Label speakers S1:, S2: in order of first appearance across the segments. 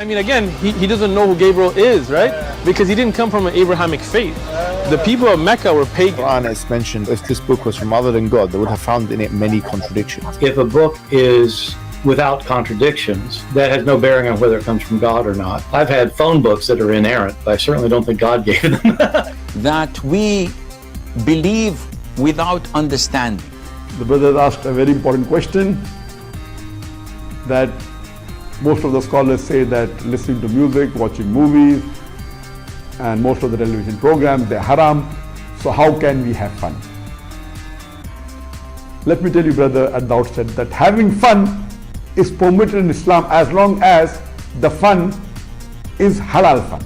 S1: I mean, again, he doesn't know who Gabriel is, right? Because he didn't come from an Abrahamic faith. The people of Mecca were pagan.
S2: Quran is mentioned, if this book was from other than God, they would have found in it many contradictions.
S3: If a book is without contradictions, that has no bearing on whether it comes from God or not. I've had phone books that are inerrant, but I certainly don't think God gave them.
S4: That we believe without understanding.
S5: The brother asked a very important question, that most of the scholars say that listening to music, watching movies, and most of the television programs, they're haram. So how can we have fun? Let me tell you, brother, at the outset, that having fun is permitted in Islam as long as the fun is halal fun.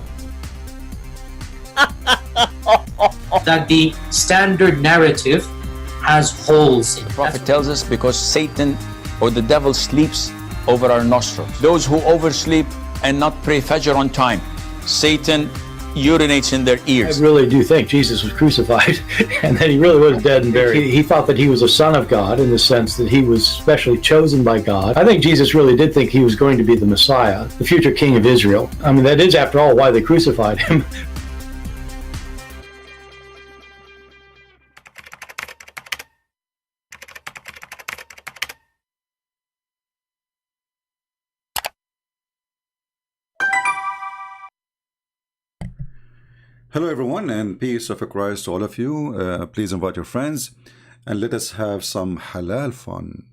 S6: That the standard narrative has holes in it.
S4: The Prophet tells us because Satan or the devil sleeps over our nostrils. Those who oversleep and not pray Fajr on time, Satan urinates in their ears.
S3: I really do think Jesus was crucified and that he really was dead and buried. He thought that he was a son of God in the sense that he was specially chosen by God. I think Jesus really did think he was going to be the Messiah, the future king of Israel. I mean, that is, after all, why they crucified him.
S7: Hello everyone, and peace of Christ to all of you. Please invite your friends and let us have some halal fun.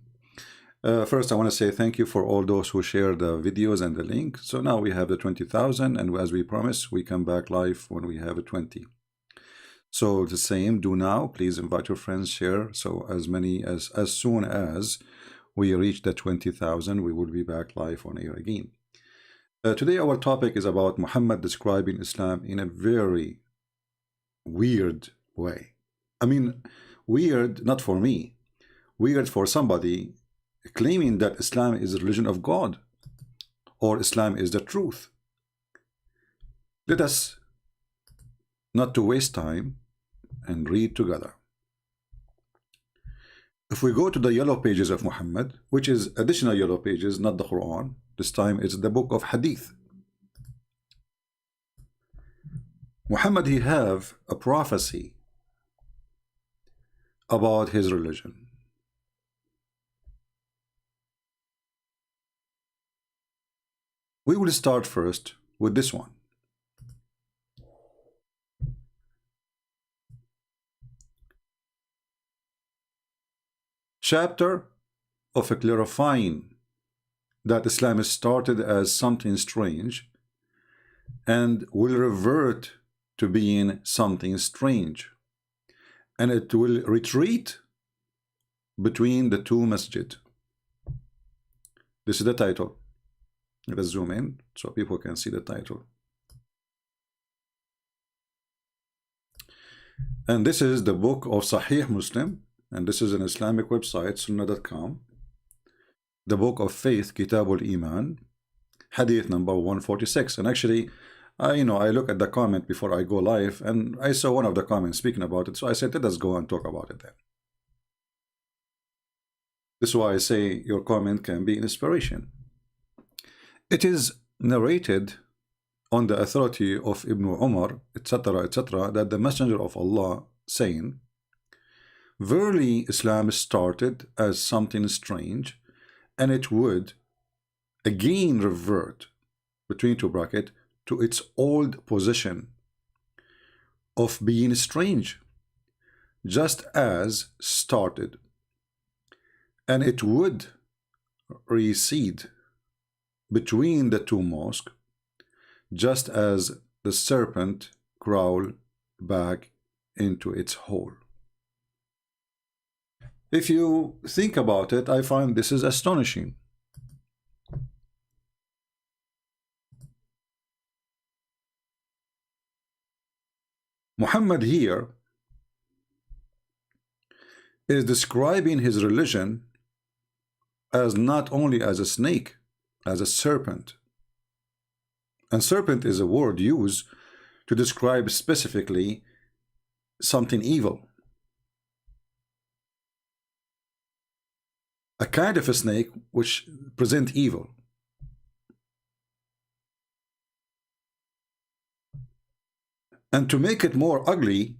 S7: First I want to say thank you for all those who share the videos and the link. So now we have the 20,000, and as we promised, we come back live when we have a 20. So the same, do now. Please invite your friends, share. So as soon as we reach the 20,000, we will be back live on air again. Today our topic is about Muhammad describing Islam in a very weird way. I mean, weird not for me, weird for somebody claiming that Islam is the religion of God or Islam is the truth. Let us not to waste time and read together. If we go to the yellow pages of Muhammad, which is additional yellow pages, not the Quran, this time it's the book of Hadith. Muhammad, he have a prophecy about his religion. We will start first with this one. Chapter of clarifying that Islam is started as something strange and will revert to being something strange, and it will retreat between the two masjid. This is the title. Let us zoom in so people can see the title. And this is the book of Sahih Muslim, and this is an Islamic website, sunnah.com. The book of faith, Kitabul Iman, hadith number 146. And actually, I look at the comment before I go live, and I saw one of the comments speaking about it, so I said, let us go and talk about it then. This is why I say your comment can be inspiration. It is narrated on the authority of Ibn Umar, etc., etc., that the Messenger of Allah saying, verily Islam started as something strange, and it would again revert, between two brackets, to its old position of being strange, just as started, and it would recede between the two mosques, just as the serpent crawl back into its hole. If you think about it, I find this is astonishing. Muhammad here is describing his religion as not only as a snake, as a serpent. And serpent is a word used to describe specifically something evil. A kind of a snake which present evil. And to make it more ugly,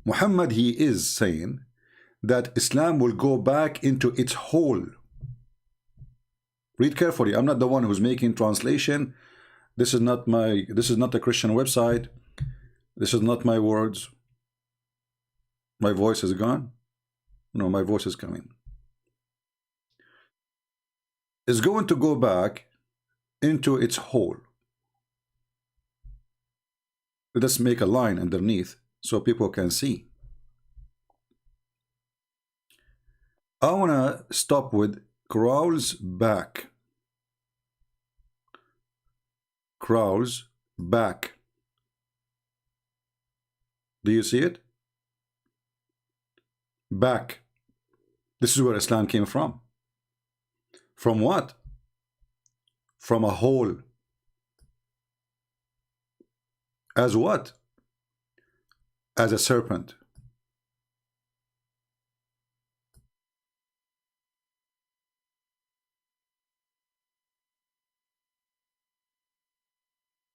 S7: Muhammad, he is saying that Islam will go back into its hole. Read carefully. I'm not the one who's making translation. This is not a Christian website. This is not my words. My voice is gone. No, my voice is coming. It's going to go back into its hole. Let us make a line underneath so people can see. I want to stop with crawls back. Crawls back. Do you see it? Back. This is where Islam came from. From what? From a hole. As what? As a serpent.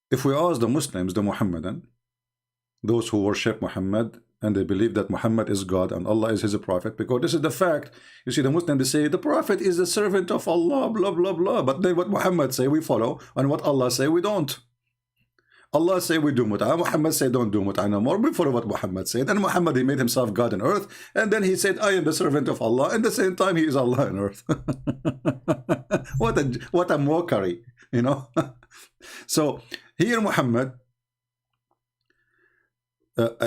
S7: If we ask the Muslims, the Muhammadan, those who worship Muhammad and they believe that Muhammad is God and Allah is his prophet, because this is the fact. You see, the Muslims, they say the prophet is the servant of Allah, blah blah blah, but then what Muhammad say we follow, and what Allah say we don't. Allah say we do mut'ah, Muhammad say don't do mut'ah no more. We follow what Muhammad said, and Muhammad, he made himself God on earth, and then he said I am the servant of Allah, and at the same time he is Allah on earth. what a mockery, you know. So here Muhammad,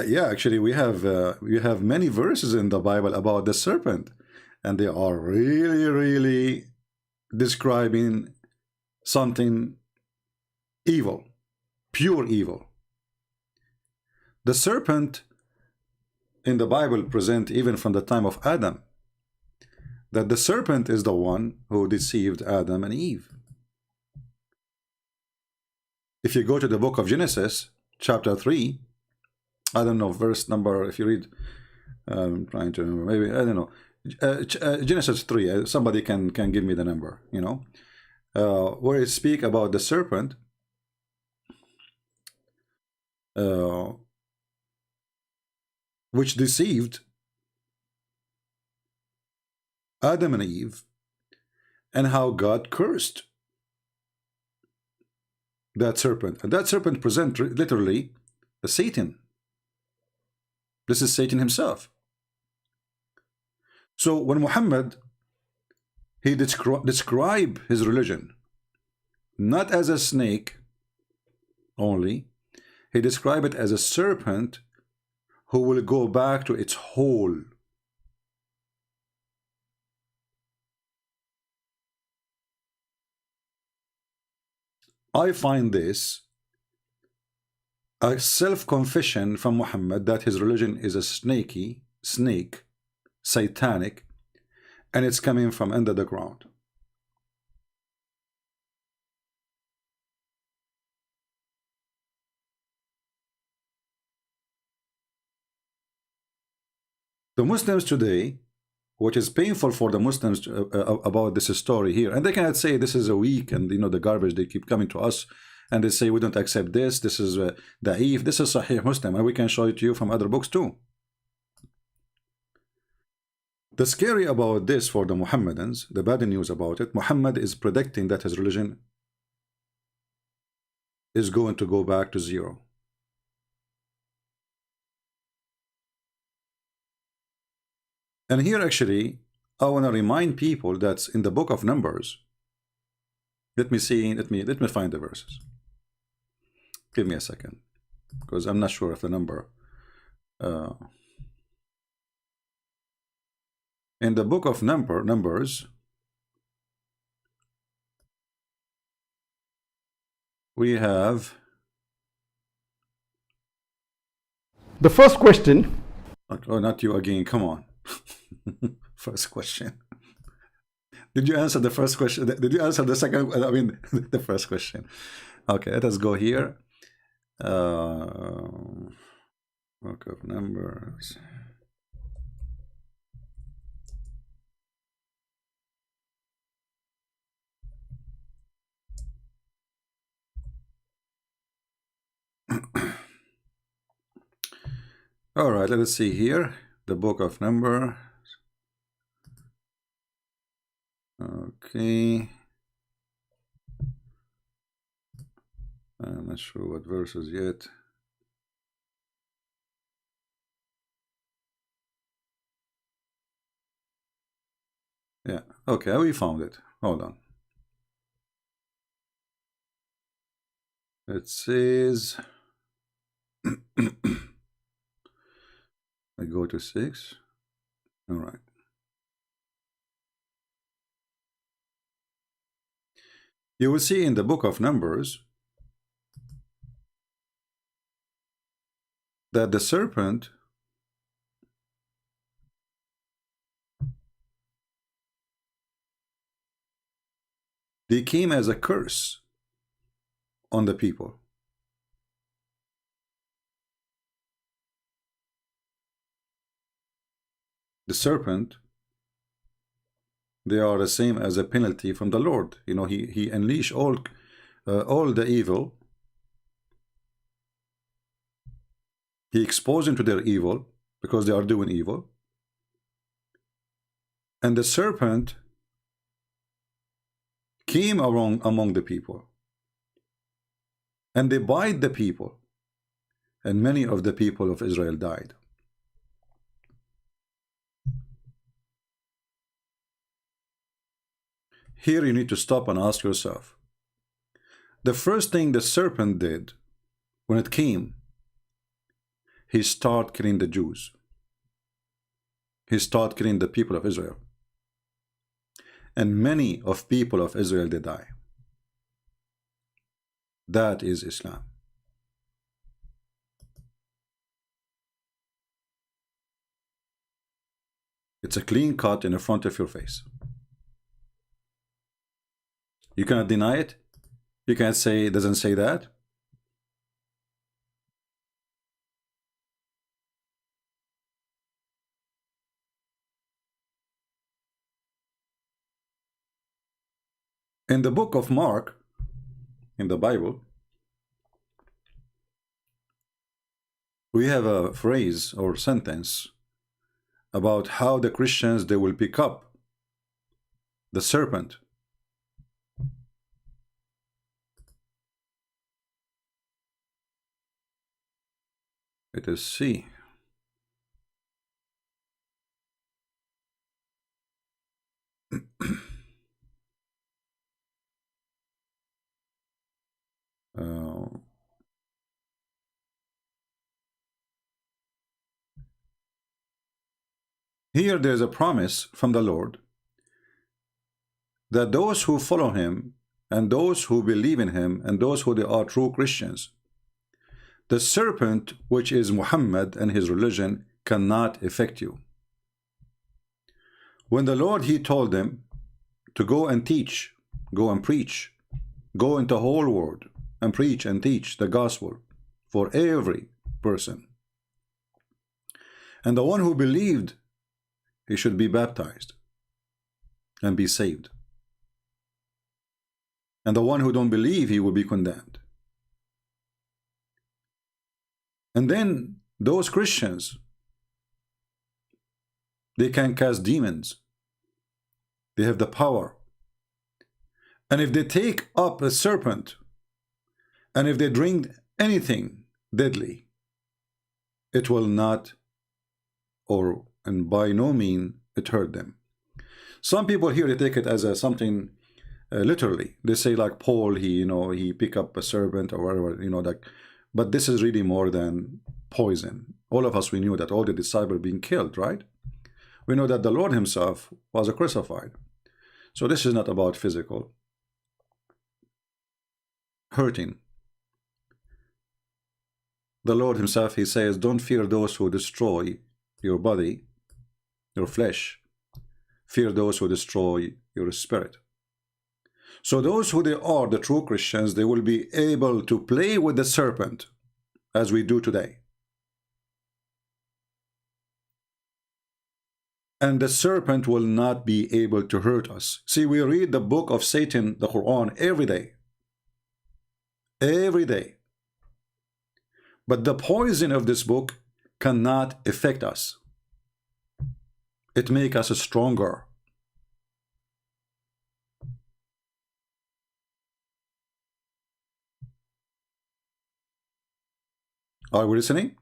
S7: yeah, actually we have many verses in the Bible about the serpent, and they are really describing something evil, pure evil. The serpent in the Bible present even from the time of Adam, that the serpent is the one who deceived Adam and Eve. If you go to the book of Genesis, chapter 3, I don't know, verse number, if you read, I'm trying to remember, maybe, I don't know, Genesis 3, somebody can give me the number, you know, where it speak about the serpent, which deceived Adam and Eve, and how God cursed that serpent. And that serpent present literally the Satan. This is Satan himself. So when Muhammad, he describe his religion not as a snake only, he described it as a serpent who will go back to its hole. I find this a self-confession from Muhammad that his religion is a snake, satanic, and it's coming from under the ground. The Muslims today, what is painful for the Muslims about this story here, and they cannot say this is a weak and, you know, the garbage, they keep coming to us and they say we don't accept this is da'if, this is Sahih Muslim, and we can show it to you from other books too. The scary about this for the Muhammadans, the bad news about it, Muhammad is predicting that his religion is going to go back to zero. And here actually, I want to remind people that in the book of Numbers, let me find the verses. Give me a second, because I'm not sure of the number. In the book of Numbers, we have
S5: The first question.
S7: Oh, not you again, come on. First question. Did you answer the first question? Did you answer the second? I mean, the first question. Okay, let us go here. Book of Numbers. All right, let's see here. The book of Numbers. Okay. I'm not sure what verses yet. Yeah, okay, we found it. Hold on. It says, I go to 6. All right. You will see in the book of Numbers that the serpent they came as a curse on the people. The serpent, they are the same as a penalty from the Lord. You know, he unleashed all the evil. He exposed them to their evil because they are doing evil. And the serpent came among the people, and they bite the people, and many of the people of Israel died. Here you need to stop and ask yourself, the first thing the serpent did when it came, he started killing the Jews. He started killing the people of Israel. And many of people of Israel, they die. That is Islam. It's a clean cut in the front of your face. You cannot deny it. You can't say it doesn't say that. In the book of Mark, in the Bible, we have a phrase or sentence about how the Christians, they will pick up the serpent. It is C. Here there's a promise from the Lord that those who follow him and those who believe in him and those who they are true Christians, the serpent, which is Muhammad and his religion, cannot affect you. When the Lord, he told them to go and teach, go and preach, go into the whole world and preach and teach the gospel for every person. And the one who believed, he should be baptized and be saved. And the one who don't believe, he will be condemned. And then those Christians, they can cast demons. They have the power. And if they take up a serpent, and if they drink anything deadly, it will not, and by no means, it hurt them. Some people here, they take it as something literally. They say like Paul, he pick up a serpent or whatever, like. But this is really more than poison. All of us, we knew that all the disciples being killed, right? We know that the Lord himself was crucified. So this is not about physical hurting. The Lord himself, he says, don't fear those who destroy your body, your flesh. Fear those who destroy your spirit. So those who they are, the true Christians, they will be able to play with the serpent as we do today. And the serpent will not be able to hurt us. See, we read the book of Satan, the Quran, every day. Every day. But the poison of this book cannot affect us. It makes us stronger. Are we listening?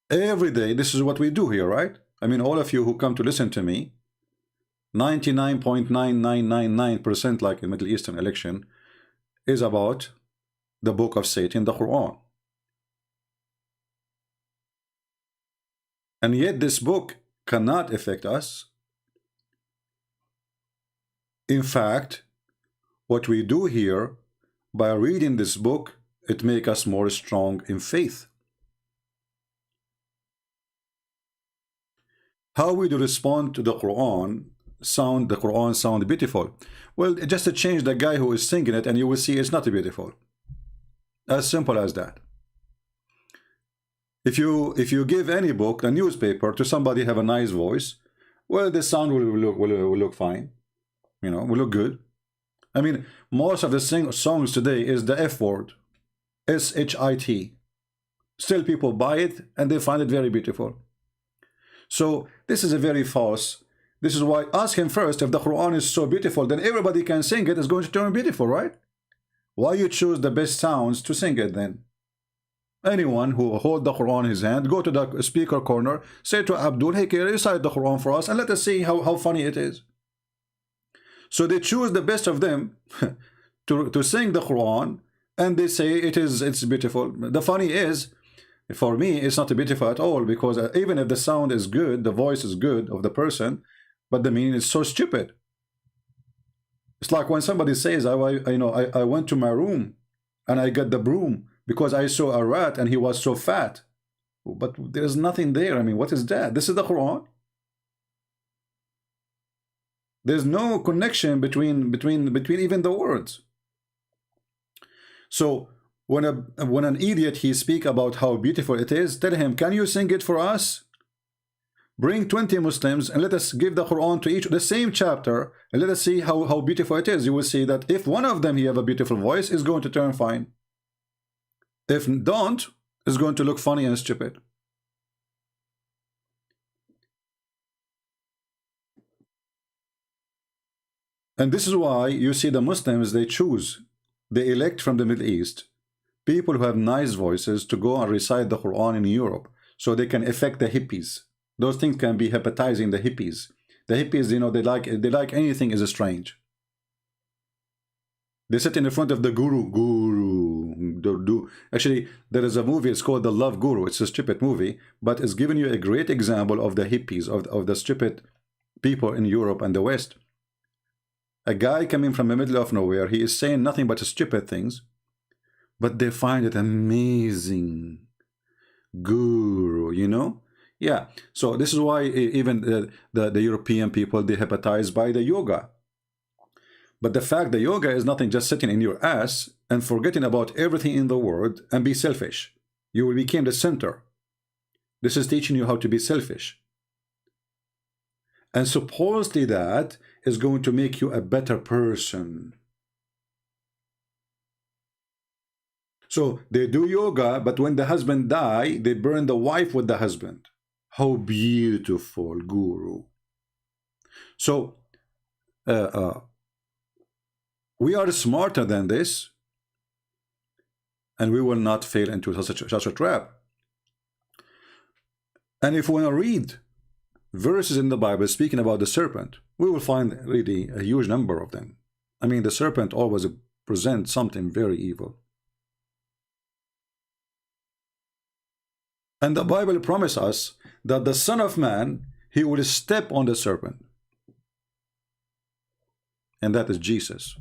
S7: Every day, this is what we do here, right? I mean, all of you who come to listen to me, 99.9999%, like in Middle Eastern election, is about the book of Satan, the Quran. And yet this book cannot affect us. In fact, what we do here, by reading this book, it makes us more strong in faith. How we do respond to the Quran sound beautiful. Well, just to change the guy who is singing it, and you will see it's not beautiful. As simple as that. If you give any book, a newspaper, to somebody have a nice voice, well, the sound will look fine. You know, will look good. I mean, most of the songs today is the F word, S-H-I-T. Still people buy it and they find it very beautiful. So this is a very false. This is why ask him first, if the Quran is so beautiful, then everybody can sing it, it's going to turn beautiful, right? Why you choose the best sounds to sing it then? Anyone who hold the Quran in his hand, go to the speaker corner, say to Abdul, hey, can you recite the Quran for us and let us see how funny it is. So they choose the best of them to sing the Quran, and they say it's beautiful. The funny is, for me, it's not beautiful at all, because even if the sound is good, the voice is good of the person, but the meaning is so stupid. It's like when somebody says, I went to my room and I got the broom because I saw a rat and he was so fat. But there's nothing there. I mean, what is that? This is the Quran. There's no connection between even the words. So when an idiot he speak about how beautiful it is, tell him, can you sing it for us? Bring 20 Muslims and let us give the Quran to each, the same chapter, and let us see how beautiful it is. You will see that if one of them he have a beautiful voice, it's going to turn fine. If don't, it's going to look funny and stupid. And this is why you see the Muslims, they elect from the Middle East people who have nice voices to go and recite the Quran in Europe, so they can affect the hippies. Those things can be hypnotizing the hippies. The hippies, you know, they like anything is strange. They sit in front of the guru. Actually, there is a movie, it's called The Love Guru. It's a stupid movie, but it's giving you a great example of the hippies, of the stupid people in Europe and the West. A guy coming from the middle of nowhere, he is saying nothing but stupid things, but they find it amazing. Guru, you know? Yeah, so this is why even the European people, they hypnotized by the yoga. But the fact that yoga is nothing just sitting in your ass and forgetting about everything in the world and be selfish. You will become the center. This is teaching you how to be selfish. And supposedly that is going to make you a better person. So they do yoga, but when the husband dies, they burn the wife with the husband. How beautiful, Guru. So we are smarter than this, and we will not fail into such a trap. And if we want to read verses in the Bible speaking about the serpent, we will find really a huge number of them. I mean, the serpent always presents something very evil. And the Bible promises us that the Son of Man, he will step on the serpent. And that is Jesus.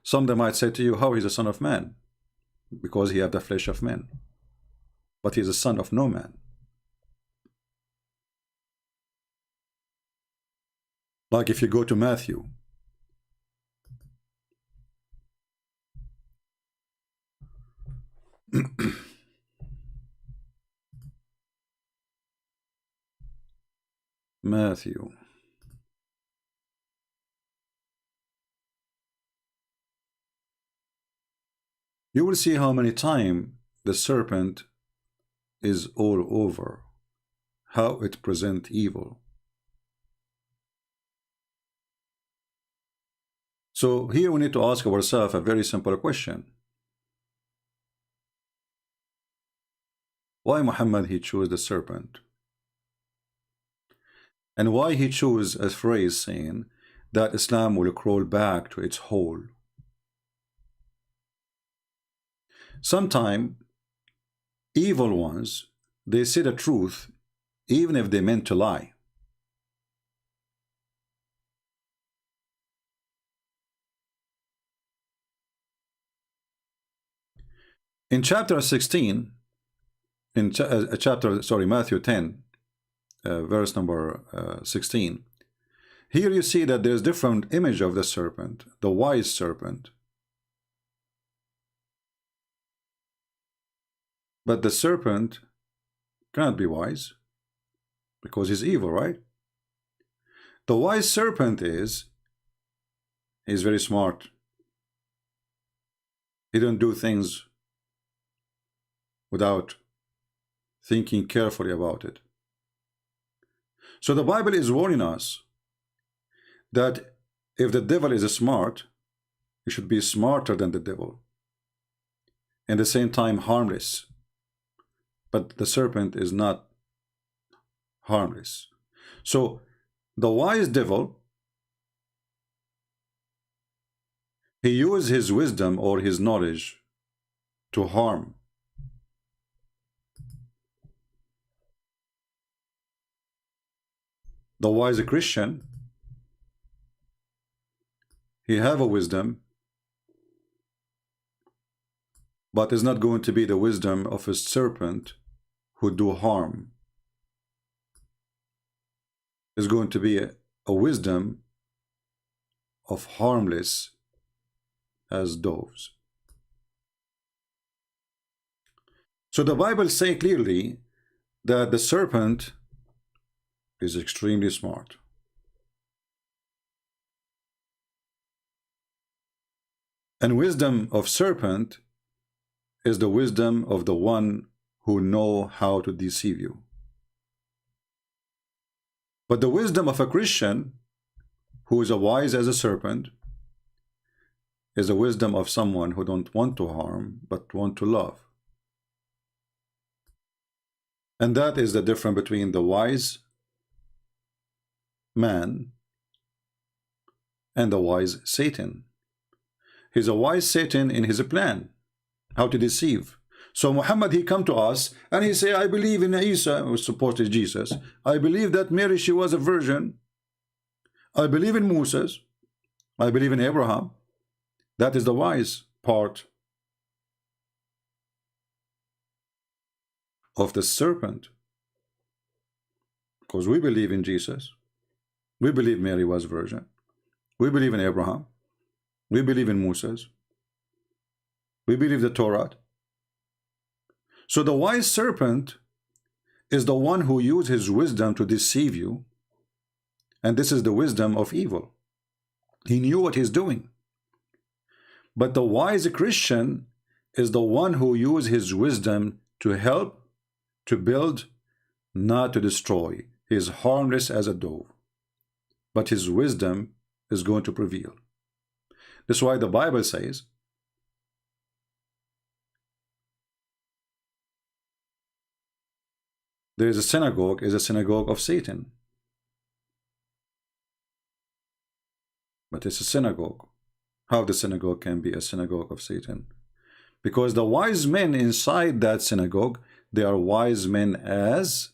S7: Some they might say to you, how is the Son of Man? Because he has the flesh of man. But he is the son of no man. Like if you go to Matthew, Matthew. you will see how many times the serpent is all over, how it presents evil. So here we need to ask ourselves a very simple question. Why Muhammad he chose the serpent? And why he chose a phrase saying that Islam will crawl back to its hole? Sometimes evil ones, they say the truth even if they meant to lie. In chapter 16, in Matthew 10, verse number 16, here you see that there's different image of the serpent, the wise serpent. But the serpent cannot be wise because he's evil, right? The wise serpent he's very smart. He don't do things without thinking carefully about it. So the Bible is warning us that if the devil is smart, he should be smarter than the devil, and at the same time harmless. But the serpent is not harmless. So the wise devil, he uses his wisdom or his knowledge to harm. The wise Christian, he have a wisdom, but is not going to be the wisdom of a serpent who do harm. Is going to be a wisdom of harmless as doves. So the Bible say clearly that the serpent is extremely smart. And wisdom of serpent is the wisdom of the one who know how to deceive you. But the wisdom of a Christian who is as wise as a serpent is the wisdom of someone who don't want to harm but want to love. And that is the difference between the wise man and the wise Satan. He's a wise Satan in his plan, how to deceive. So Muhammad, he come to us and he say, I believe in Isa, who supposedly Jesus. I believe that Mary, she was a virgin. I believe in Moses. I believe in Abraham. That is the wise part of the serpent. Because we believe in Jesus. We believe Mary was virgin. We believe in Abraham. We believe in Moses. We believe the Torah. So the wise serpent is the one who used his wisdom to deceive you. And this is the wisdom of evil. He knew what he's doing. But the wise Christian is the one who used his wisdom to help, to build, not to destroy. He is harmless as a dove. But his wisdom is going to prevail. That's why the Bible says, there is a synagogue of Satan. But it's a synagogue. How the synagogue can be a synagogue of Satan? Because the wise men inside that synagogue, they are wise men as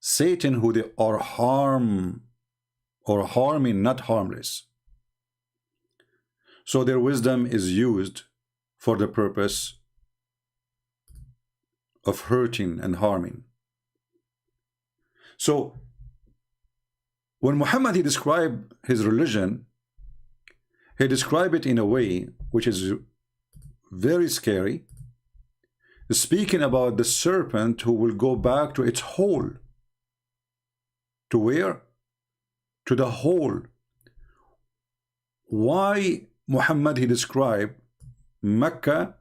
S7: Satan, who they are harming, not harmless. So their wisdom is used for the purpose of hurting and harming. So when Muhammad he described his religion, he described it in a way which is very scary, speaking about the serpent who will go back to its hole. To where? To the hole. Why Muhammad he described Mecca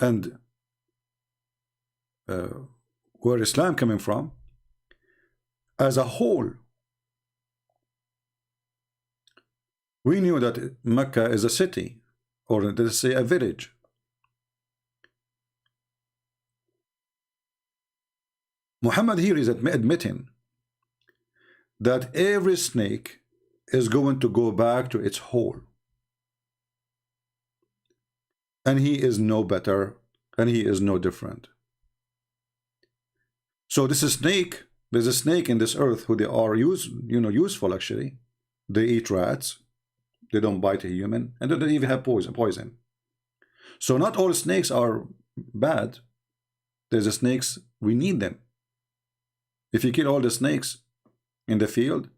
S7: and where Islam coming from, as a whole, we knew that Mecca is a city, or let's say a village. Muhammad here is admitting that every snake is going to go back to its hole, and he is no better, and he is no different. So this is snake. There's a snake in this earth who they are useful actually. They eat rats. They don't bite a human, and they don't even have poison. So not all snakes are bad. There's a snakes, we need them. If you kill all the snakes in the field,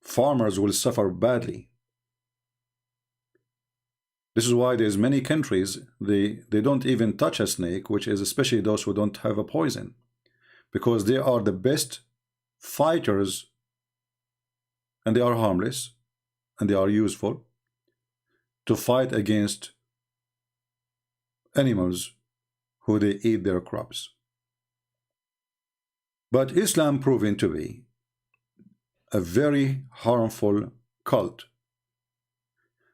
S7: farmers will suffer badly. This is why there's many countries, they don't even touch a snake, which is especially those who don't have a poison, because they are the best fighters, and they are harmless, and they are useful to fight against animals who they eat their crops. But Islam proven to be a very harmful cult.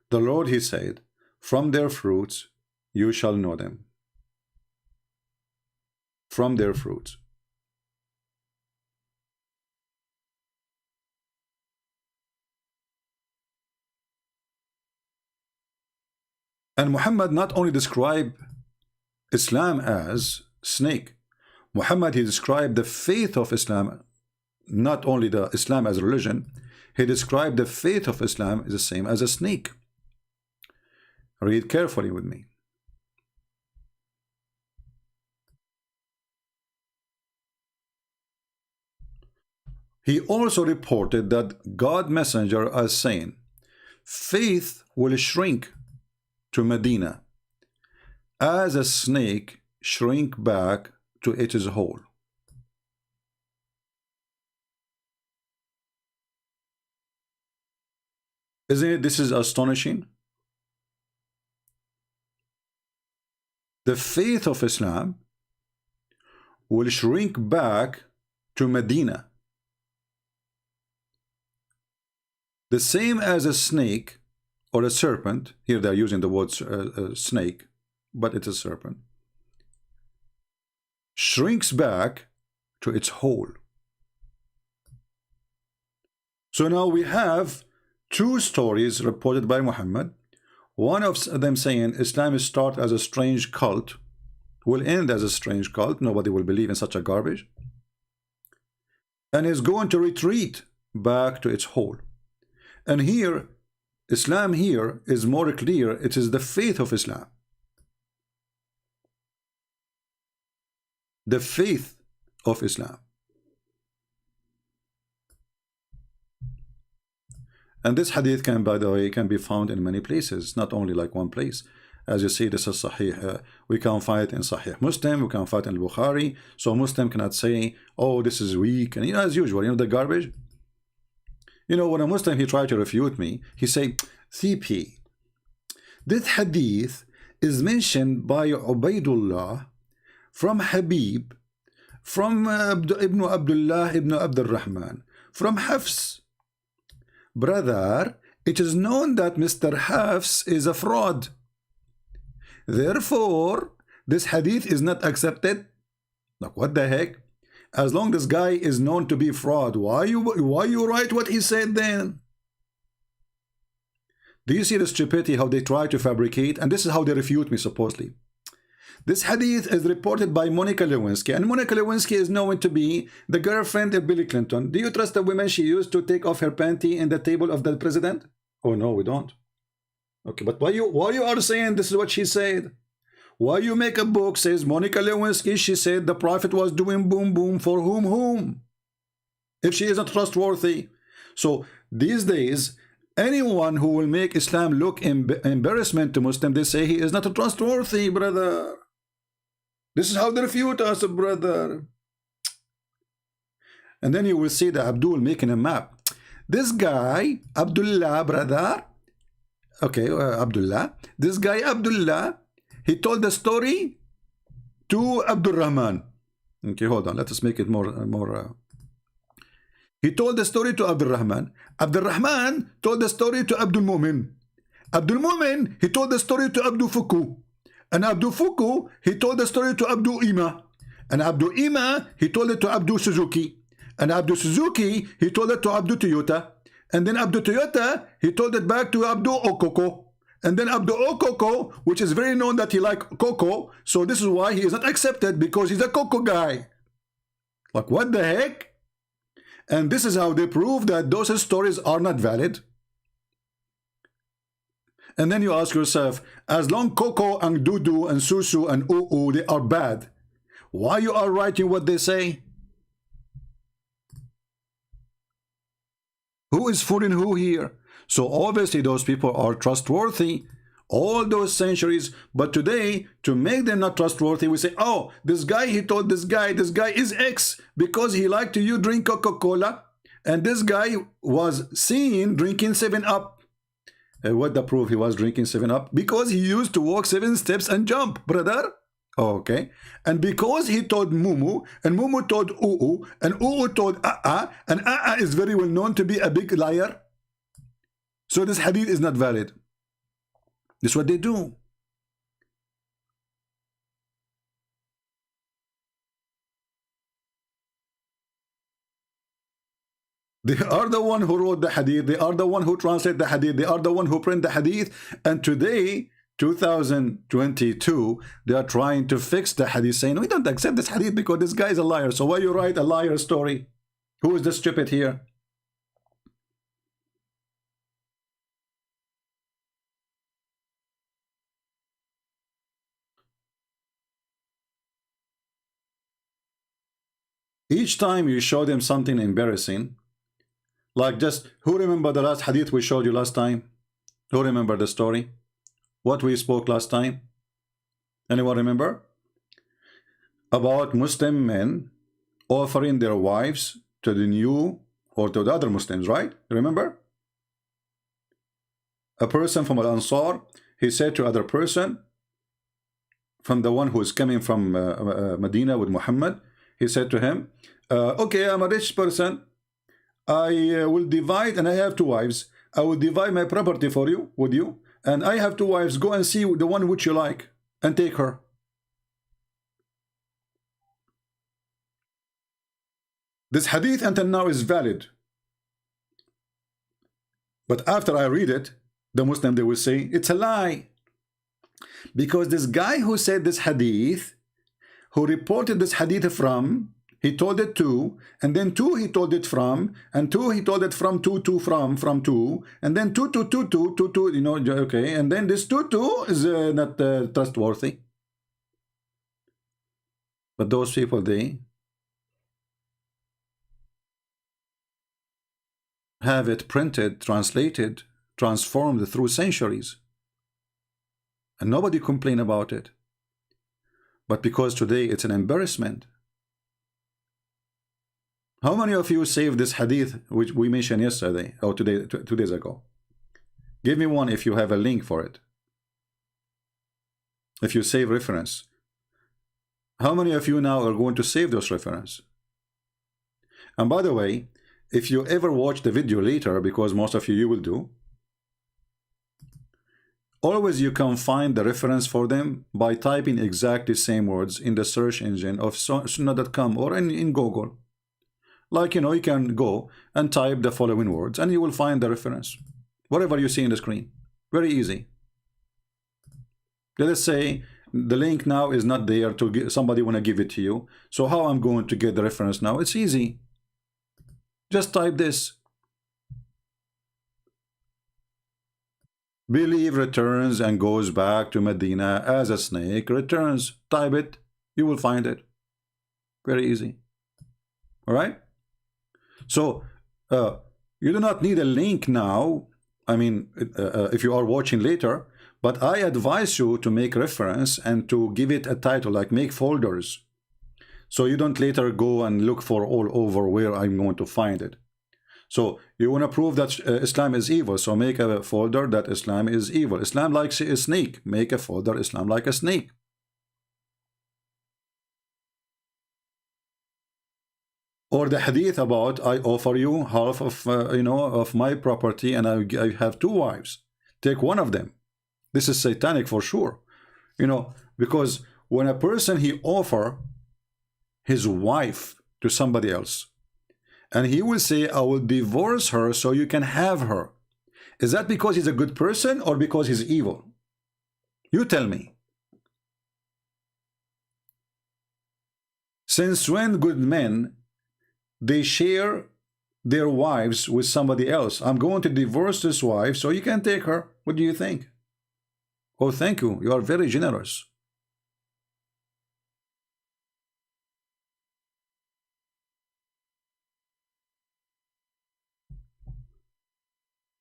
S7: The Lord, he said, from their fruits you shall know them. From their fruits. And Muhammad not only described Islam as snake, Muhammad, he described the faith of Islam, not only the Islam as a religion, he described the faith of Islam as the same as a snake. Read carefully with me. He also reported that God messenger as saying, faith will shrink to Medina as a snake shrink back to its hole. Isn't it? This is astonishing. The faith of Islam will shrink back to Medina, the same as a snake or a serpent. Here they are using the word snake, but it's a serpent. Shrinks back to its hole. So now we have two stories reported by Muhammad. One of them saying Islam start as a strange cult, will end as a strange cult. Nobody will believe in such a garbage, and is going to retreat back to its hole. And here, Islam here is more clear. It is the faith of Islam. The faith of Islam. And this hadith can, by the way, can be found in many places, not only like one place. As you see, this is Sahih. We can find it in Sahih Muslim, we can find it in Bukhari. So Muslim cannot say, oh, this is weak. And as usual, the garbage. When a Muslim, he tried to refute me, he say, CP, this hadith is mentioned by Ubaidullah from Habib, from Ibn Abdullah ibn Abdul Rahman, from Hafs. Brother, it is known that Mr. Hafs is a fraud. Therefore, this hadith is not accepted. Like, what the heck? As long as this guy is known to be fraud, why you write what he said then? Do you see the stupidity how they try to fabricate? And this is how they refute me supposedly. This hadith is reported by Monica Lewinsky, and Monica Lewinsky is known to be the girlfriend of Bill Clinton. Do you trust the women she used to take off her panty in the table of the president? Oh no, we don't. Okay, but why you are saying this is what she said? Why you make a book says Monica Lewinsky, she said the prophet was doing boom boom for whom? If she isn't trustworthy. So these days, anyone who will make Islam look embarrassment to Muslim, they say he is not trustworthy, brother. This is how they refute us, brother. And then you will see the Abdul making a map. This guy, Abdullah, brother. Okay, Abdullah. This guy, Abdullah, he told the story to Abdul Rahman. Okay, hold on. Let us make it more. He told the story to Abdul Rahman. Abdul Rahman told the story to Abdul Mu'min. Abdul Mu'min, he told the story to Abdul Fuku. And Abdul Fuku, he told the story to Abdul Ima. And Abdul Ima, he told it to Abdul Suzuki. And Abdul Suzuki, he told it to Abdul Toyota. And then Abdul Toyota, he told it back to Abdul Okoko. And then Abdul Okoko, which is very known that he likes cocoa. So this is why he is not accepted, because he's a cocoa guy. Like, what the heck? And this is how they prove that those stories are not valid. And then you ask yourself, as long Coco and Dudu and Susu and Oo, they are bad, why you are writing what they say? Who is fooling who here? So obviously those people are trustworthy all those centuries, but today, to make them not trustworthy, we say, oh, this guy, he told this guy is X because he liked to drink Coca-Cola, and this guy was seen drinking 7-Up. What the proof he was drinking 7-Up? Because he used to walk 7 steps and jump, brother. Okay. And because he told Mumu, and Mumu told Oo, and Oo told and is very well known to be a big liar. So this hadith is not valid. This is what they do. They are the one who wrote the hadith. They are the one who translate the hadith. They are the one who print the hadith. And today, 2022, they are trying to fix the hadith, saying, we don't accept this hadith because this guy is a liar. So why you write a liar story? Who is the stupid here? Each time you show them something embarrassing, like just, who remember the last hadith we showed you last time? Who remember the story? What we spoke last time? Anyone remember? About Muslim men offering their wives to the new or to the other Muslims, right? Remember? A person from Al-Ansar, he said to other person, from the one who is coming from Medina with Muhammad, he said to him, okay, I'm a rich person. I will divide, and I have 2 wives. I will divide my property for you, with you, and I have 2 wives. Go and see the one which you like, and take her. This hadith until now is valid. But after I read it, the Muslim, they will say, it's a lie. Because this guy who said this hadith, who reported this hadith from, he told it to, and then 2 he told it from, and 2 he told it from 2 from 2, and then 2 2, you know, okay, and then this 2 is not trustworthy. But those people, they have it printed, translated, transformed through centuries, and nobody complain about it. But because today it's an embarrassment. How many of you saved this hadith which we mentioned yesterday or today, 2 days ago? Give me one if you have a link for it. If you save reference. How many of you now are going to save those reference? And by the way, if you ever watch the video later, because most of you will do, always you can find the reference for them by typing exactly the same words in the search engine of sunnah.com or in Google. Like, you know, you can go and type the following words and you will find the reference. Whatever you see in the screen. Very easy. Let us say the link now is not there to give, somebody want to give it to you. So how I'm going to get the reference now? It's easy. Just type this. Believe returns and goes back to Medina as a snake returns. Type it. You will find it. Very easy. All right? So, you do not need a link now. I mean, if you are watching later, but I advise you to make reference and to give it a title, like make folders. So you don't later go and look for all over where I'm going to find it. So you want to prove that Islam is evil, so make a folder that Islam is evil. Islam likes a snake, make a folder Islam like a snake. Or the hadith about I offer you half of of my property and I have 2 wives, take one of them. This is satanic for sure, because when a person he offer his wife to somebody else and he will say I will divorce her so you can have her, is that because he's a good person or because he's evil? You tell me. Since when good men they share their wives with somebody else? I'm going to divorce this wife so you can take her. What do you think? Oh, thank you. You are very generous.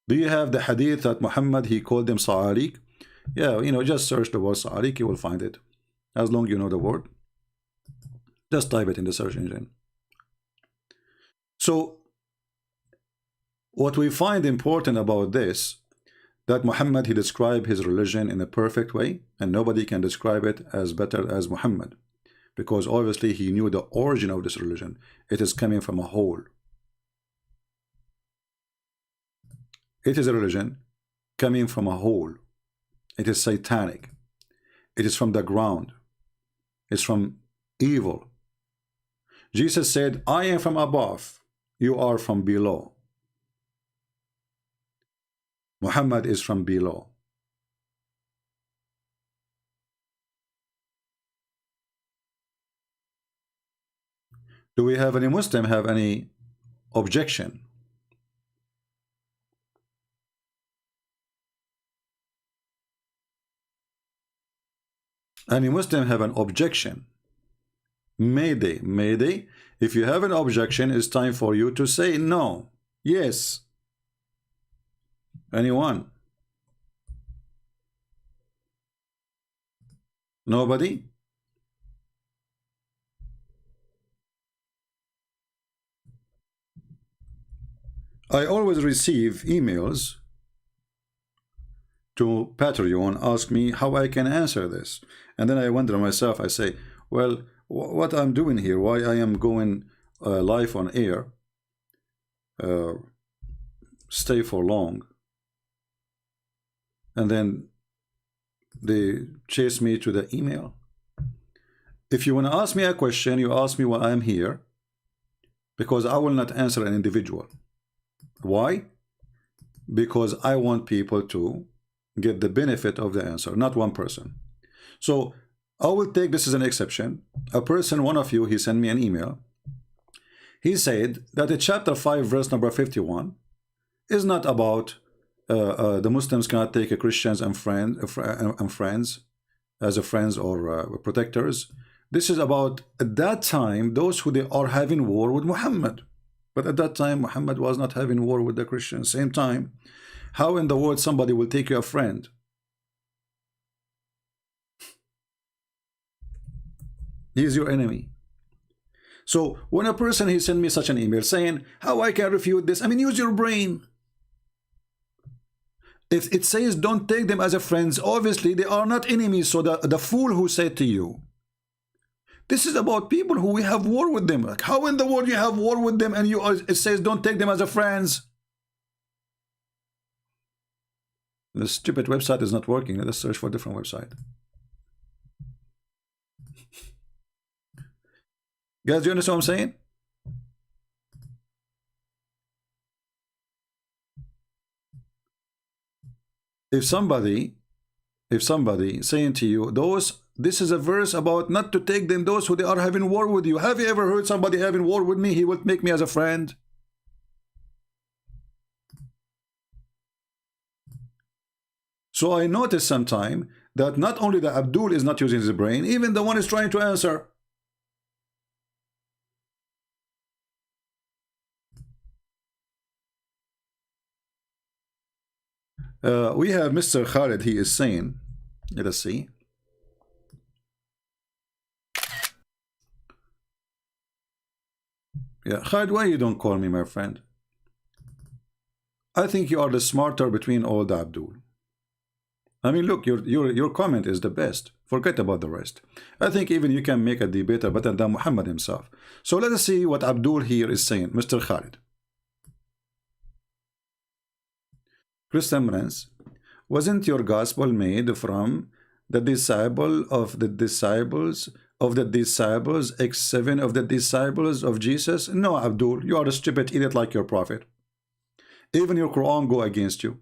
S7: Do you have the hadith that Muhammad he called them sa'arik? Yeah, just search the word sa'arik, you will find it. As long as you know the word, just type it in the search engine. So what we find important about this, that Muhammad he described his religion in a perfect way, and nobody can describe it as better as Muhammad, because obviously he knew the origin of this religion. It is coming from a hole. It is a religion coming from a hole. It is satanic. It is from the ground. It's from evil. Jesus said, I am from above, you are from below. Muhammad is from below. Do we have any Muslim have any objection? Any Muslim have an objection? Mayday, mayday. If you have an objection, it's time for you to say no. Yes. Anyone? Nobody? I always receive emails to Patreon ask me how I can answer this, and then I wonder myself, I say, well, what I'm doing here, why I am going live on air, stay for long, and then they chase me to the email. If you want to ask me a question, you ask me while I'm here, because I will not answer an individual. Why? Because I want people to get the benefit of the answer, not one person. So I will take this as an exception. A person, one of you, he sent me an email. He said that in chapter 5 verse number 51 is not about the Muslims cannot take Christians and friends as a friends or protectors. This is about at that time those who they are having war with Muhammad. But at that time Muhammad was not having war with the Christians. Same time, how in the world somebody will take you a friend? He is your enemy. So when a person he sent me such an email saying how I can refute this, I mean, use your brain. If it says don't take them as a friends, obviously they are not enemies. So the fool who said to you, this is about people who we have war with them. Like, how in the world you have war with them and it says don't take them as a friends? The stupid website is not working. Let us search for a different website. Guys, do you understand what I'm saying? If somebody saying to you, this is a verse about not to take them, those who they are having war with you. Have you ever heard somebody having war with me? He will make me as a friend. So I noticed sometime that not only the Abdul is not using his brain, even the one is trying to answer. We have Mr. Khalid, he is saying, let us see. Yeah, Khalid, why you don't call me my friend? I think you are the smarter between all the Abdul. I mean, look, your comment is the best. Forget about the rest. I think even you can make a debater better than Muhammad himself. So let us see what Abdul here is saying. Mr. Khalid. Christian Prince, wasn't your gospel made from the disciple of the disciples of the disciples, X7 of the disciples of Jesus? No, Abdul, you are a stupid idiot like your prophet. Even your Quran go against you.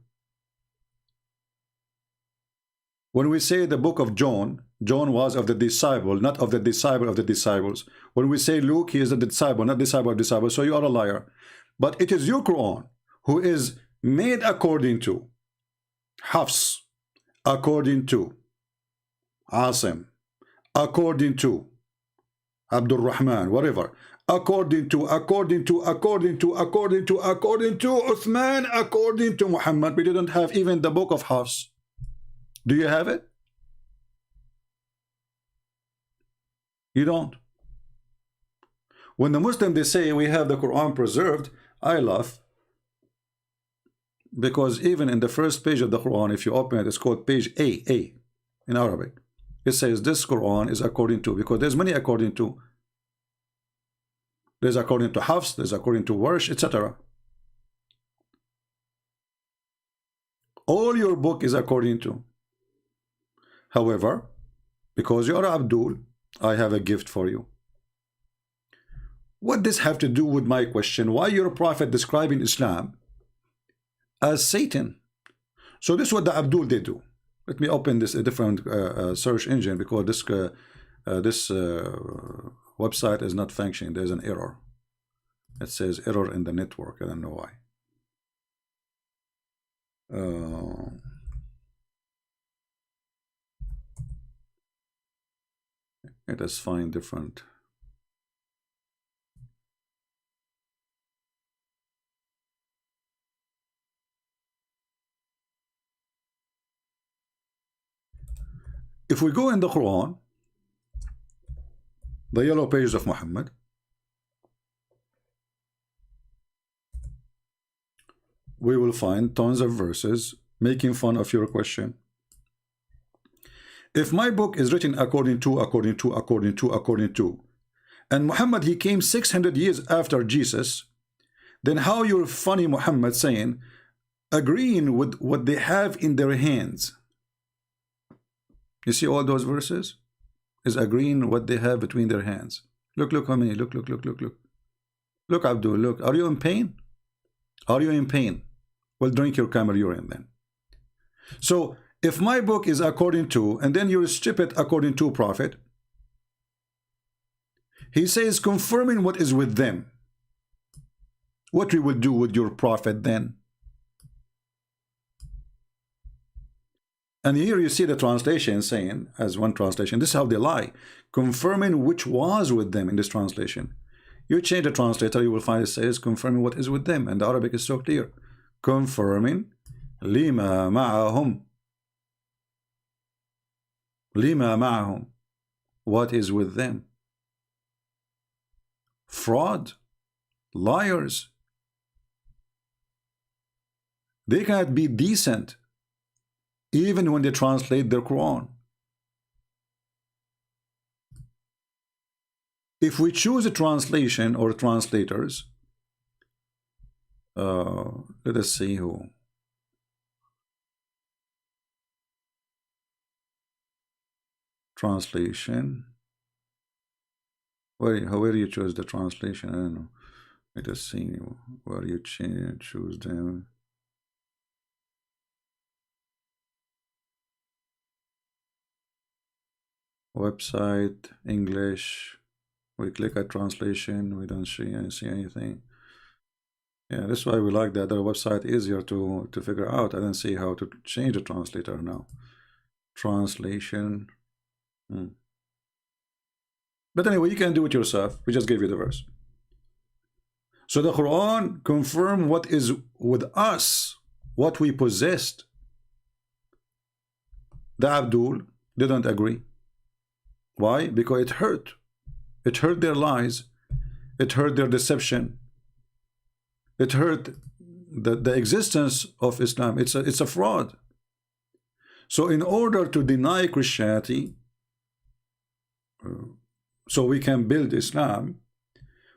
S7: When we say the book of John, John was of the disciple, not of the disciple of the disciples. When we say Luke, he is a disciple, not disciple of disciples. So you are a liar. But it is your Quran who is made according to Hafs, according to Asim, according to Abdul Rahman, whatever, according to Uthman, according to Muhammad. We didn't have even the book of Hafs. Do you have it? You don't. When the Muslims, they say we have the Quran preserved, I laugh. Because even in the first page of the Quran, if you open it, it's called page A in Arabic. It says this Quran is according to, because there's many according to. There's according to Hafs, there's according to Warsh, etc. All your book is according to. However, because you are Abdul, I have a gift for you. What does have to do with my question? Why your prophet describing Islam as Satan? So this is what the Abdul they do. Let me open this a different search engine, because this website is not functioning. There's an error. It says error in the network. I don't know why. Let us find different. If we go in the Quran, the yellow pages of Muhammad, we will find tons of verses making fun of your question. If my book is written according to, and Muhammad, he came 600 years after Jesus, then how you're funny Muhammad saying, agreeing with what they have in their hands. You see all those verses? Is agreeing what they have between their hands. Look how many, look. Look, Abdul, look. Are you in pain? Are you in pain? Well, drink your camel urine then. So, if my book is according to, and then you're stupid according to prophet, he says confirming what is with them. What we will do with your prophet then? And here you see the translation saying, as one translation, this is how they lie, confirming which was with them in this translation. You change the translator, you will find it says confirming what is with them, and the Arabic is so clear. Confirming lima ma'ahum. Lima ma'ahum. What is with them? Fraud, liars. They cannot be decent even when they translate their Quran. If we choose a translation or translators, let us see who. Translation. Where do you choose the translation? I don't know. Let us see where you choose them. Website, English. We click at translation, we don't see anything. Yeah, that's why we like the other website, easier to figure out. I don't see how to change the translator now. Translation. But anyway, you can do it yourself. We just gave you the verse. So the Quran confirm what is with us, what we possessed. The Abdul didn't agree. Why? Because it hurt. It hurt their lies. It hurt their deception. It hurt the existence of Islam. It's a fraud. So in order to deny Christianity, so we can build Islam,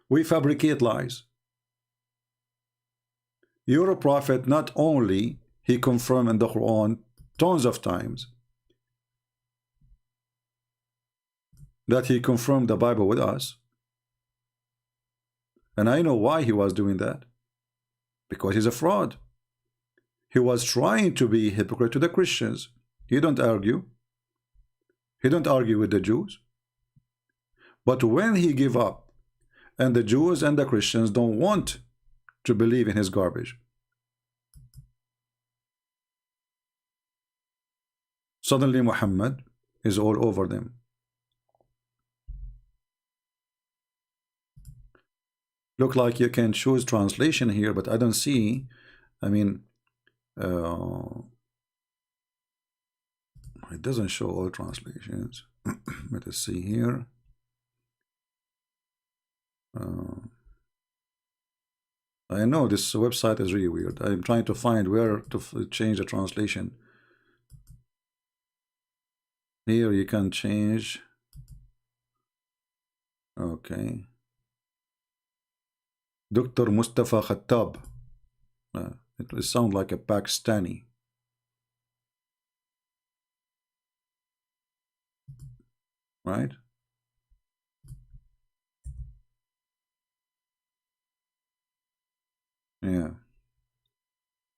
S7: we fabricate lies. Your prophet, not only he confirmed in the Quran tons of times that he confirmed the Bible with us, and I know why he was doing that, because he's a fraud. He was trying to be a hypocrite to the Christians. He don't argue. He don't argue with the Jews. But when he give up, and the Jews and the Christians don't want to believe in his garbage, suddenly Muhammad is all over them. Look like you can choose translation here, but I don't see. I mean, it doesn't show all translations. Let us see here. I know this website is really weird. I'm trying to find where to change the translation. Here you can change. Okay. Dr. Mustafa Khattab. It will sound like a Pakistani. Right? Yeah.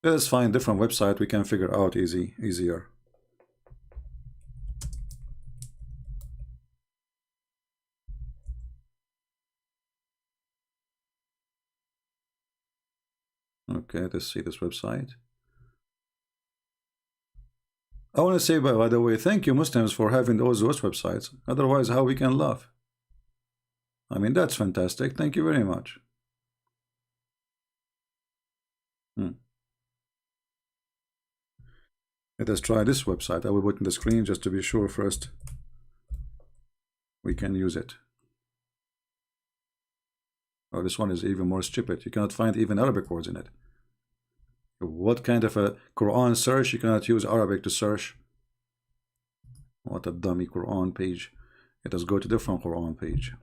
S7: Let us find different website we can figure out easier. Okay, let's see this website. I want to say, by the way, thank you Muslims for having those websites. Otherwise, how we can love? I mean, that's fantastic. Thank you very much. Let us try this website. I will put in the screen just to be sure first we can use it. Oh, this one is even more stupid. You cannot find even Arabic words in it. What kind of a Quran search? You cannot use Arabic to search. What a dummy Quran page. Let us go to different Quran page.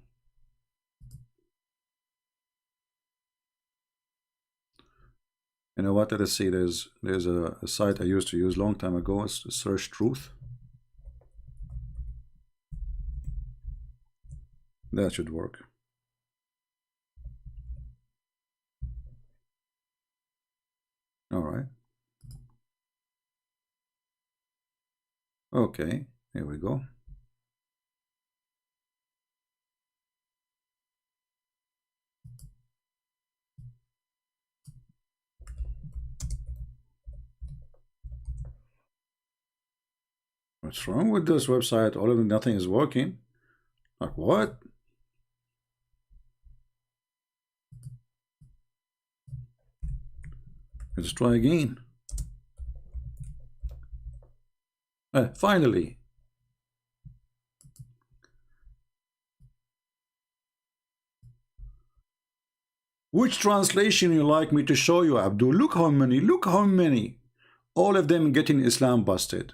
S7: You know what? Let us see. There's a site I used to use long time ago. It's Search Truth. That should work. All right. Okay, here we go. What's wrong with this website? All of it, nothing is working. Like what? Let's try again. Finally. Which translation you like me to show you, Abdul? Look how many. Look how many. All of them getting Islam busted.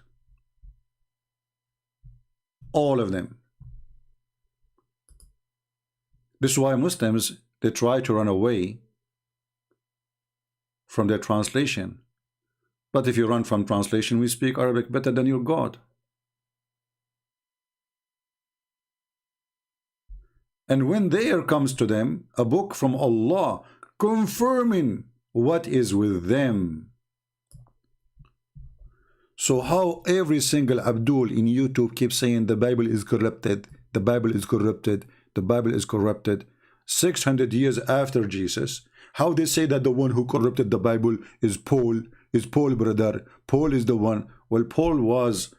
S7: All of them. This is why Muslims, they try to run away from their translation. But if you run from translation, we speak Arabic better than your God. And when there comes to them a book from Allah confirming what is with them. So how every single Abdul in YouTube keeps saying the Bible is corrupted, the Bible is corrupted, the Bible is corrupted, 600 years after Jesus, how they say that the one who corrupted the Bible is Paul, brother. Paul is the one. Well, Paul was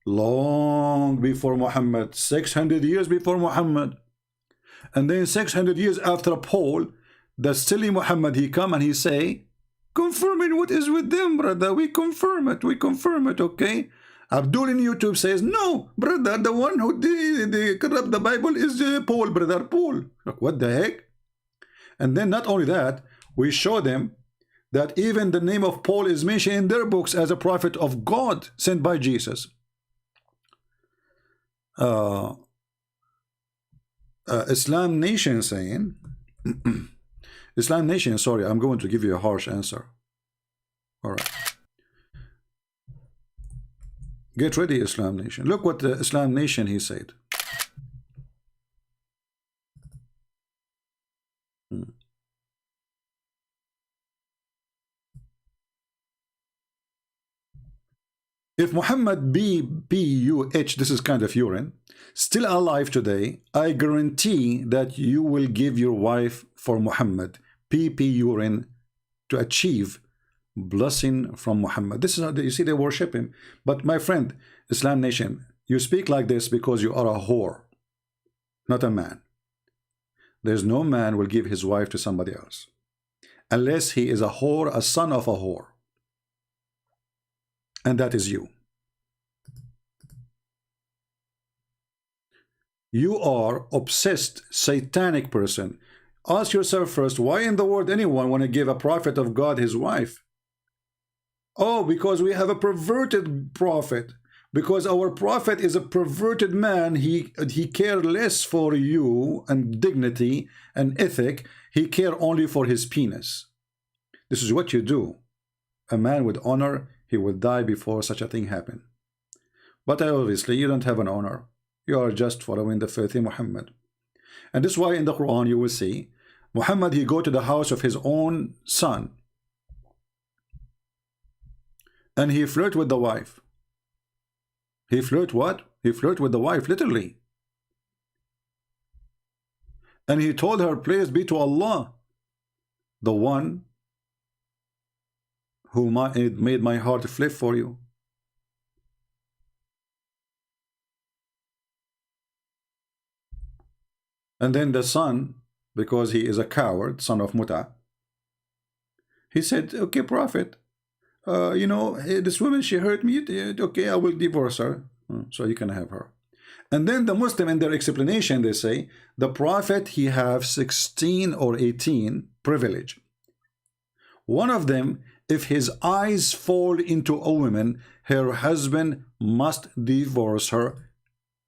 S7: long before Muhammad, 600 years before Muhammad. And then 600 years after Paul, the silly Muhammad, he come and he say, confirming what is with them, brother. We confirm it, okay? Abdul in YouTube says, no, brother, the one who did corrupt the Bible is Paul, brother, Paul. Look, what the heck? And then not only that, we show them that even the name of Paul is mentioned in their books as a prophet of God sent by Jesus. Islam Nation saying, Islam Nation, sorry, I'm going to give you a harsh answer. All right. Get ready, Islam Nation. Look what the Islam Nation he said. If Muhammad B.P.U.H, this is kind of urine, still alive today, I guarantee that you will give your wife for Muhammad P.P. urine to achieve blessing from Muhammad. This is how you see they worship him. But my friend, Islam Nation, you speak like this because you are a whore, not a man. There's no man will give his wife to somebody else unless he is a whore, a son of a whore. And that is you. You are obsessed, satanic person. Ask yourself first, why in the world anyone want to give a prophet of God his wife? Oh, because we have a perverted prophet. Because our prophet is a perverted man. He care less for you and dignity and ethic. He care only for his penis. This is what you do. A man with honor, he will die before such a thing happen. But obviously you don't have an honor. You are just following the filthy Muhammad. And this is why in the Quran you will see Muhammad, he go to the house of his own son and he flirt with the wife. He flirt what? He flirt with the wife, literally. And he told her, praise be to Allah, the one who made my heart flip for you. And then the son, because he is a coward, son of Muta, he said, okay, prophet, you know, this woman, she hurt me, okay, I will divorce her, so you can have her. And then the Muslim, in their explanation, they say, the prophet, he have 16 or 18 privilege. One of them, if his eyes fall into a woman, her husband must divorce her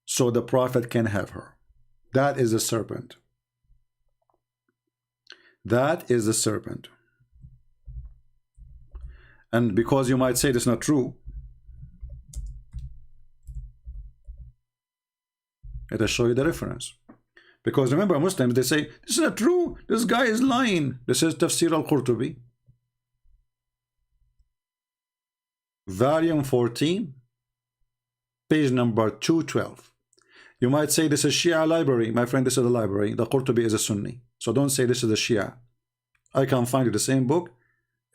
S7: so the prophet can have her. That is a serpent. That is a serpent. And because you might say this is not true, let us show you the reference. Because remember, Muslims, they say, this is not true, this guy is lying. This is Tafsir al-Qurtubi, volume 14, page number 212. You might say this is Shia library. My friend, this is the library. The Qurtubi is a Sunni. So don't say this is the Shia. I can find you the same book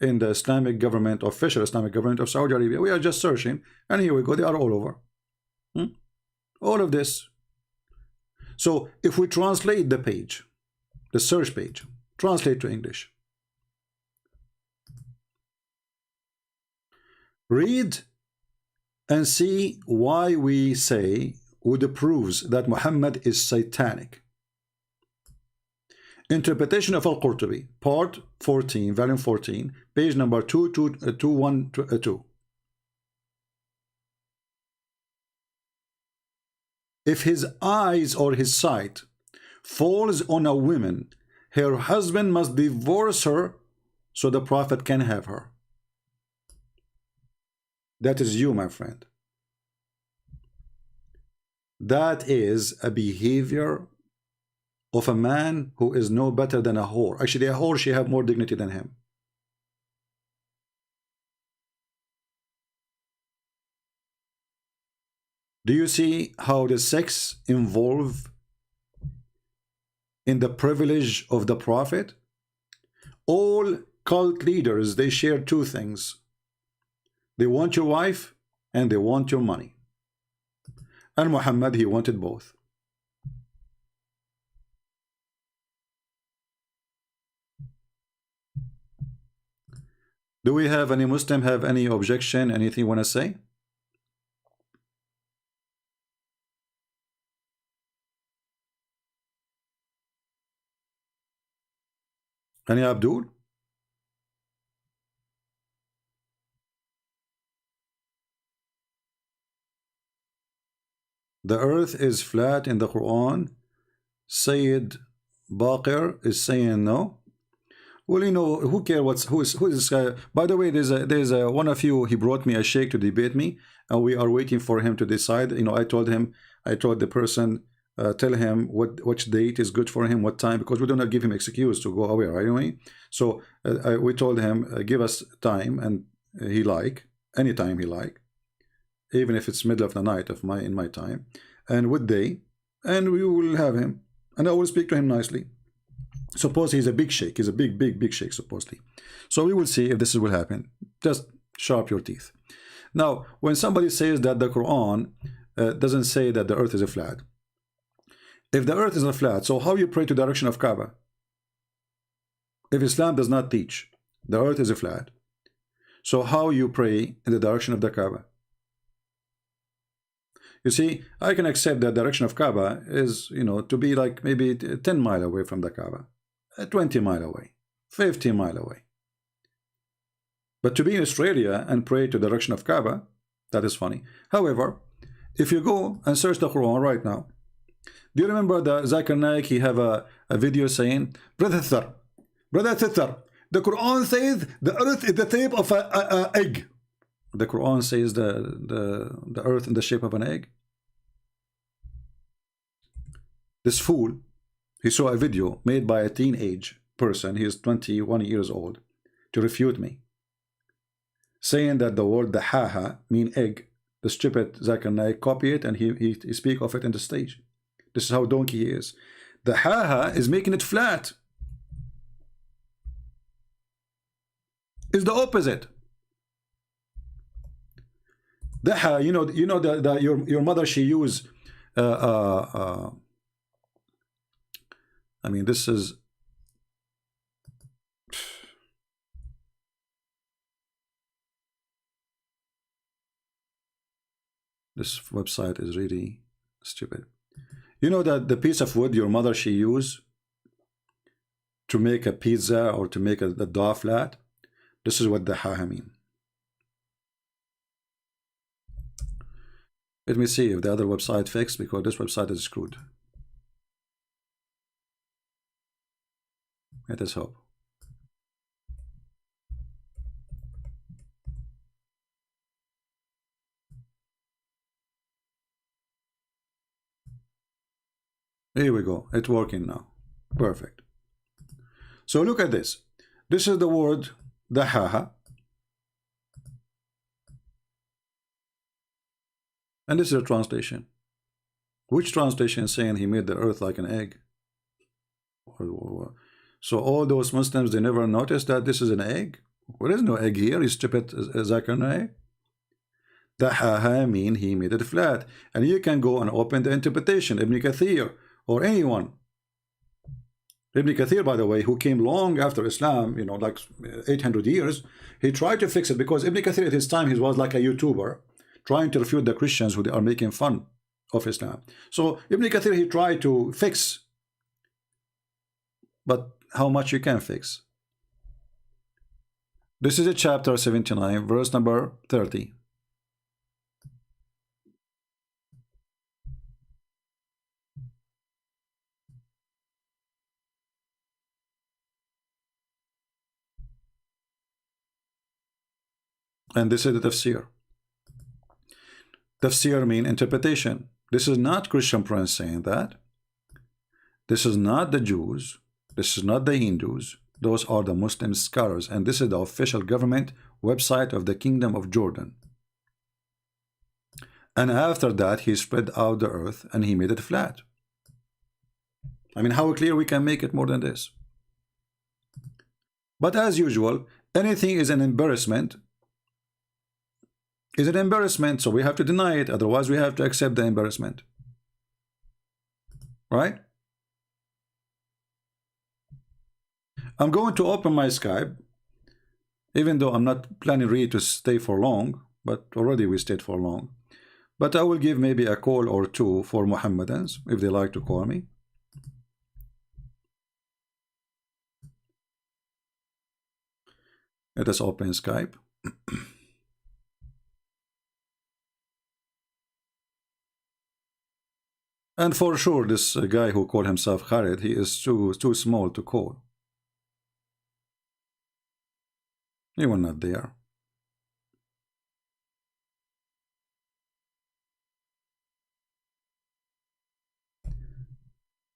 S7: in the Islamic government, official Islamic government of Saudi Arabia. We are just searching, and here we go. They are all over. All of this. So if we translate the page, the search page, translate to English. Read and see why we say would proves that Muhammad is satanic. Interpretation of Al-Qurtubi, part 14, volume 14, page number 212. If his eyes or his sight falls on a woman, her husband must divorce her so the prophet can have her. That is you, my friend. That is a behavior of a man who is no better than a whore. Actually, a whore, she have more dignity than him. Do you see how the sex involve in the privilege of the prophet? All cult leaders, they share two things. They want your wife and they want your money. And Muhammad, he wanted both. Do we have any Muslim have any objection, anything you want to say? Any Abdul? the earth is flat in the Quran. Sayyid Baqir is saying no. Well, you know, who cares who is this guy? By the way, there's a one of you, he brought me a sheikh to debate me, and we are waiting for him to decide. You know, I told the person, tell him which date is good for him, what time, because we do not give him excuse to go away, right? Anyway, so we told him, give us time, and he like anytime he like, even if it's middle of the night in my time, and what day, and we will have him, and I will speak to him nicely. Suppose he's a big sheikh, he's a big sheikh supposedly. So we will see if this will happen. Just sharp your teeth. Now, when somebody says that the Quran doesn't say that the earth is a flat, if the earth is a flat, so how you pray to the direction of Kaaba? If Islam does not teach the earth is a flat, so how you pray in the direction of the Kaaba? You see, I can accept that direction of Kaaba is, you know, to be like maybe 10 miles away from the Kaaba, 20 miles away, 50 miles away. But to be in Australia and pray to the direction of Kaaba, that is funny. However, if you go and search the Quran right now, do you remember the Zakir Naik? He have a video saying, Brother Thithar, the Quran says the earth is the shape of an egg. The Quran says the earth in the shape of an egg. This fool, he saw a video made by a teenage person, he is 21 years old, to refute me, saying that the word the haha mean egg. The stupid Zakir Naik copy it and he speak of it in the stage. This is how donkey he is. The haha is making it flat. It's the opposite. The you know that your mother, she use I mean, this is this website is really stupid. You know that the piece of wood your mother, she use to make a pizza or to make the dough flat, this is what the haha mean. Let me see if the other website fixed, because this website is screwed. Let us hope. Here we go. It's working now. Perfect. So look at this. This is the word the haha. And this is a translation. Which translation is saying he made the earth like an egg? So all those Muslims, they never noticed that this is an egg? There is no egg here, you stupid Zakir Naik. The haha mean he made it flat. And you can go and open the interpretation, Ibn Kathir or anyone. Ibn Kathir, by the way, who came long after Islam, you know, like 800 years, he tried to fix it, because Ibn Kathir at his time, he was like a YouTuber trying to refute the Christians who are making fun of Islam. So Ibn Kathir, he tried to fix, but how much you can fix? This is a chapter 79, verse number 30. And this is the tafsir. Tafsir mean interpretation. This is not Christian Prince saying that. This is not the Jews. This is not the Hindus. Those are the Muslim scholars. And this is the official government website of the Kingdom of Jordan. And after that, he spread out the earth and he made it flat. I mean, how clear we can make it more than this? But as usual, anything is an embarrassment. Is an embarrassment, so we have to deny it. Otherwise, we have to accept the embarrassment. Right? I'm going to open my Skype, even though I'm not planning really to stay for long, but already we stayed for long. But I will give maybe a call or two for Mohammedans, if they like to call me. Let us open Skype. And for sure, this guy who called himself Khalid, he is too small to call. He was not there.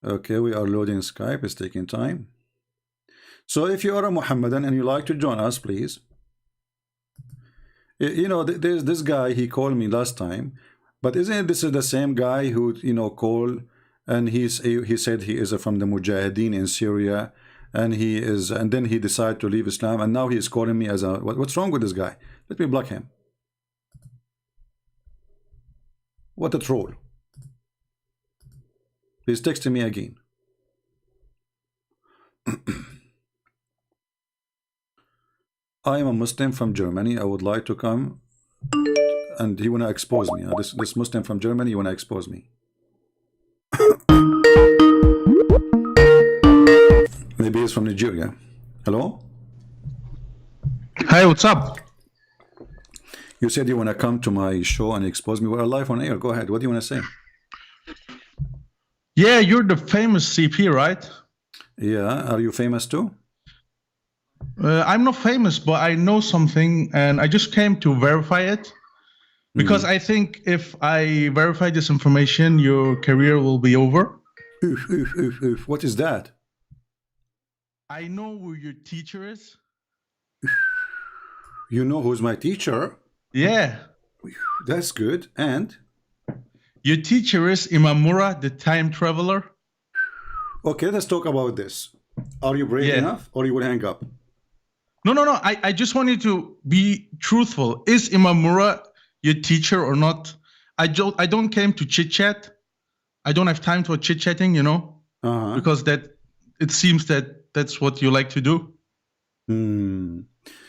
S7: Okay, we are loading Skype. It's taking time. So if you are a Muhammadan and you like to join us, please. You know, there's this guy, he called me last time, but isn't this the same guy who, you know, called and he said he is from the Mujahideen in Syria, and then he decided to leave Islam, and now he is calling me as a, what's wrong with this guy? Let me block him. What a troll. Please text me again. I am a Muslim from Germany. I would like to come, and he wanna expose me. This Muslim from Germany, he wanna expose me. Maybe he's from Nigeria. Hello?
S8: Hi, what's up?
S7: You said you wanna come to my show and expose me. We're live on air. Go ahead. What do you wanna say?
S8: Yeah, you're the famous CP, right?
S7: Yeah. Are you famous too?
S8: I'm not famous, but I know something, and I just came to verify it. Because I think if I verify this information, your career will be over.
S7: What is that?
S8: I know who your teacher is.
S7: You know who's my teacher?
S8: Yeah.
S7: That's good. And?
S8: Your teacher is Imamura, the time traveler.
S7: Okay, let's talk about this. Are you brave enough, or you will hang up?
S8: No. I just want you to be truthful. Is Imamura your teacher or not? I don't came to chit chat. I don't have time for chit chatting, you know, because it seems that's what you like to do.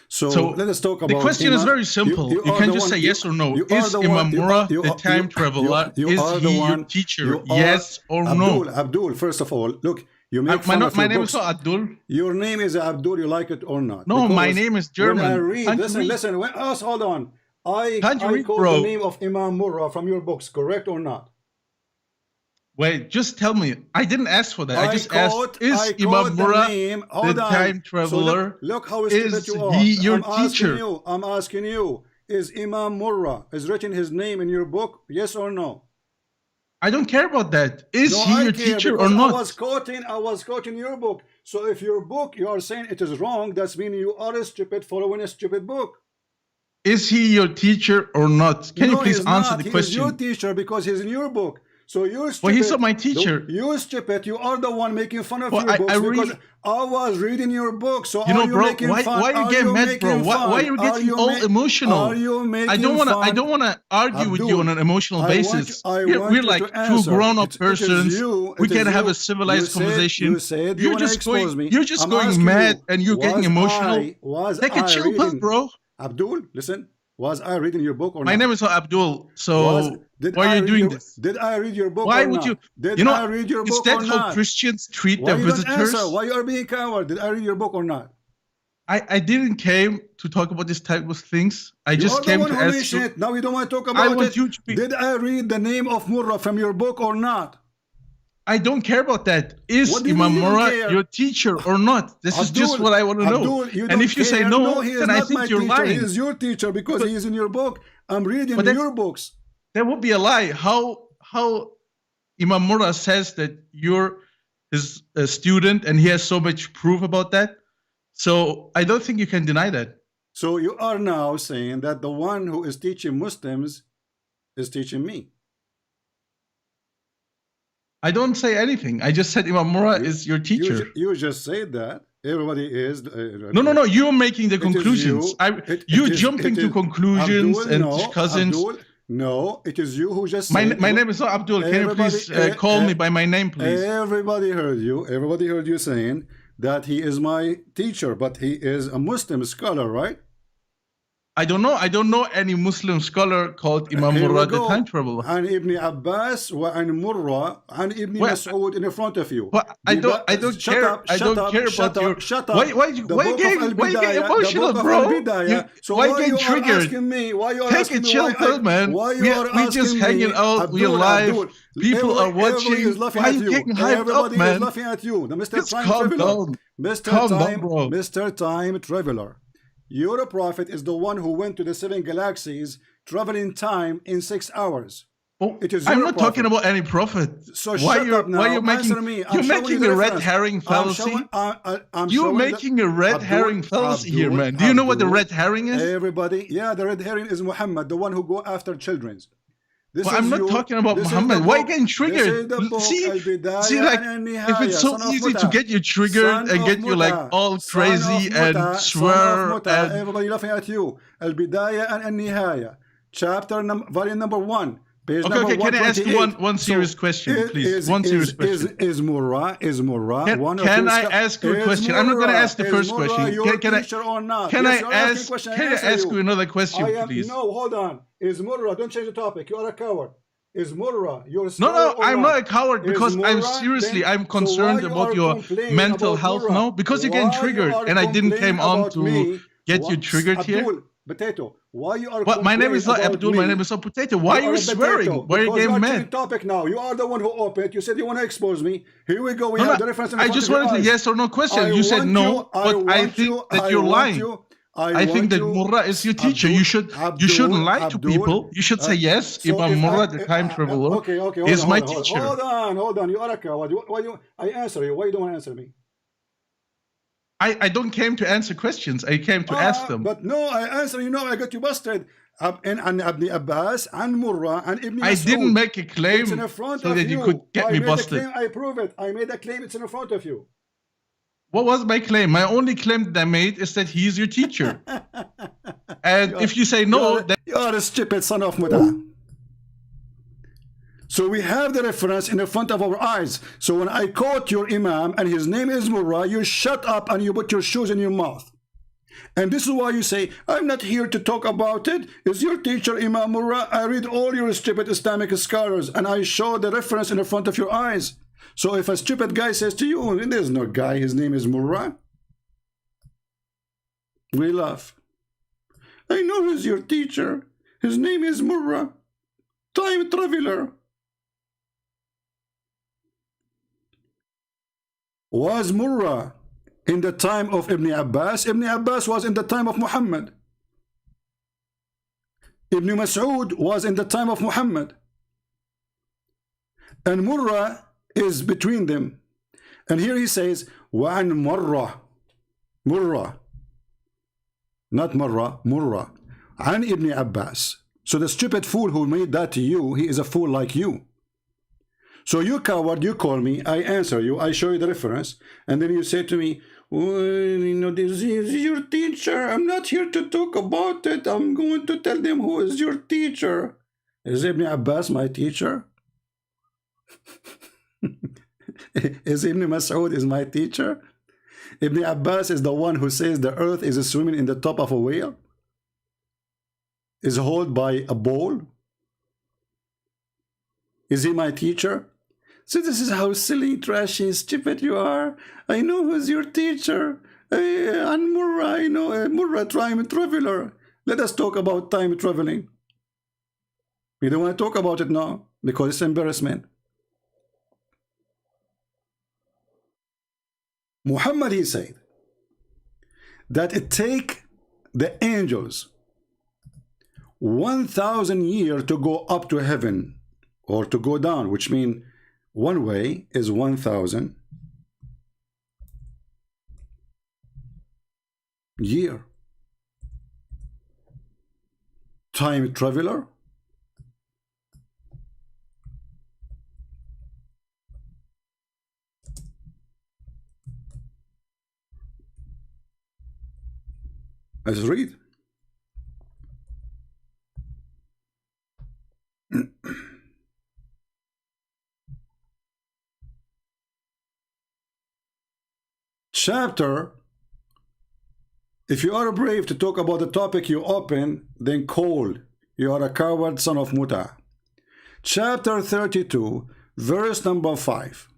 S7: So let us talk about.
S8: The question is very simple. You can just say yes or no. Is Imamura the time traveler? Is he your teacher? Yes or no?
S7: Abdul, first of all, look. You make fun of
S8: my name is not Abdul.
S7: Your name is Abdul. You like it or not?
S8: No, my name is German.
S7: When I read, listen. Hold on. I call the name of Imam Murrah from your books, correct or not?
S8: Wait, just tell me. I didn't ask for that. I just asked, is Imam Murrah the time traveler?
S7: So look how stupid you are.
S8: Is he your teacher?
S7: I'm asking you, is Imam Murrah, is written his name in your book, yes or no?
S8: I don't care about that. Is he your teacher or not?
S7: I was quoting your book. So if your book, you are saying it is wrong, that's meaning you are stupid following a stupid book.
S8: Is he your teacher or not? Can you please answer the question?
S7: He is your teacher because he's in your book. So you're stupid.
S8: Well, he's not my teacher.
S7: You're stupid. You are the one making fun of your books because I was reading your book. So
S8: you know, bro, why you get mad, bro? Why you getting all emotional?
S7: Are you making
S8: I don't wanna argue with you on an emotional basis. We're like two grown-up persons. We can have a civilized conversation. You're just going mad and you're getting emotional. Take a chill pill, bro.
S7: Abdul, listen. Was I reading your book or not?
S8: My name is Abdul. So why are you doing this?
S7: Did I read your book?
S8: Why would you?
S7: Did I read your book or not?
S8: Is that how Christians treat their visitors?
S7: Why you are being coward? Did I read your book or not?
S8: I didn't came to talk about this type of things. I just came to ask you.
S7: Now you don't want to talk about it. Did I read the name of Murrah from your book or not?
S8: I don't care about that. Is Imam Murrah your teacher or not? This is just what I want to know. And if you say no, then I think you're lying.
S7: He is your teacher because he is in your book. I'm reading your books.
S8: That would be a lie. How Imam Murrah says that you're his student and he has so much proof about that. So I don't think you can deny that.
S7: So you are now saying that the one who is teaching Muslims is teaching me.
S8: I don't say anything. I just said Imam Murrah is your teacher.
S7: You just said that. Everybody is.
S8: No. You're making the conclusions. You jumping to conclusions and cousins.
S7: No, it is you who just said.
S8: My name is not Abdul. Can you please call me by my name, please?
S7: Everybody heard you. Everybody heard you saying that he is my teacher, but he is a Muslim scholar, right?
S8: I don't know. I don't know any Muslim scholar called Imam
S7: Here we
S8: Murrah the
S7: go.
S8: time traveler.
S7: And Ibn Abbas and Murrah and Ibn
S8: Well,
S7: Mas'ud in front of you.
S8: But I don't
S7: Shut
S8: care.
S7: up,
S8: I
S7: shut
S8: don't
S7: up,
S8: care
S7: shut
S8: about your.
S7: up, shut up.
S8: Why
S7: The
S8: why
S7: book of
S8: getting
S7: Al-Bidayah,
S8: emotional,
S7: the book of
S8: bro?
S7: Al-Bidayah. So
S8: why
S7: why
S8: getting
S7: you are
S8: triggered?
S7: asking me? Why you are
S8: Take
S7: asking
S8: a
S7: me?
S8: chill pill, man.
S7: Why you are
S8: We
S7: asking
S8: just
S7: me?
S8: hanging out. We're
S7: Abdul,
S8: live.
S7: Abdul.
S8: People are watching.
S7: Everybody is laughing
S8: Why
S7: at
S8: you
S7: you.
S8: getting hyped
S7: Everybody
S8: up, man?
S7: is laughing at you. The Mr.
S8: Just
S7: Time
S8: calm
S7: Traveler.
S8: down.
S7: Mr.
S8: Calm
S7: Time,
S8: down, bro.
S7: Mr. Time Traveler. Your prophet is the one who went to the 7 galaxies, traveling time in 6 hours.
S8: Oh,
S7: It is
S8: I'm
S7: your
S8: not
S7: prophet.
S8: talking about any prophet.
S7: So
S8: why
S7: shut
S8: you're
S7: up now.
S8: why you're making
S7: Answer me. I'm
S8: you're
S7: showing
S8: making
S7: you the
S8: a red
S7: reference.
S8: herring fallacy?
S7: I'm
S8: You're
S7: showing
S8: making a red
S7: Abdul,
S8: herring fallacy here,
S7: Abdul,
S8: man. Do you know what the
S7: Abdul,
S8: red herring is?
S7: Everybody, yeah, the red herring is Muhammad, the one who go after children. This
S8: Well,
S7: is
S8: I'm not
S7: your-
S8: talking about
S7: this is
S8: Muhammad.
S7: the
S8: Why
S7: book-
S8: getting
S7: This is
S8: triggered?
S7: the book,
S8: See,
S7: Al-Bidayah
S8: like
S7: and
S8: if
S7: Nihaya,
S8: it's so
S7: son of
S8: easy to
S7: Muta.
S8: get you triggered
S7: Son
S8: and
S7: of
S8: get you like
S7: Muta.
S8: all
S7: Son
S8: crazy
S7: of
S8: and
S7: Muta.
S8: swear
S7: Son of Muta.
S8: and
S7: Everybody laughing at you. Al-Bidayah and Nihaya, volume number 1. Page
S8: okay,
S7: number
S8: okay. Can I ask you
S7: 128.
S8: one serious question, please? One serious question.
S7: Is Murrah one of
S8: Can
S7: your
S8: I
S7: scho-
S8: ask you a
S7: is
S8: question? I'm not going to
S7: Murrah-
S8: ask the
S7: is
S8: first
S7: Murrah
S8: question.
S7: your
S8: Can I
S7: teacher or not?
S8: can
S7: Yes,
S8: I
S7: you're asking
S8: ask
S7: question,
S8: can I
S7: answer
S8: ask you another question,
S7: I am,
S8: please?
S7: no, hold on. Is Murrah, don't change the topic. You are a coward. Is Murrah your
S8: No,
S7: scholar
S8: no,
S7: or
S8: I'm not a coward
S7: Is
S8: because I'm
S7: Murrah,
S8: seriously,
S7: then-
S8: I'm
S7: so
S8: concerned
S7: why you
S8: about
S7: are
S8: your
S7: complaining
S8: mental
S7: about
S8: health
S7: Murrah?
S8: now because you're getting
S7: Why you
S8: triggered
S7: are
S8: and I didn't
S7: complaining
S8: came on
S7: about
S8: to
S7: me?
S8: get you
S7: What-
S8: triggered here.
S7: Abdul, Potato, why you are
S8: But my name is not
S7: complaining
S8: Abdul,
S7: about
S8: my
S7: me?
S8: name is not Potato. Why are you
S7: a
S8: swearing?
S7: potato,
S8: Why are you
S7: because
S8: getting
S7: are
S8: mad?
S7: changing topic now. You are the one who opened. You said you want to expose me. Here we go. We
S8: No,
S7: have
S8: no,
S7: the reference in
S8: I
S7: front
S8: just
S7: of your
S8: wanted a
S7: eyes.
S8: yes or no question. You said
S7: want
S8: no,
S7: you-
S8: but I
S7: want
S8: think
S7: you-
S8: that
S7: I
S8: you're
S7: want
S8: lying.
S7: you-
S8: I think
S7: want
S8: that
S7: you-
S8: Murrah is your teacher.
S7: Abdul,
S8: You shouldn't lie to
S7: Abdul,
S8: people. You should say yes.
S7: so
S8: Imam
S7: if
S8: Murrah,
S7: I-
S8: the time traveler,
S7: okay,
S8: is my
S7: hold on,
S8: teacher.
S7: Hold on. You are a coward. Why you? I answer you. Why you don't want to answer me?
S8: I don't came to answer questions. I came to ask them.
S7: But no, I answer. You know, I got you busted. And Ibn Abbas and Murrah and Ibn
S8: I
S7: Mas'ud.
S8: didn't make a claim
S7: It's in front
S8: so
S7: of
S8: that you could get
S7: I
S8: me
S7: made
S8: busted.
S7: A claim, I prove it. I made a claim. It's in front of you.
S8: What was my claim? My only claim that I made is that he's your teacher. And if you say no, then
S7: You are a stupid son of Muta. So we have the reference in the front of our eyes. So when I quote your Imam and his name is Murrah, you shut up and you put your shoes in your mouth. And this is why you say, I'm not here to talk about it. It's your teacher, Imam Murrah. I read all your stupid Islamic scholars and I show the reference in the front of your eyes. So if a stupid guy says to you, there's no guy, his name is Murrah, we laugh. I know who's your teacher. His name is Murrah, time traveler. Was Murrah in the time of Ibn Abbas? Ibn Abbas was in the time of Muhammad. Ibn Mas'ud was in the time of Muhammad. And Murrah is between them. And here he says, وَعَنْ مُرَّةٍ Murrah. Not Murrah, Murrah. عن Ibn Abbas. So the stupid fool who made that to you, he is a fool like you. So you coward, you call me, I answer you, I show you the reference, and then you say to me, well, you know, this is your teacher. I'm not here to talk about it. I'm going to tell them who is your teacher. Is Ibn Abbas my teacher? Is Ibn Mas'ud is my teacher? Ibn Abbas is the one who says the earth is swimming in the top of a whale? Is held by a bowl? Is he my teacher? So this is how silly, trashy, stupid you are. I know who's your teacher. And Murrah, I know Murrah, time traveler. Let us talk about time traveling. You don't want to talk about it now because it's embarrassment. Muhammad, he said that it take the angels 1,000 years to go up to heaven or to go down, which means one way is 1,000 year. Time traveler. Let's read. Chapter If you are brave to talk about the topic you open, then cold. You are a coward son of Muta. Chapter 32, verse number 5.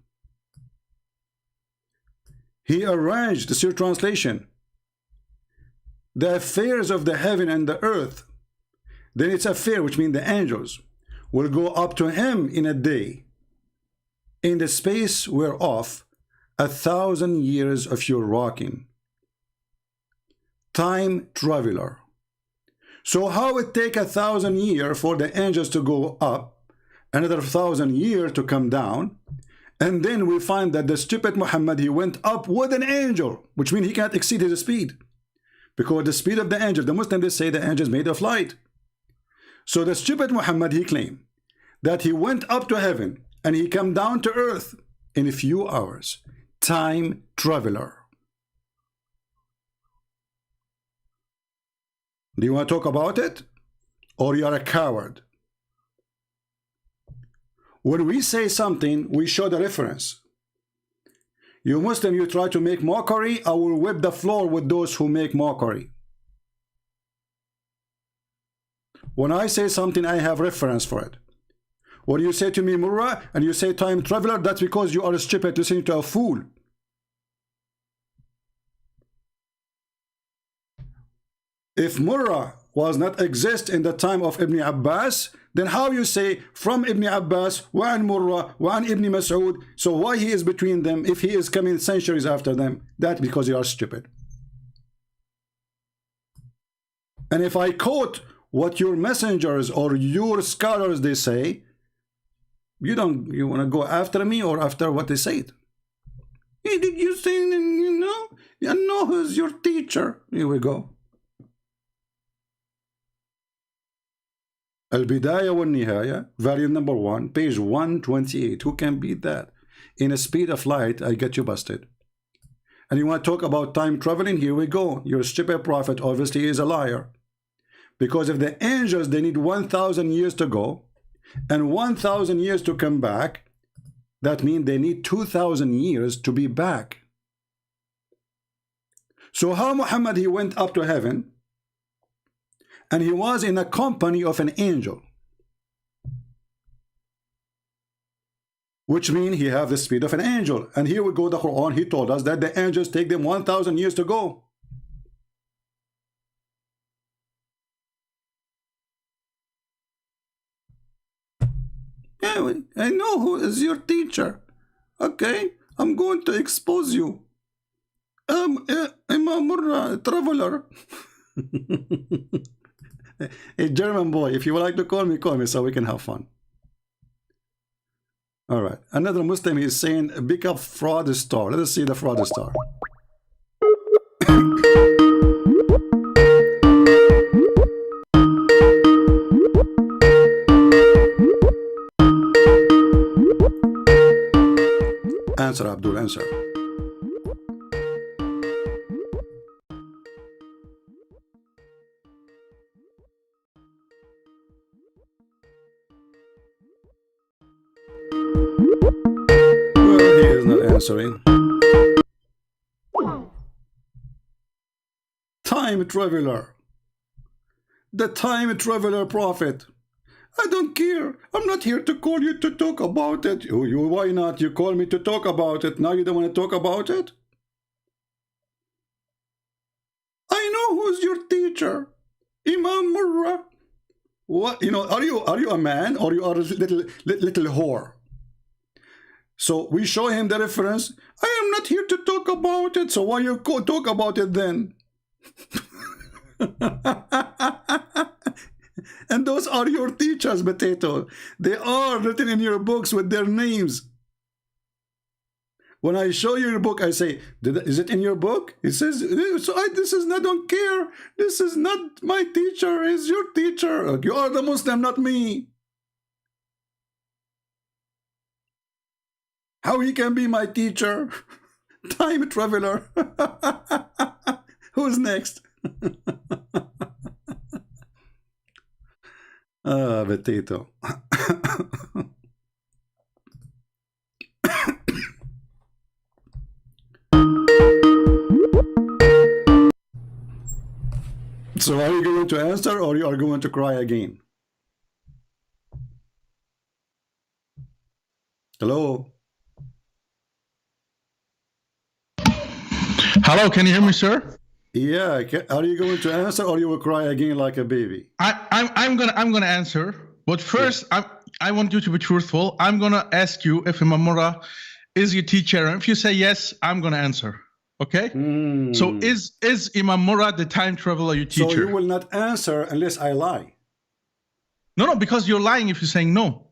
S7: He arranged, this is your translation, the affairs of the heaven and the earth. Then its affair, which means the angels, will go up to him in a day, in the space whereof 1,000 years of your walking. Time traveler. So how it take 1,000 years for the angels to go up, another 1,000 years to come down, and then we find that the stupid Muhammad, he went up with an angel, which means he can't exceed his speed, because the speed of the angel, the Muslims, they say the angel is made of light. So the stupid Muhammad, he claimed that he went up to heaven and he came down to earth in a few hours. Time traveler. Do you want to talk about it? Or you are a coward? When we say something, we show the reference. You Muslim, you try to make mockery, I will whip the floor with those who make mockery. When I say something, I have reference for it. When you say to me, Murrah, and you say time traveler, that's because you are stupid listening to a fool. If Murrah was not exist in the time of Ibn Abbas, then how you say from Ibn Abbas, وعن Murrah, وعن Ibn Mas'ud, so why he is between them if he is coming centuries after them? That's because you are stupid. And if I quote what your messengers or your scholars they say, you want to go after me or after what they said? Hey, did you say, you know who's your teacher? Here we go. Al-Bidayah wa Nihaya, volume number 1, page 128. Who can beat that? In a speed of light, I get you busted. And you want to talk about time traveling? Here we go. Your stupid prophet obviously is a liar. Because if the angels, they need 1,000 years to go and 1,000 years to come back, that means they need 2,000 years to be back. So how Muhammad, he went up to heaven and he was in a company of an angel, which means he have the speed of an angel. And here we go, the Quran, he told us that the angels take them 1,000 years to go. Yeah, I know who is your teacher. Okay, I'm going to expose you. Imam Murrah, traveler. A German boy, if you would like to call me so we can have fun. All right, another Muslim is saying, pick up fraud star. Let us see the fraud star. Answer, Abdul, answer. Well, he is not answering. Time traveler. The time traveler prophet. I don't care. I'm not here to call you to talk about it. Why not? You call me to talk about it. Now you don't want to talk about it? I know who's your teacher. Imam Murrah. What? Are you a man or you are a little whore? So we show him the reference. I am not here to talk about it. So why you talk about it then? And those are your teachers, Potato. They are written in your books with their names. When I show you your book, I say, is it in your book? It says, this is not, I don't care. This is not my teacher, it's your teacher. You are the Muslim, not me. How he can be my teacher? Time traveler. Who's next? Potato. So are you going to answer or you are going to cry again? Hello?
S8: Hello, can you hear me, sir?
S7: Yeah, are you going to answer or you will cry again like a baby?
S8: I'm gonna answer, but first I want you to be truthful. I'm gonna ask you if Imam Murrah is your teacher, and if you say yes, I'm gonna answer. Okay? So is Imam Murrah the time traveler your teacher?
S7: So you will not answer unless I lie.
S8: No, because you're lying if you're saying no.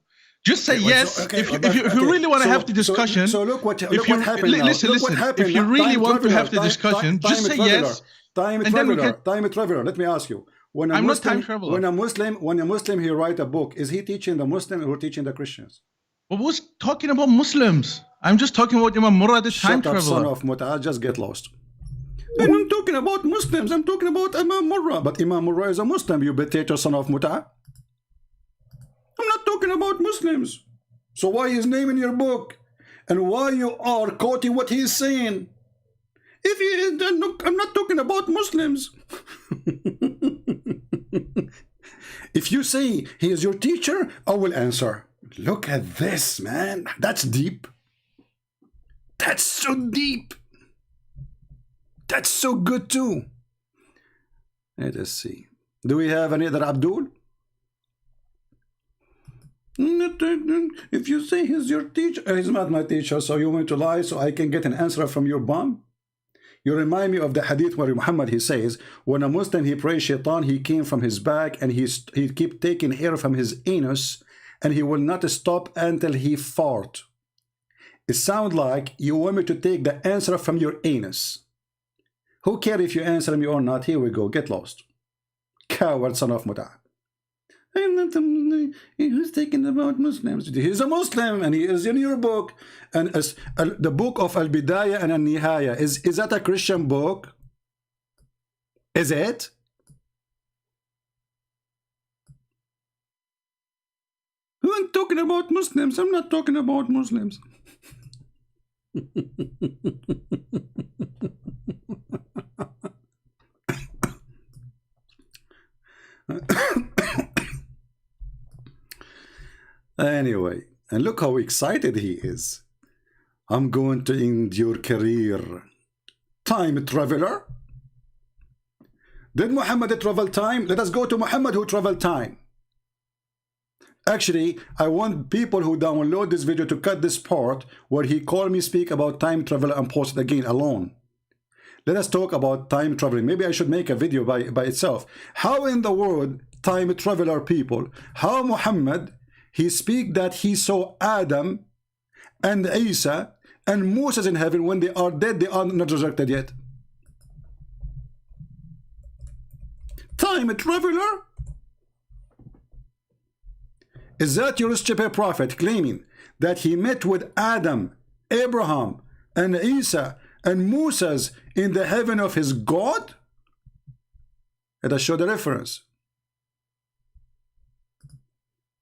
S8: Just say yes. If you really want to have the discussion.
S7: So look what happened now.
S8: Listen. If you really want to have the discussion, just say yes.
S7: Time traveler. Let me ask you. When
S8: I'm not time traveler.
S7: When a Muslim he write a book, is he teaching the Muslim or teaching the Christians?
S8: But who's talking about Muslims? I'm just talking about Imam Murrah, the time traveler.
S7: Son of Mut'ah, just get lost. And I'm talking about Muslims. I'm talking about Imam Murrah. But Imam Murrah is a Muslim, you potato son of Mut'ah. I'm not talking about Muslims. So why his name in your book? And why you are quoting what he is saying? If he, I'm not talking about Muslims. If you say he is your teacher, I will answer. Look at this, man. That's deep. That's so deep. That's so good too. Let us see. Do we have any other Abdul? If you say he's your teacher, he's not my teacher, so you want to lie so I can get an answer from your bomb? You remind me of the hadith where Muhammad, he says, when a Muslim, he prays shaitan, he came from his back and he keep taking hair from his anus and he will not stop until he fart. It sounds like you want me to take the answer from your anus. Who cares if you answer me or not? Here we go. Get lost. Coward son of Mut'ah. I'm not who's talking about Muslims. He's a Muslim and he is in your book. And the book of Al-Bidayah and Al-Nihaya, is that a Christian book? Is it? I'm talking about Muslims. I'm not talking about Muslims. Anyway, and look how excited he is. I'm going to end your career. Time traveler? Did Muhammad travel time? Let us go to Muhammad who traveled time. Actually, I want people who download this video to cut this part where he called me speak about time travel and post it again alone. Let us talk about time traveling. Maybe I should make a video by itself. How in the world time traveler people, how Muhammad, he speak that he saw Adam and Isa and Moses in heaven when they are dead, they are not resurrected yet. Time traveler? Is that your stupid prophet claiming that he met with Adam, Abraham, and Isa and Moses in the heaven of his God? Let us show the reference.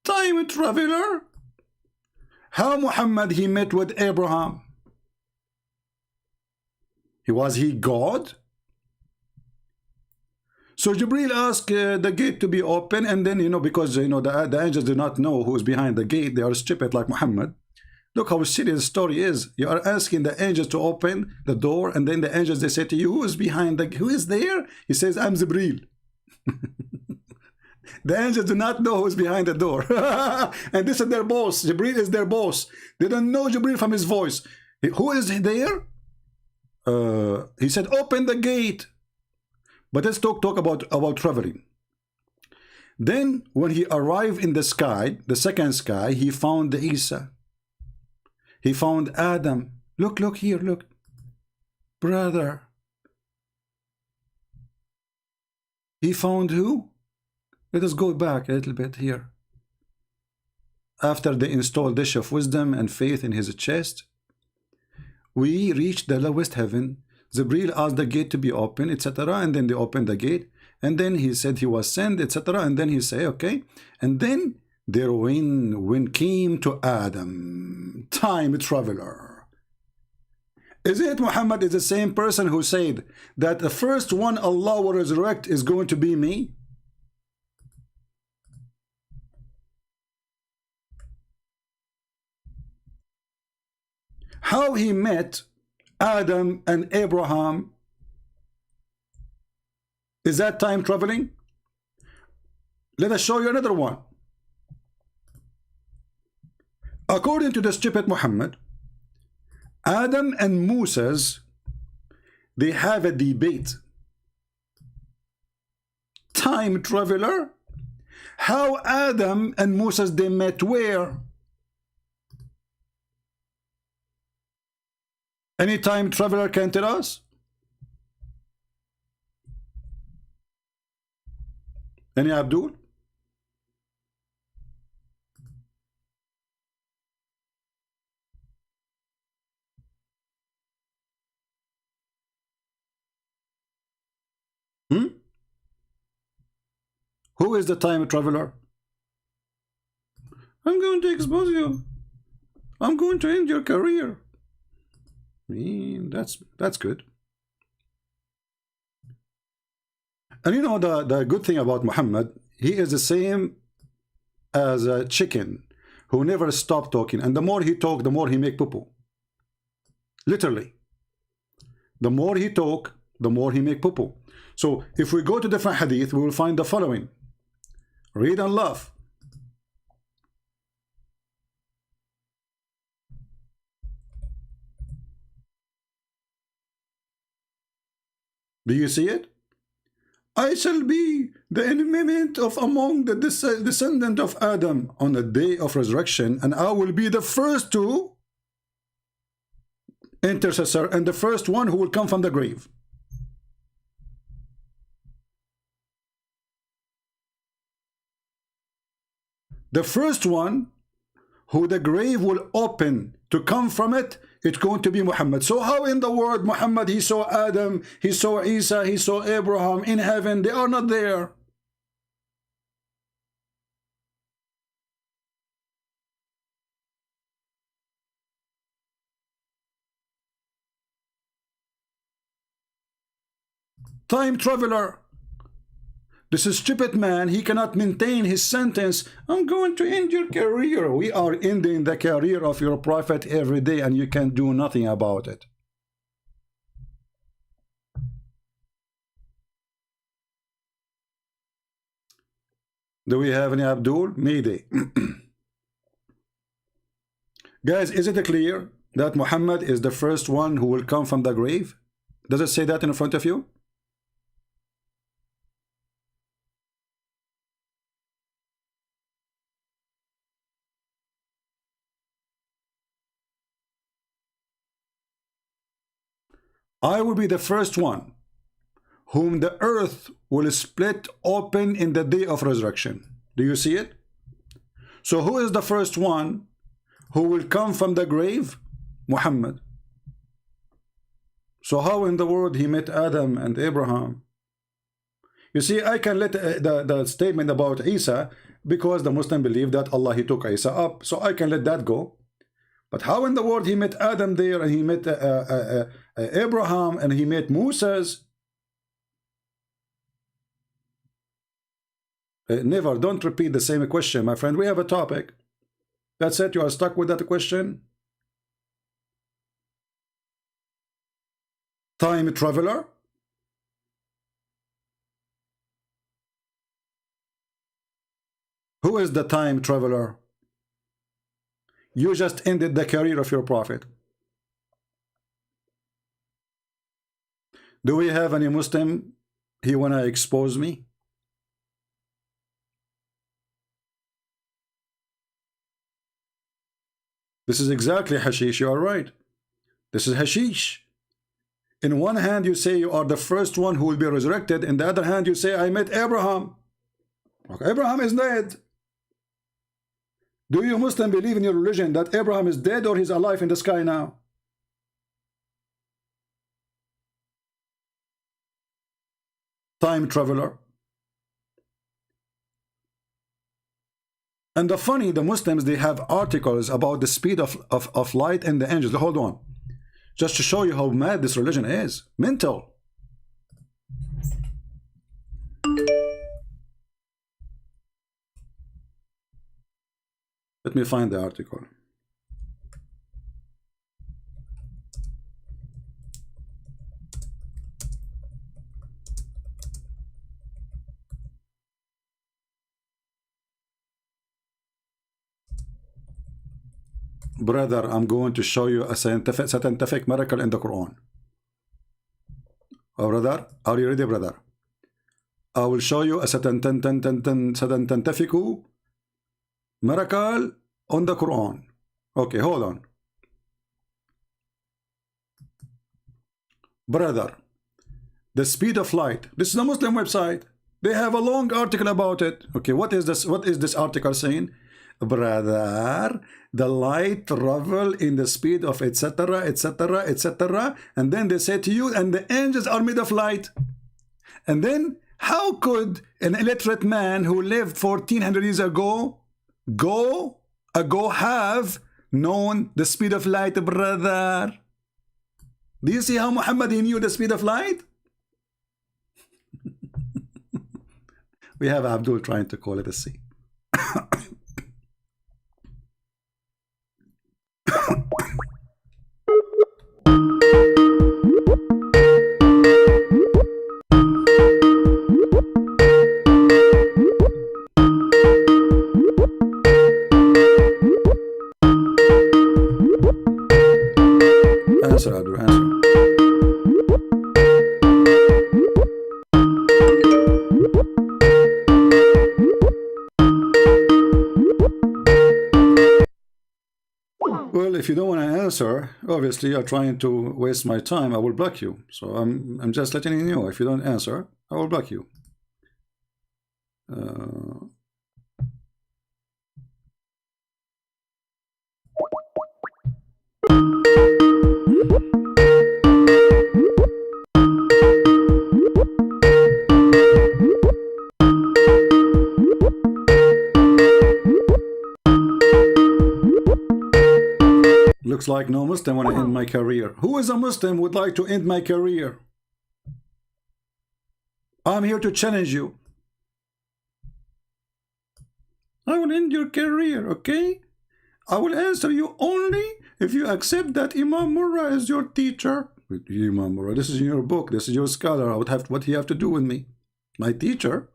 S7: Time traveler? How Muhammad he met with Abraham? Was he God? So Jibril asked the gate to be open, and then, because, the angels do not know who is behind the gate. They are stupid like Muhammad. Look how serious the story is. You are asking the angels to open the door, and then the angels, they say to you, who is behind who is there? He says, I'm Jibril. The angels do not know who is behind the door. And this is their boss. Jibril is their boss. They don't know Jibril from his voice. Who is there? He said, open the gate. But let's talk about traveling. Then when he arrived in the sky, the second sky, he found Isa. He found Adam. Look here, look. Brother. He found who? Let us go back a little bit here. After they installed dish of wisdom and faith in his chest, we reached the lowest heaven. Jibril asked the gate to be open, etc. And then they opened the gate. And then he said he was sent, etc. And then he said, okay. And then their wind came to Adam, time traveler. Is it Muhammad is the same person who said that the first one Allah will resurrect is going to be me? How he met Adam and Abraham, is that time traveling? Let us show you another one. According to the stupid Muhammad, Adam and Moses, they have a debate. Time traveler? How Adam and Moses they met where? Any time traveler can tell us? Any Abdul? Who is the time traveler? I'm going to expose you. I'm going to end your career. That's good. And you know the good thing about Muhammad, he is the same as a chicken who never stopped talking, and the more he talk, the more he make poo-poo. Literally. The more he talk, the more he make poo-poo. So if we go to different hadith, we will find the following. Read and laugh. Do you see it? I shall be the enemy of among the descendant of Adam on the day of resurrection, and I will be the first to intercessor and the first one who will come from the grave. The first one who the grave will open to come from it, it's going to be Muhammad. So how in the world Muhammad, he saw Adam, he saw Isa, he saw Abraham in heaven? They are not there. Time traveler. This is stupid man, he cannot maintain his sentence. I'm going to end your career. We are ending the career of your prophet every day, and you can do nothing about it. Do we have any Abdul? Mayday. Guys, is it clear that Muhammad is the first one who will come from the grave? Does it say that in front of you? I will be the first one whom the earth will split open in the day of resurrection. Do you see it? So who is the first one who will come from the grave? Muhammad. So how in the world he met Adam and Abraham? You see, I can let the statement about Isa, because the Muslim believe that Allah, he took Isa up, so I can let that go. But how in the world he met Adam there, and he met Abraham, and he met Moses? Never. Don't repeat the same question, my friend. We have a topic. That's it. You are stuck with that question. Time traveler. Who is the time traveler? You just ended the career of your prophet. Do we have any Muslim? He wanna expose me? This is exactly hashish. You are right. This is hashish. In one hand you say you are the first one who will be resurrected. In the other hand you say I met Abraham. Okay, Abraham is dead. Do you Muslim believe in your religion that Abraham is dead or he's alive in the sky now? Time traveler. And the Muslims, they have articles about the speed of light and the angels. Hold on. just to show you how mad this religion is. Mental. Let me find the article. Brother, I'm going to show you a scientific miracle in the Quran. Oh, brother, are you ready, brother? I will show you a scientific miracle on the Quran. Okay, hold on. Brother, the speed of light. This is a Muslim website. They have a long article about it. Okay, what is this? What is this article saying? Brother, the light travel in the speed of etc, etc, etc, and then they say to you, and the angels are made of light. And then how could an illiterate man who lived 1400 years ago have known the speed of light, brother? Do you see how Muhammad knew the speed of light? We have Abdul trying to call it a C. Answer, Abdul, answer. Well, if you don't want to answer, obviously you're trying to waste my time. I will block you. So I'm just letting you know. If you don't answer, I will block you. Looks like no Muslim want to end my career. Who is a Muslim would like to end my career? I'm here to challenge you. I will end your career, okay? I will answer you only if you accept that Imam Murrah is your teacher. Imam Murrah, this is in your book. This is your scholar. I would have what he have to do with me? My teacher?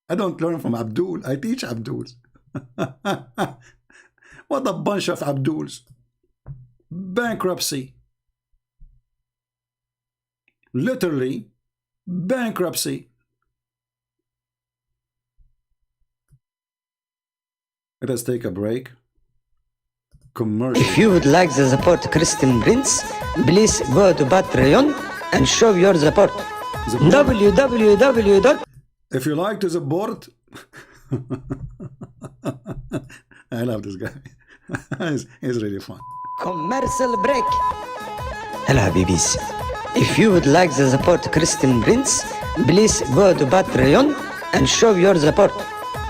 S7: I don't learn from Abdul. I teach Abduls. What a bunch of Abduls. Bankruptcy. Literally bankruptcy. Let us take a break. Commercial.
S9: If you would like to support Christian Prince, please go to Patreon and show your support. www.
S7: If you like to support, I love this guy. he's really fun.
S9: Commercial break. Hello, Habibis. If you would like to support Christian Prince, please go to Patreon and show your support.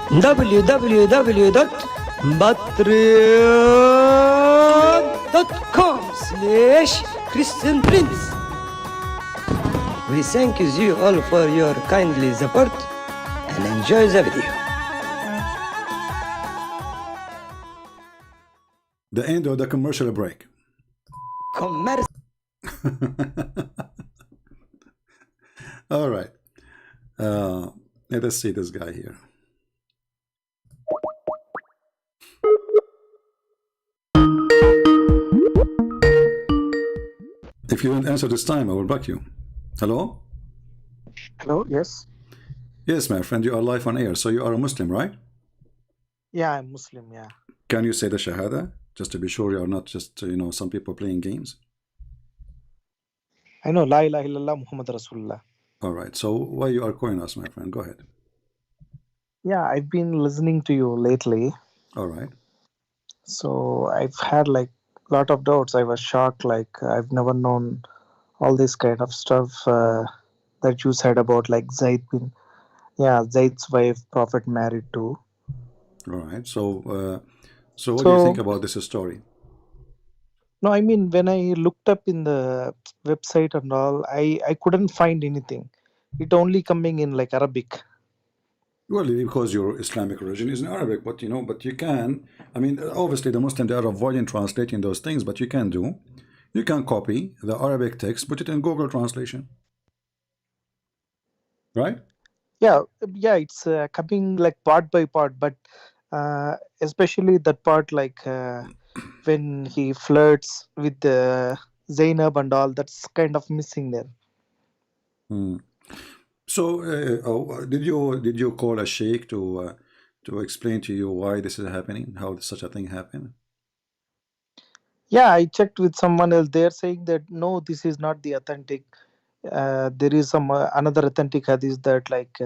S9: www.patreon.com/Christian Prince. We thank you all for your kindly support and enjoy the video.
S7: The end of the commercial break.
S9: Commercial.
S7: All right. Let us see this guy here. If you don't answer this time, I will block you. Hello?
S10: Hello, yes.
S7: Yes, my friend, you are live on air. So you are a Muslim, right?
S10: Yeah, I'm Muslim, yeah.
S7: Can you say the Shahada? Just to be sure you are not just, some people playing games.
S10: I know, La ilaha illallah Muhammad Rasulullah.
S7: All right. So why you are calling us, my friend? Go ahead.
S10: Yeah, I've been listening to you lately.
S7: All right.
S10: So I've had like a lot of doubts. I was shocked, like I've never known all this kind of stuff that you said about like Zayd's wife, Prophet married to.
S7: All right. So what do you think about this story?
S10: No, I mean when I looked up in the website and all, I couldn't find anything. It only coming in like Arabic.
S7: Well, because your Islamic origin is in Arabic, but you know, but you can. I mean, obviously, the Muslims they are avoiding translating those things, but you can do. You can copy the Arabic text, put it in Google Translation, right?
S10: Yeah, yeah, it's coming like part by part, but especially that part like when he flirts with Zainab and all, that's kind of missing there.
S7: Hmm. So, did you call a sheikh to explain to you why this is happening, how such a thing happened?
S10: Yeah, I checked with someone else. They're saying that no, this is not the authentic. There is some another authentic hadith that like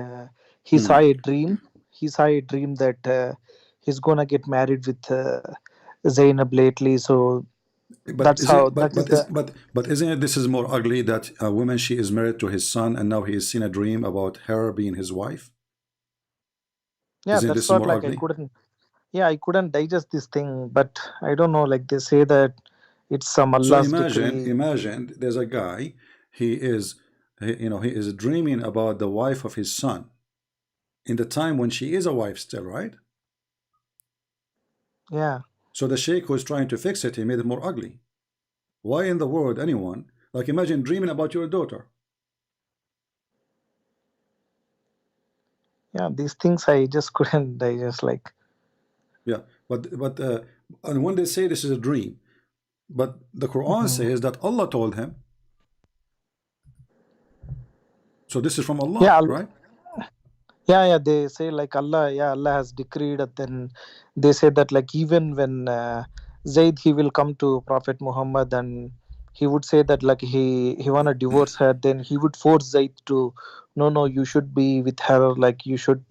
S10: he saw
S7: Hmm.
S10: a dream. He saw a dream that he's gonna get married with Zainab lately. So
S7: But
S10: that's
S7: is
S10: how
S7: it?
S10: that is the
S7: But isn't it? This is more ugly that a woman she is married to his son, and now he has seen a dream about her being his wife.
S10: yeah.
S7: Isn't
S10: That's
S7: this
S10: what
S7: more
S10: like I
S7: ugly?
S10: couldn't. Yeah, I couldn't digest this thing, but I don't know. Like they say that it's some
S7: So
S10: Allah's
S7: imagine,
S10: decree.
S7: imagine there's a guy. He is, you know, he is dreaming about the wife of his son in the time when she is a wife still, right?
S10: Yeah,
S7: So the sheikh who is trying to fix it, he made it more ugly. Why in the world anyone like imagine dreaming about your daughter?
S10: yeah. These things I just couldn't digest. Like
S7: Yeah, but and when they say this is a dream, but the Quran
S10: mhm.
S7: says that Allah told him. So this is from
S10: yeah,
S7: Allah, right?
S10: yeah, yeah. They say like Allah, yeah, Allah has decreed, and then they say that like even when Zaid he will come to Prophet Muhammad and he would say that like he wanna divorce her, then he would force Zaid to no, you should be with her, like you should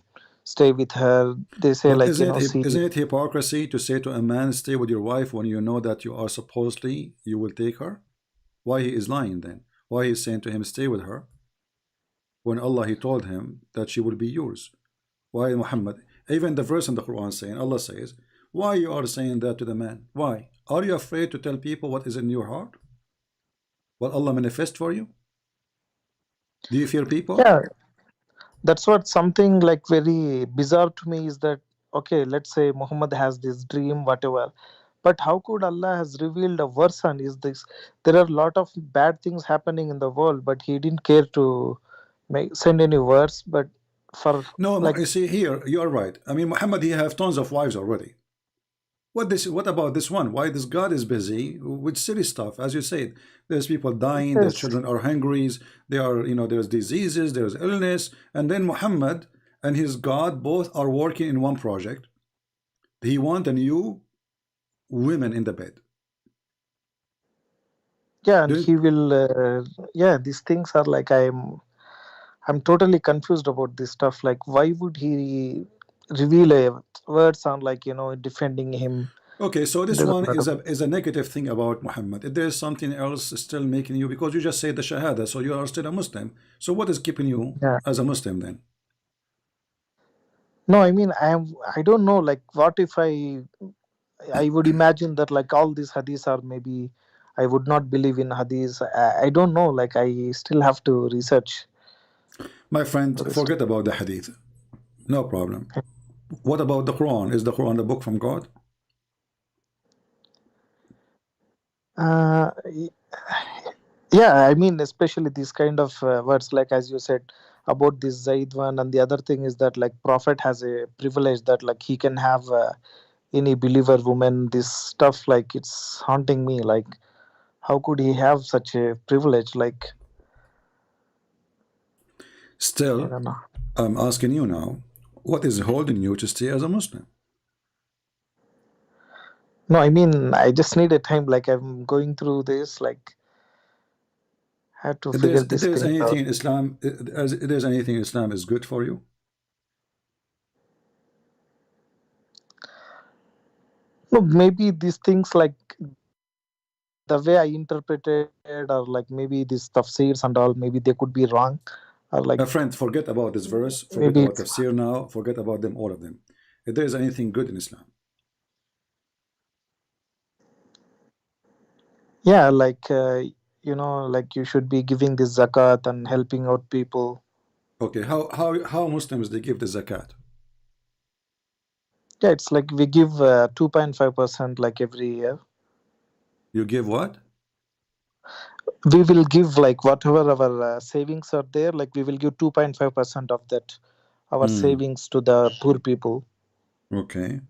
S10: stay with her. They say
S7: But
S10: like see,
S7: isn't it hypocrisy to say to a man, stay with your wife when you know that you are supposedly you will take her? Why he is lying then? Why he is saying to him, stay with her, when Allah he told him that she will be yours? Why Muhammad? Even the verse in the Quran saying, Allah says, why you are saying that to the man? Why? Are you afraid to tell people what is in your heart? What Allah manifest for you? Do you fear people?
S10: yeah. That's what something like very bizarre to me is that okay, let's say Muhammad has this dream, whatever. But how could Allah has revealed a verse on is this? There are a lot of bad things happening in the world, but He didn't care to send any verse. But for
S7: No,
S10: like,
S7: you see here, you are right. I mean, Muhammad, he have tons of wives already. What about this one? Why this God is busy with silly stuff? As you said, there's people dying, their
S10: yes,
S7: children are hungry, there are, you know, there's diseases, there's illness, and then Muhammad and his God both are working in one project. He want a new women in the bed.
S10: yeah, and
S7: Do
S10: He will, yeah, these things are like I'm totally confused about this stuff. Like, why would He reveal a words on like defending him?
S7: Okay, so this
S10: There's a
S7: one
S10: lot of
S7: is a negative thing about Muhammad. If there's something else still making you, because you just say the Shahada, so you are still a Muslim. So what is keeping you
S10: yeah.
S7: as a Muslim then?
S10: No, I mean I don't know. Like, what if I would imagine that like all these hadiths are maybe I would not believe in hadiths. I don't know. Like I still have to research
S7: My friend,
S10: for this.
S7: forget about the Hadith. No problem. What about the Quran? Is the Quran the book from God?
S10: Uh, y- yeah, I mean especially these kind of words like as you said about this Zaid one, and the other thing is that like Prophet has a privilege that like he can have any believer woman. This stuff like it's haunting me. Like how could he have such a privilege? Like I
S7: Still,
S10: don't know.
S7: I'm asking you now, what is holding you to stay as a Muslim?
S10: No, I mean, I just need a time. Like I'm going through this. Like, had to figure
S7: If
S10: this
S7: there's
S10: thing out.
S7: anything in Islam, if there's anything in Islam is good for you.
S10: No, maybe these things like the way I interpreted, or like maybe these tafsirs and all, maybe they could be wrong, or like
S7: My friend, forget about this verse, forget
S10: maybe
S7: about
S10: it's
S7: tafsir now, forget about them, all of them. If there is anything good in Islam,
S10: Yeah, like like you should be giving this zakat and helping out people.
S7: Okay, how Muslims they give the zakat?
S10: Yeah, it's like we give 2.5% like every year.
S7: You give what?
S10: We will give like whatever our savings are there, like we will give 2.5% of that, our savings to the poor people.
S7: Okay.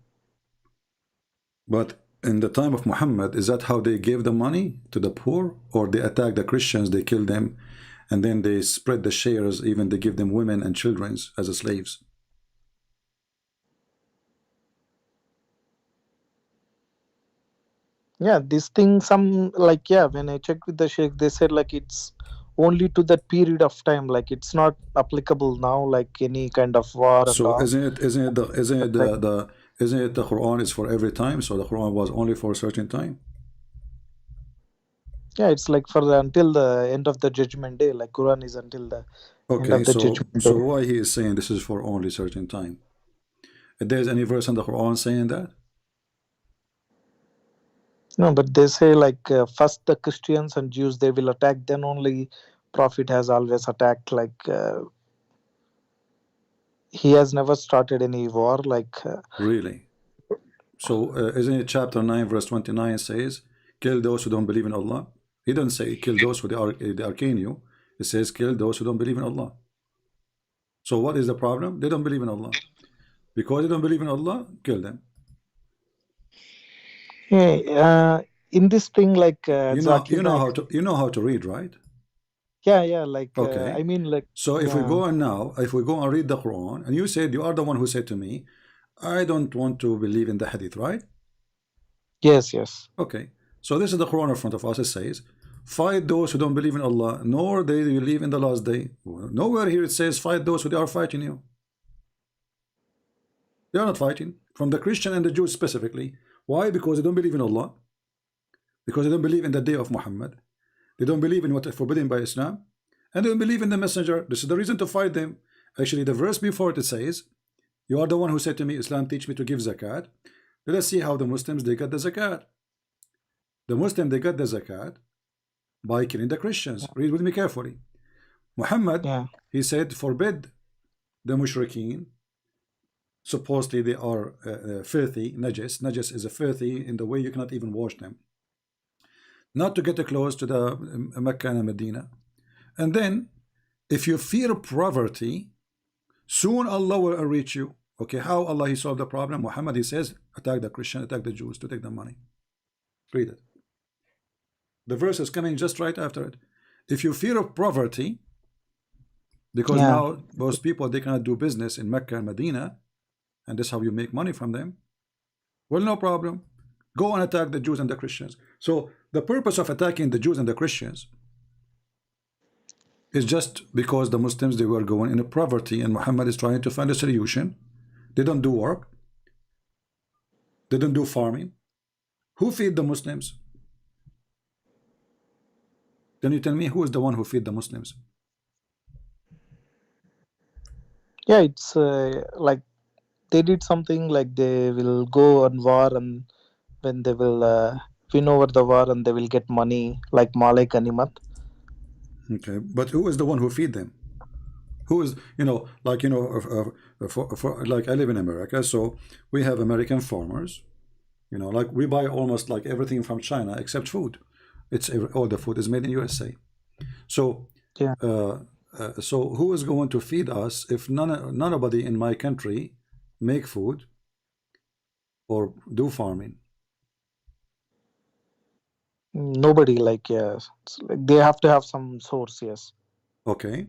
S7: But in the time of Muhammad, is that how they gave the money to the poor? Or they attack the Christians, they kill them, and then they spread the shares, even they give them women and children as slaves?
S10: Yeah, this thing, some like, yeah, when I checked with the sheikh, they said like it's only to that period of time, like it's not applicable now, like any kind of war and
S7: So
S10: all.
S7: isn't it the Quran is for every time? So the Quran was only for a certain time?
S10: Yeah, it's like for until the end of the judgment day, like Quran is until the end
S7: Okay,
S10: of the
S7: so
S10: judgment day.
S7: why he is saying this is for only certain time? If there's any verse in the Quran saying that?
S10: No, but they say like first the Christians and Jews they will attack, then only Prophet has always attacked. Like he has never started any war. Like
S7: Really? So isn't it chapter 9 verse 29 says, kill those who don't believe in Allah? He doesn't say kill those who they arcane you. It says kill those who don't believe in Allah. So what is the problem? They don't believe in Allah. Because they don't believe in Allah, kill them.
S10: yeah, in this thing, like
S7: You
S10: Zakir
S7: know
S10: Naik,
S7: how to read, right?
S10: yeah, like
S7: Okay.
S10: I mean, like
S7: So if we
S10: yeah,
S7: go and read the Quran, and you said you are the one who said to me, I don't want to believe in the hadith, right?
S10: yes,
S7: Okay. So this is the Quran in front of us. It says, fight those who don't believe in Allah, nor they believe in the last day. Nowhere here it says fight those who are fighting you. They are not fighting. From the Christian and the Jews specifically. Why? Because they don't believe in Allah. Because they don't believe in the day of Muhammad. They don't believe in what is forbidden by Islam. And they don't believe in the messenger. This is the reason to fight them. Actually, the verse before it says, you are the one who said to me, Islam teach me to give zakat. Let us see how the Muslims, they got the zakat. The Muslim, they got the zakat by killing the Christians. Read with me carefully. Muhammad,
S10: yeah,
S7: he said, forbid the mushrikeen. Supposedly they are filthy, najis. Najis is a filthy in the way you cannot even wash them. Not to get close to the Mecca and Medina. And then, if you fear poverty, soon Allah will reach you. Okay, how Allah he solved the problem? Muhammad, he says, attack the Christian, attack the Jews to take the money. Read it. The verse is coming just right after it. If you fear of poverty, because
S10: yeah,
S7: now most people, they cannot do business in Mecca and Medina, and that's how you make money from them. Well, no problem. Go and attack the Jews and the Christians. So the purpose of attacking the Jews and the Christians is just because the Muslims, they were going into poverty, and Muhammad is trying to find a solution. They don't do work. They don't do farming. Who feed the Muslims? Can you tell me who is the one who feed the Muslims?
S10: yeah. It's like they did something like they will go on war, and when they will win over the war, and they will get money like Malay Ganimat.
S7: Okay, but who is the one who feed them? Who is, like, like I live in America, so we have American farmers, like we buy almost like everything from China except food. All the food is made in USA. So,
S10: Yeah,
S7: so who is going to feed us if nobody in my country make food or do farming?
S10: nobody, like yeah, it's like they have to have some source. Yes,
S7: Okay,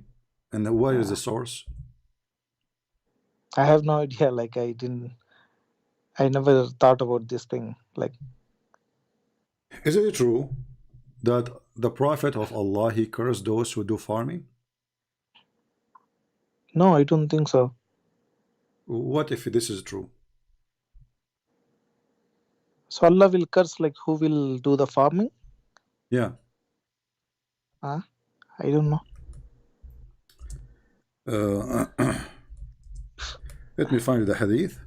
S7: and where is the source?
S10: I have no idea. Like I never thought about this thing. Like
S7: Is it true that the Prophet of Allah, he cursed those who do farming?
S10: no, I don't think so.
S7: What if this is true?
S10: So Allah will curse like who will do the farming?
S7: Yeah.
S10: Huh? I don't know.
S7: Let me find the hadith.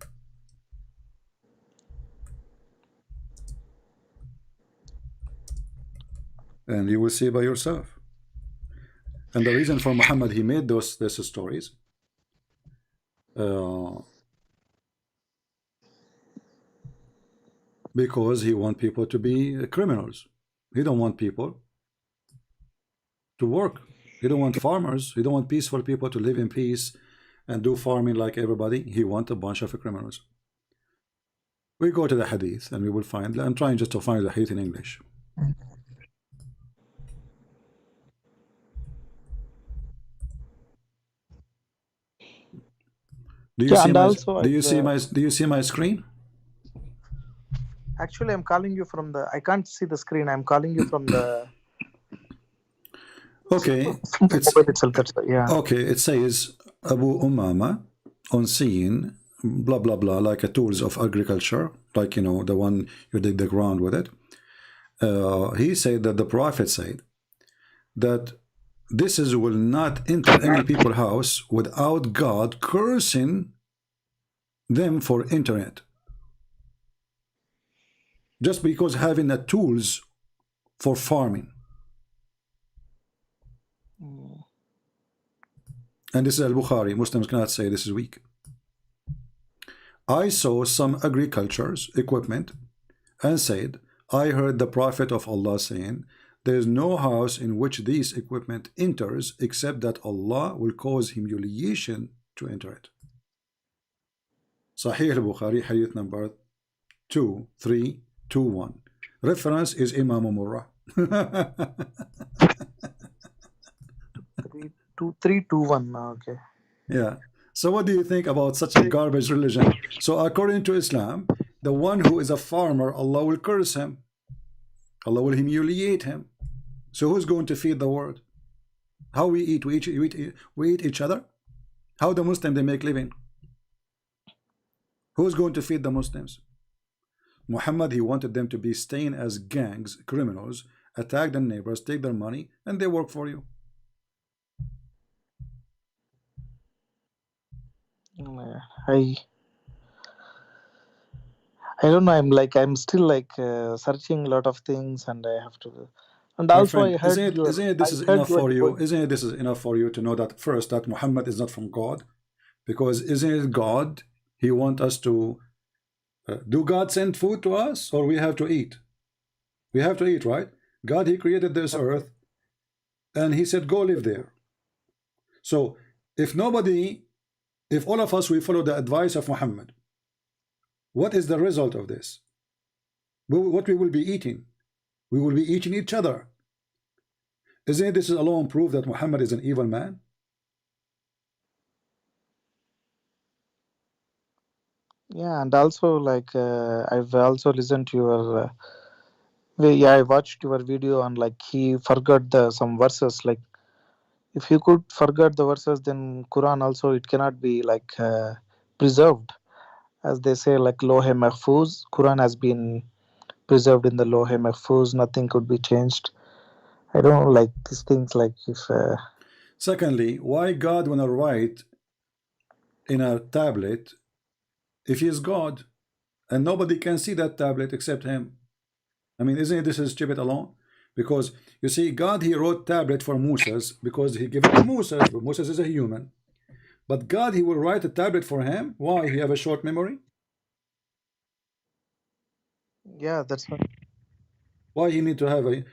S7: and you will see by yourself. And the reason for Muhammad he made those stories because he want people to be criminals. He don't want people to work. He don't want farmers. He don't want peaceful people to live in peace and do farming like everybody. He want a bunch of criminals. We go to the hadith and we will find. I'm trying just to find the hadith in English. Do you see my? Do you see my screen?
S10: Actually, I'm calling you from the. I can't see the screen. I'm calling you from the.
S7: Okay. Okay. It says Abu Umama on seeing blah blah blah like a tools of agriculture, like the one you dig the ground with it. He said that the Prophet said that this will not enter any people's house without God cursing them for entering it. Just because having the tools for farming. And this is Al-Bukhari. Muslims cannot say this is weak. I saw some agriculture's equipment and said, I heard the Prophet of Allah saying, there is no house in which these equipment enters except that Allah will cause humiliation to enter it. Sahih al-Bukhari, hadith number 2321. Reference is Imam Murrah.
S10: 2321. Okay.
S7: Yeah. So what do you think about such a garbage religion? So according to Islam, the one who is a farmer, Allah will curse him. Allah will humiliate him. So who's going to feed the world? How we eat? We eat each other? How the Muslims they make living? Who's going to feed the Muslims? Muhammad, he wanted them to be staying as gangs, criminals, attack their neighbors, take their money, and they work for you.
S10: I don't know. I'm still searching a lot of things, and I have to. And
S7: My
S10: also,
S7: friend,
S10: I heard
S7: isn't it this is enough for you? Isn't it this is enough for you to know that first that Muhammad is not from God? Because isn't it God? He wants us to do God send food to us, or we have to eat? We have to eat, right? God, he created this earth, and he said, go live there. So if all of us, we follow the advice of Muhammad, what is the result of this? What we will be eating? We will be eating each other. Isn't this alone proof that Muhammad is an evil man?
S10: Yeah, and also I've also listened to your. I watched your video on he forgot some verses. If you could forget the verses, then Quran also it cannot be preserved, as they say Lohe Mahfuz. Quran has been preserved in the Lohe Mahfuz. Nothing could be changed. I don't like these things. If
S7: secondly, why God wanna write in a tablet if he is God and nobody can see that tablet except him? I mean, isn't this is stupid alone? Because you see, God, he wrote tablet for Moses because he gave it to Moses, but Moses is a human. But God, he will write a tablet for him. Why? He have a short memory?
S10: yeah, that's right.
S7: Why he need to have a,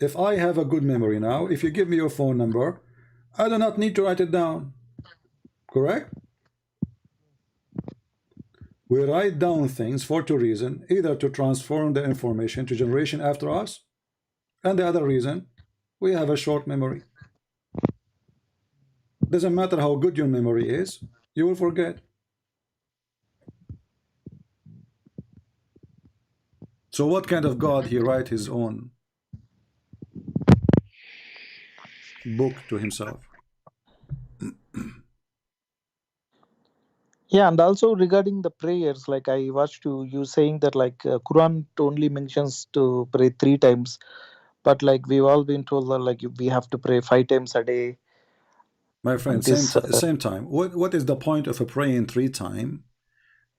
S7: if I have a good memory now, if you give me your phone number, I do not need to write it down. Correct? We write down things for two reasons, either to transform the information to generation after us, and the other reason, we have a short memory. Doesn't matter how good your memory is, you will forget. So what kind of God he write his own book to himself?
S10: Yeah, and also regarding the prayers, I watched you saying that Quran only mentions to pray 3 times, but we've all been told that we have to pray 5 times a day.
S7: My friend, same time. What is the point of a praying 3 times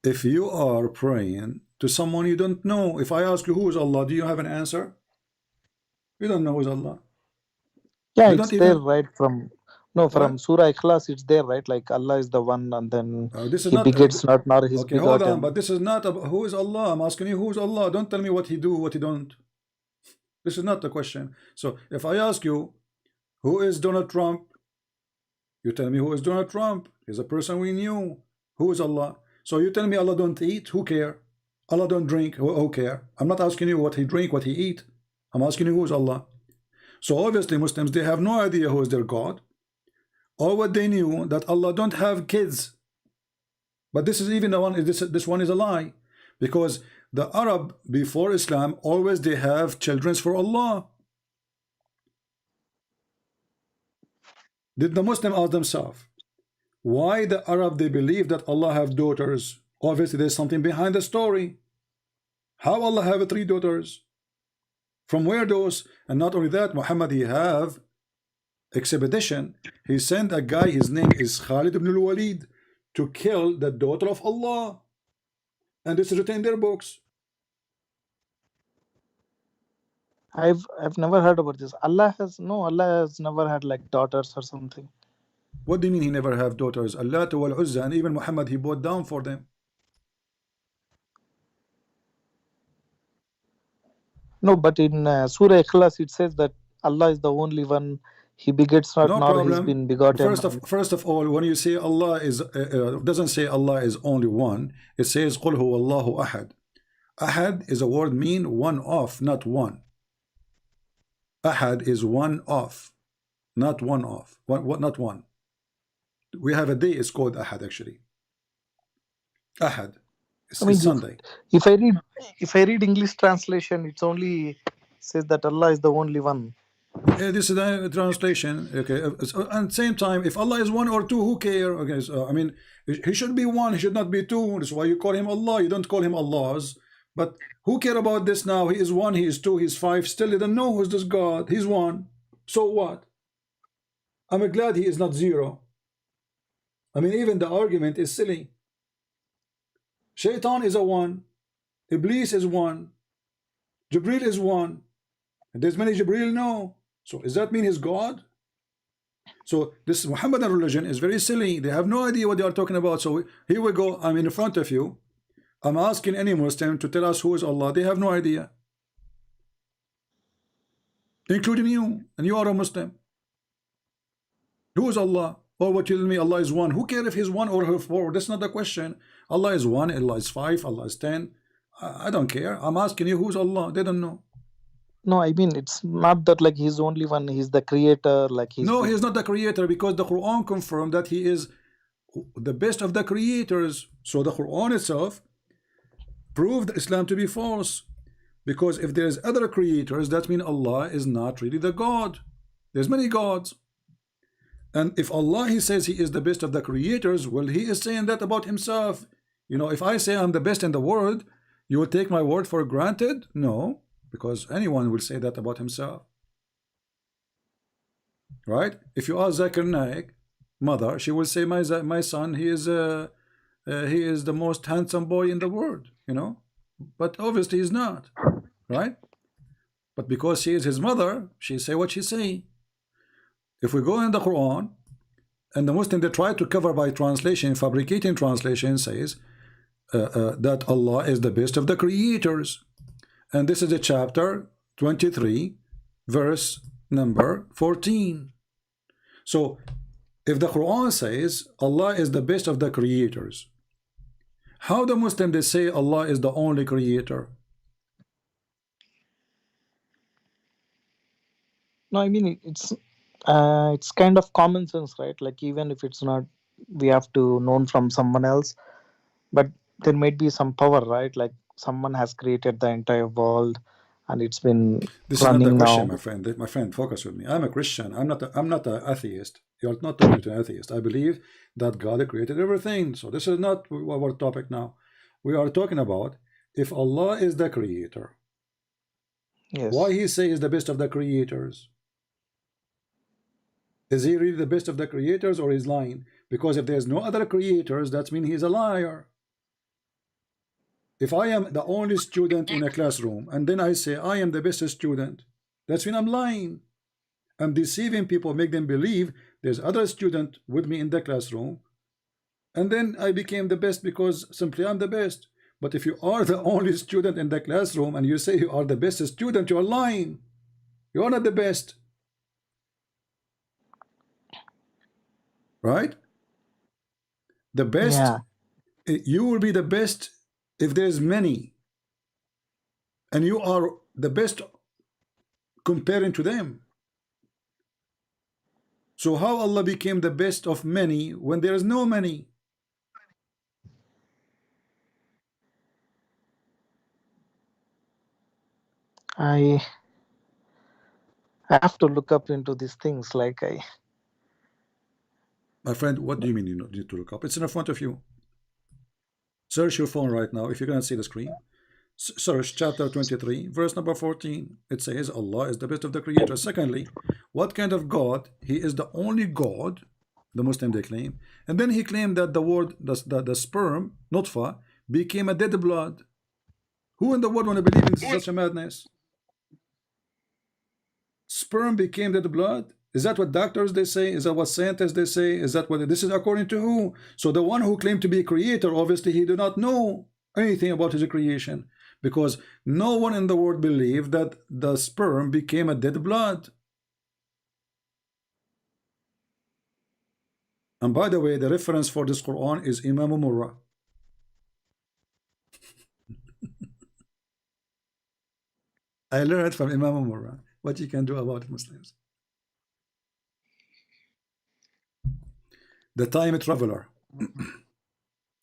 S7: if you are praying to someone you don't know? If I ask you who is Allah, do you have an answer? You don't know who is Allah.
S10: Yeah,
S7: You
S10: it's
S7: don't
S10: there,
S7: even
S10: right? From
S7: what?
S10: Surah Ikhlas, it's there, right? Like Allah is the one, and then
S7: This is
S10: He
S7: not
S10: begets not, nor His
S7: okay. Hold on, but
S10: begotten.
S7: this is not about who is Allah. I'm asking you who is Allah. Don't tell me what He do, what He don't. This is not the question. So if I ask you who is Donald Trump, you tell me who is Donald Trump. He's a person we knew. Who is Allah? So you tell me Allah don't eat. Who care? Allah don't drink. Who care? I'm not asking you what He drink, what He eat. I'm asking you who is Allah. So obviously Muslims, they have no idea who is their God. Or what they knew that Allah don't have kids. But this is even the one. This one is a lie, because the Arab before Islam always they have children for Allah. Did the Muslim ask themselves why the Arab they believe that Allah have daughters? Obviously there's something behind the story. How Allah have 3 daughters? From where those? And not only that, Muhammad he have expedition. He sent a guy, his name is Khalid ibn al-Walid, to kill the daughter of Allah. And this is written in their books.
S10: I've never heard about this. Allah has never had like daughters or something.
S7: What do you mean he never have daughters? Allah wal Uzza, and even Muhammad he bowed down for them.
S10: No, but in Surah Ikhlas it says that Allah is the only one. He begets not,
S7: No
S10: nor He's
S7: problem.
S10: been begotten.
S7: First of all, when you say Allah is doesn't say Allah is only one. It says قُلْ هُوَ اللَّهُ أَحَدٌ. Ahad is a word mean one of, not one. Ahad is one of, not one of. What? Not one. We have a day. It's called Ahad actually. Ahad. It's Sunday.
S10: If I read English translation, it's only says that Allah is the only one.
S7: Yeah, this is the translation. Okay. At the same time, if Allah is one or two, who care? Okay. So I mean, he should be one. He should not be two. That's why you call him Allah. You don't call him Allahs. But who care about this now? He is one. He is two. He is five. Still, they don't know who's this God. He's one. So what? I'm glad he is not zero. I mean, even the argument is silly. Shaitan is a one. Iblis is one. Jibril is one. And there's many Jibril no. So does that mean he's God? So this Muhammadan religion is very silly. They have no idea what they are talking about. So here we go. I'm in front of you. I'm asking any Muslim to tell us who is Allah. They have no idea. Including you. And you are a Muslim. Who is Allah? Or what you tell me Allah is one. Who cares if he's one or four? That's not the question. Allah is one, Allah is five, Allah is 10. I don't care. I'm asking you who's Allah. They don't know.
S10: No, I mean it's not that like he's only one. He's the creator. Like
S7: no, he's not the creator, because the Quran confirmed that he is the best of the creators. So the Quran itself proved Islam to be false, because if there's other creators, that means Allah is not really the God. There's many gods. And if Allah he says he is the best of the creators, well, he is saying that about himself. You know, if I say I'm the best in the world, you will take my word for granted? No, because anyone will say that about himself. Right? If you ask Zakir Naik mother, she will say my son, he is the most handsome boy in the world, you know. But obviously he's not, right? But because she is his mother, she say what she say. If we go in the Quran, and the Muslim they try to cover by translation, fabricating translation, says that Allah is the best of the creators. And this is a chapter 23, verse number 14. So if the Quran says Allah is the best of the creators, how the Muslim they say Allah is the only creator?
S10: No, I mean it's kind of common sense, right? Like even if it's not, we have to know from someone else, but there might be some power, right? Like someone has created the entire world, and it's been
S7: this running is not the question,
S10: now.
S7: my friend. My friend, focus with me. I'm a Christian. I'm not an atheist. You're not talking to an atheist. I believe that God created everything. So this is not our topic now. We are talking about if Allah is the creator.
S10: Yes.
S7: Why he say is the best of the creators? Is he really the best of the creators, or is lying? Because if there's no other creators, that means he's a liar. If I am the only student in a classroom and then I say I am the best student, That's when I'm lying. I'm deceiving people, make them believe there's other student with me in the classroom, and then I became the best because simply I'm the best. But if you are the only student in the classroom and you say you are the best student, you are lying. You are not the best. Right? The best,
S10: Yeah.
S7: you will be the best if there's many. And you are the best comparing to them. So how Allah became the best of many when there is no many?
S10: I have to look up into these things. Like I.
S7: My friend, what do you mean you need to look up? It's in front of you. Search your phone right now if you're going to see the screen. Search chapter 23, verse number 14. It says Allah is the best of the creators. Secondly, what kind of God? He is the only God, the Muslim they claim. And then he claimed that the word, the sperm, nutfa, became a dead blood. Who in the world want to believe in such a madness? Sperm became dead blood? Is that what doctors they say? Is that what scientists they say? Is that what this is according to who? So the one who claimed to be a creator, obviously he did not know anything about his creation, because no one in the world believed that the sperm became a dead blood. And by the way, the reference for this Quran is Imam Murrah. I learned from Imam Murrah what you can do about Muslims. The time traveler.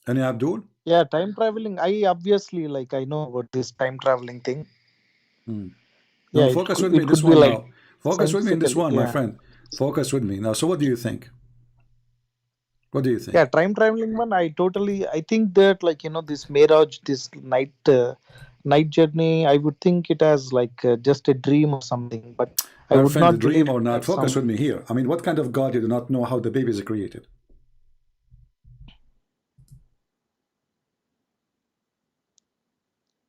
S7: Any Abdul?
S10: Yeah, time traveling. I obviously like I know about this time traveling thing.
S7: Now focus with me this one
S10: like
S7: now. Focus with me in this one, my
S10: yeah.
S7: friend. Focus with me now. So what do you think? What do you think?
S10: Yeah, time traveling one. I think that like this Mirage, this night journey. I would think it as like just a dream or something. But I
S7: My
S10: would
S7: friend,
S10: not
S7: the dream
S10: believe
S7: or not,
S10: that
S7: focus with me here. I mean, what kind of God you do not know how the baby is created?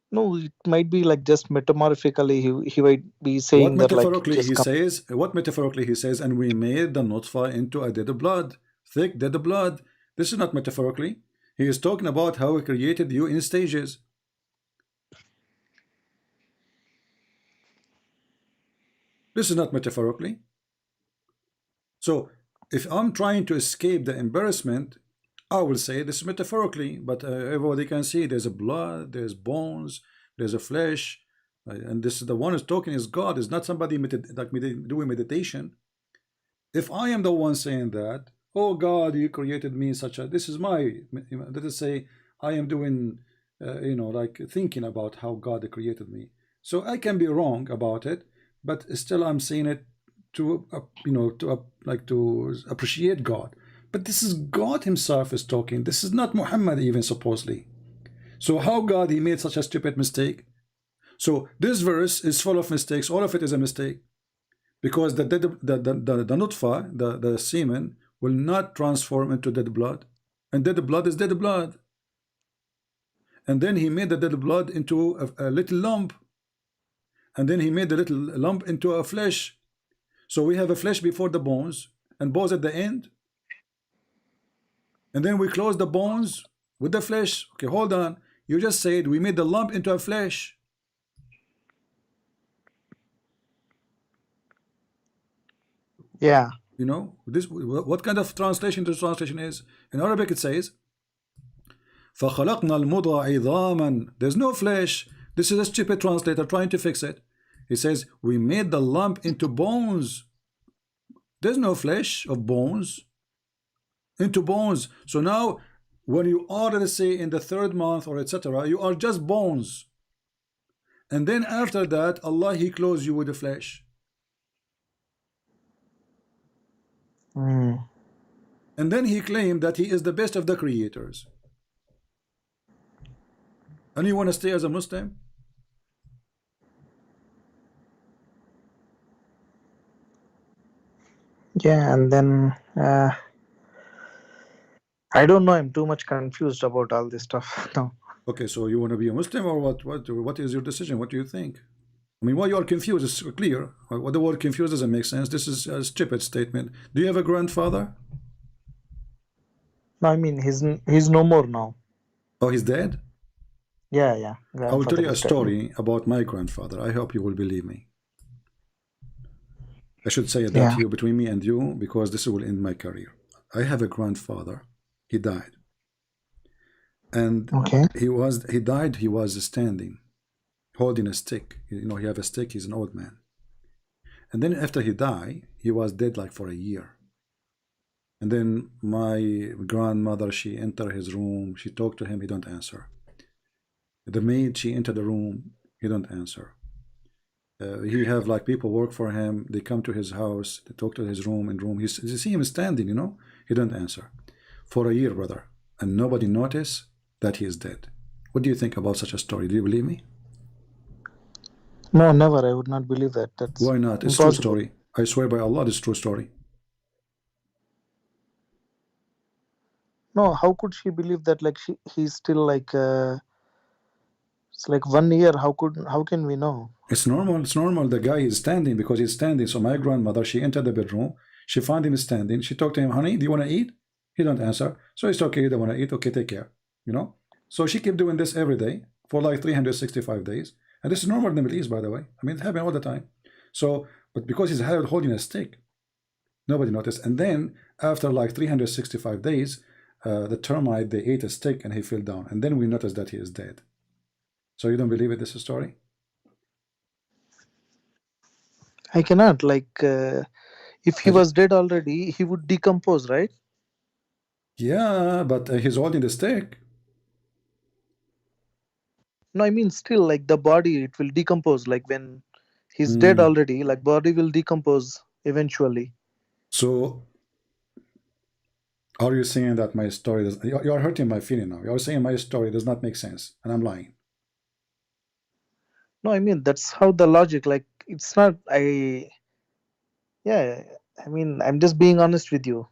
S10: No, it might be like just metamorphically. He might be saying
S7: What
S10: that like
S7: metaphorically he says? What metaphorically he says? And we made the nutfa into a dead blood, thick dead blood. This is not metaphorically. He is talking about how he created you in stages. This is not metaphorically. So if I'm trying to escape the embarrassment, I will say this metaphorically, but everybody can see there's a blood, there's bones, there's a flesh, and this is the one who's talking is God, is not somebody doing meditation. If I am the one saying that, oh God, you created me in such a, this is my, let us say I am doing, like thinking about how God created me. So I can be wrong about it, but still I'm saying it to, to appreciate God. But this is God himself is talking. This is not Muhammad even supposedly. So how God he made such a stupid mistake? So this verse is full of mistakes. All of it is a mistake, because the nutfa, the semen, will not transform into dead blood, and dead blood is dead blood. And then he made the dead blood into a little lump, and then he made the little lump into a flesh. So we have a flesh before the bones, and bones at the end. And then we close the bones with the flesh. Okay, hold on. You just said we made the lump into a flesh.
S10: Yeah.
S7: You know, this what kind of translation this translation is? In Arabic it says فَخَلَقْنَا الْمُضْغَ عِظَامًا. There's no flesh. This is a stupid translator trying to fix it. He says we made the lump into bones. There's no flesh of bones. Into bones. So now when you are, let's say, in the 3rd month or etc., you are just bones, and then after that Allah he clothes you with the flesh. And then he claimed that he is the best of the creators. And you want to stay as a Muslim?
S10: Yeah, and then I don't know. I'm too much confused about all this stuff now.
S7: Okay, so you want to be a Muslim or what? What is your decision? What do you think? I mean, why you are confused is clear. What the word confused doesn't make sense. This is a stupid statement. Do you have a grandfather?
S10: No, I mean he's no more now.
S7: Oh, he's dead?
S10: Yeah, yeah.
S7: I will tell
S10: Grandfather
S7: you a
S10: is dead.
S7: story about my grandfather. I hope you will believe me. I should say that
S10: Yeah.
S7: here between me and you because this will end my career. I have a grandfather. He died. And
S10: Okay.
S7: he died, he was standing, holding a stick. You know, he have a stick, he's an old man. And then after he died, he was dead like for a year. And then my grandmother, she entered his room, she talked to him, he don't answer. The maid, she entered the room, he don't answer. He have like people work for him, they come to his house, they talk to his room, you see him standing, you know, he don't answer. For a year, brother, and nobody noticed that he is dead. What do you think about such a story? Do you believe me?
S10: No, never. I would not believe that. That's
S7: Why not? It's
S10: impossible.
S7: true story. I swear by Allah, it's true story.
S10: No, how could she believe that? Like he's still like it's like 1 year. How can we know?
S7: It's normal. It's normal. The guy is standing because he's standing. So my grandmother, she entered the bedroom. She found him standing. She talked to him, honey, do you want to eat? He don't answer. So it's okay. You don't want to eat. Okay, take care. You know. So she kept doing this every day for like 365 days. And this is normal in the Middle East, by the way. I mean, it happened all the time. So, but because he's holding a stick, nobody noticed. And then after like 365 days, the termite, they ate a stick and he fell down. And then we noticed that he is dead. So you don't believe it? This is a story?
S10: I cannot. Like if he was dead already, he would decompose, right?
S7: Yeah, but he's holding the stick.
S10: No, I mean still like the body, it will decompose. Like when he's dead already, like body will decompose eventually.
S7: So are you saying that my story does, you are hurting my feeling now. You're saying my story does not make sense and I'm lying.
S10: No, I mean that's how the logic, like it's not yeah, I mean I'm just being honest with you.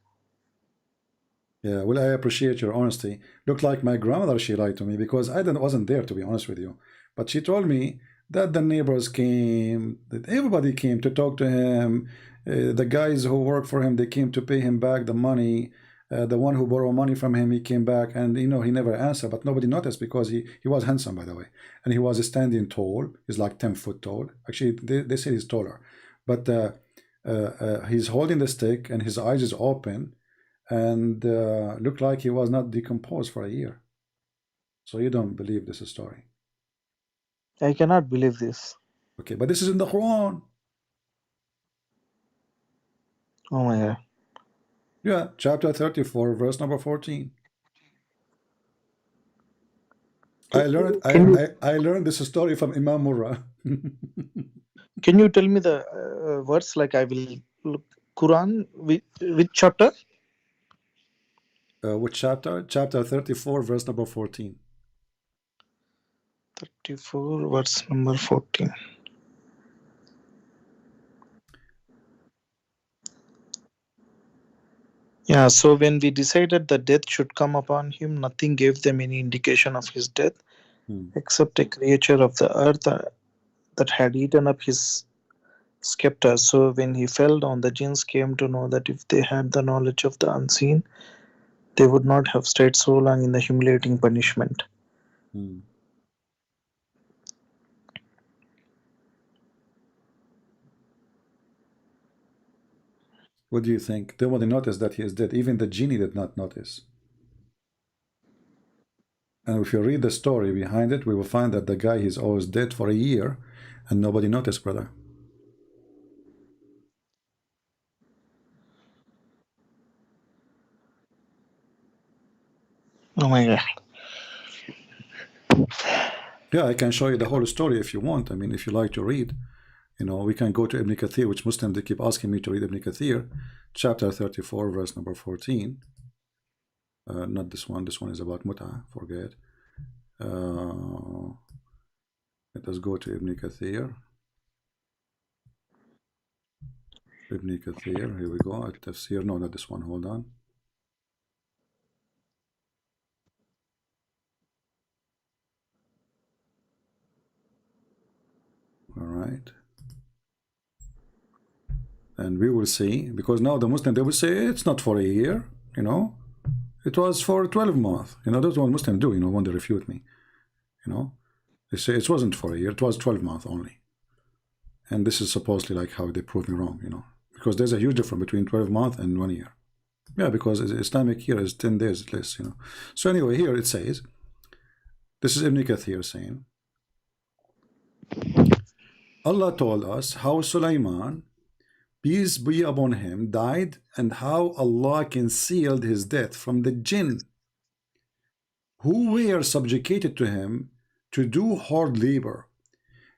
S7: Yeah, well, I appreciate your honesty. Looked like my grandmother, she lied to me because I wasn't there, to be honest with you. But she told me that the neighbors came, that everybody came to talk to him. The guys who work for him, they came to pay him back the money. The one who borrowed money from him, he came back and, you know, he never answered, but nobody noticed because he was handsome, by the way. And he was standing tall. He's like 10 foot tall. Actually, they say he's taller. But he's holding the stick and his eyes is open. And looked like he was not decomposed for a year. So you don't believe this story?
S10: I cannot believe this.
S7: Okay, but this is in the Quran.
S10: Oh my God.
S7: Yeah, chapter 34, verse number 14. I learned this story from Imam Murrah.
S10: Can you tell me the words? Like I will look Quran which chapter?
S7: Which chapter? Chapter 34, verse number 14.
S10: 34, verse number 14. Yeah, so when we decided that death should come upon him, nothing gave them any indication of his death, except a creature of the earth that had eaten up his scepter. So when he fell down, the jinns came to know that if they had the knowledge of the unseen, they would not have stayed so long in the humiliating punishment.
S7: What do you think? Nobody noticed that he is dead. Even the genie did not notice. And if you read the story behind it, we will find that the guy is always dead for a year and nobody noticed, brother.
S10: Oh my God.
S7: Yeah, I can show you the whole story if you want. I mean, if you like to read, you know, we can go to Ibn Kathir, which Muslims, they keep asking me to read Ibn Kathir, chapter 34, verse number 14. Not this one. This one is about Mut'ah. Forget. Let us go to Ibn Kathir. Ibn Kathir, here we go. At Tafsir. No, not this one. Hold on. All right. and we will see, because now the Muslim, they will say it's not for a year, you know, it was for 12 months. You know, that's what Muslims do, you know, when they refute me. You know, they say it wasn't for a year, it was 12 months only. And this is supposedly like how they prove me wrong, you know, because there's a huge difference between 12 months and 1 year. Yeah, because Islamic year is 10 days less, you know. So anyway, here it says, this is Ibn Kathir saying, Allah told us how Sulaiman, peace be upon him, died, and how Allah concealed his death from the jinn who were subjugated to him to do hard labor.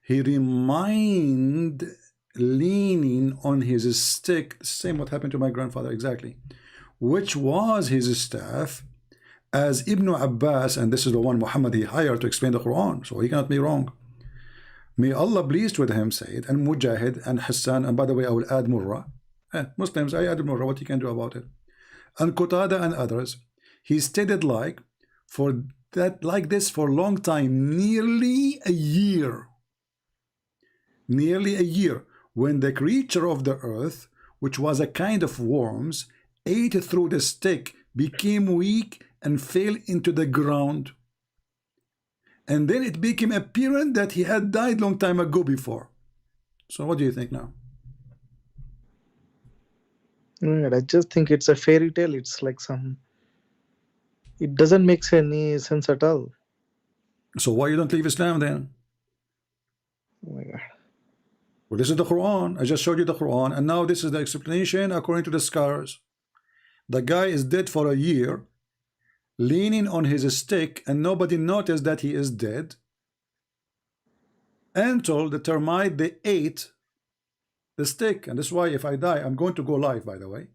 S7: He remained leaning on his stick, same what happened to my grandfather exactly, which was his staff, as Ibn Abbas, and this is the one Muhammad he hired to explain the Quran, so he cannot be wrong. May Allah pleased with him said, and Mujahid and Hassan, and by the way I will add Murrah. Muslims, I add Murrah, what you can do about it. And Qatada and others, he stated like this for a long time, nearly a year, when the creature of the earth, which was a kind of worms, ate through the stick, became weak and fell into the ground. And then it became apparent that he had died long time ago before. So what do you think now?
S10: I just think it's a fairy tale. It's like it doesn't make any sense at all.
S7: So why you don't leave Islam then?
S10: Oh my God.
S7: Well, this is the Quran. I just showed you the Quran, and now this is the explanation according to the scholars. The guy is dead for a year, leaning on his stick, and nobody noticed that he is dead, until the termite, they ate the stick. And that's why if I die, I'm going to go live, by the way,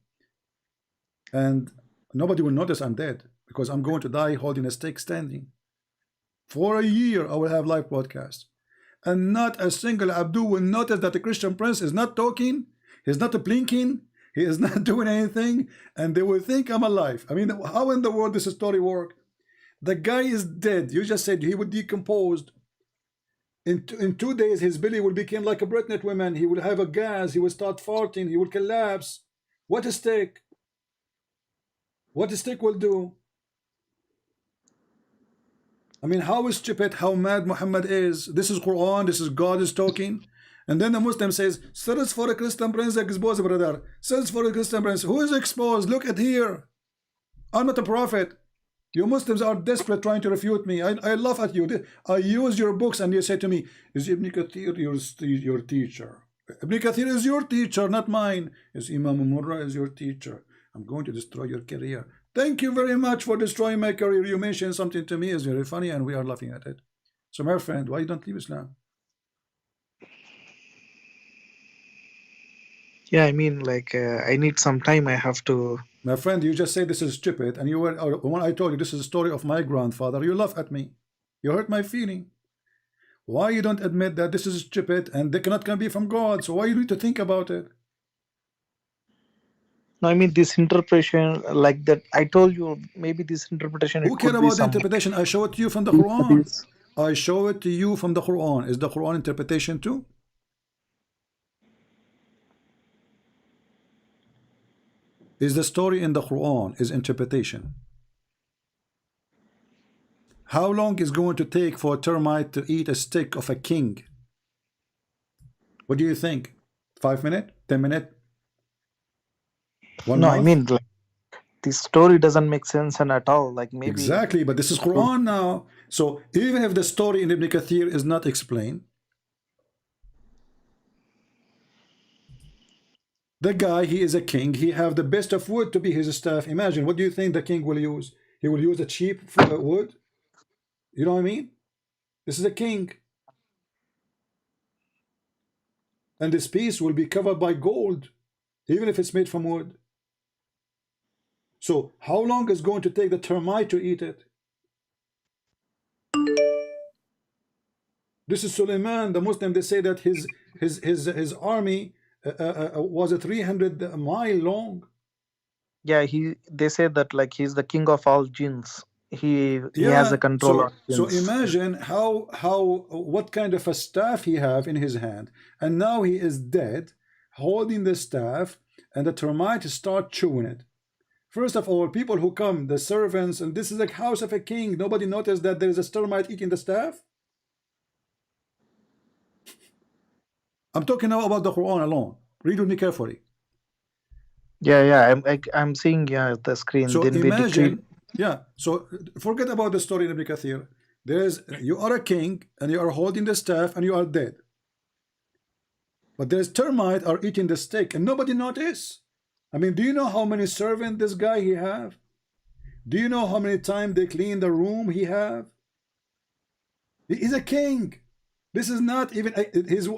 S7: and nobody will notice I'm dead, because I'm going to die holding a stick standing. For a year I will have live broadcast, and not a single Abdu will notice that the Christian prince is not talking, he's not blinking, he is not doing anything, and they will think I'm alive. I mean, how in the world does this story work? The guy is dead. You just said he would decompose. In 2 days, his belly will become like a pregnant woman. He will have a gas. He will start farting. He will collapse. What a stick. What a stick will do. I mean, how stupid, how mad Muhammad is. This is Quran. This is God is talking. And then the Muslim says, search for a Christian prince exposed, brother. Search for a Christian prince. Who is exposed? Look at here. I'm not a prophet. You Muslims are desperate trying to refute me. I laugh at you. I use your books and you say to me, is Ibn Kathir your teacher? Ibn Kathir is your teacher, not mine. Is Imam Murrah is your teacher? I'm going to destroy your career. Thank you very much for destroying my career. You mentioned something to me is very funny and we are laughing at it. So my friend, why you don't leave Islam?
S10: Yeah, I mean, like, I need some time. I have to.
S7: My friend, you just say this is stupid, and you were when I told you this is a story of my grandfather, you laugh at me. You hurt my feeling. Why you don't admit that this is stupid and they cannot be from God? So why you need to think about it?
S10: No, I mean this interpretation, like that. I told you maybe this interpretation.
S7: Who cares about the interpretation? I show it to you from the Quran. I show it to you from the Quran. Is the Quran interpretation too? Is the story in the Quran is interpretation? How long is going to take for a termite to eat a stick of a king? What do you think? 5 minutes? 10 minutes?
S10: No, month? I mean, like, this story doesn't make sense and at all. Like maybe
S7: exactly, but this is Quran now. So even if the story in Ibn Kathir is not explained, the guy, he is a king. He have the best of wood to be his staff. Imagine, what do you think the king will use? He will use a cheap wood. You know what I mean? This is a king. And this piece will be covered by gold, even if it's made from wood. So how long is going to take the termite to eat it? This is Suleiman, the Muslim. They say that his army was a 300 mile long.
S10: Yeah, they say that like he's the king of all jinns. He has a control of jinns.
S7: So imagine what kind of a staff he have in his hand, and now he is dead, holding the staff, and the termites start chewing it. First of all, people who come, the servants, and this is a house of a king, nobody noticed that there is a termite eating the staff? I'm talking now about the Quran alone. Read with me carefully.
S10: Yeah. I'm seeing the screen.
S7: So
S10: Then we decree.
S7: imagine, yeah. So forget about the story in Ibn Kathir. You are a king and you are holding the staff and you are dead. But there's termite are eating the steak and nobody notice. I mean, do you know how many servants this guy he have? Do you know how many times they clean the room he have? He's a king. This is not even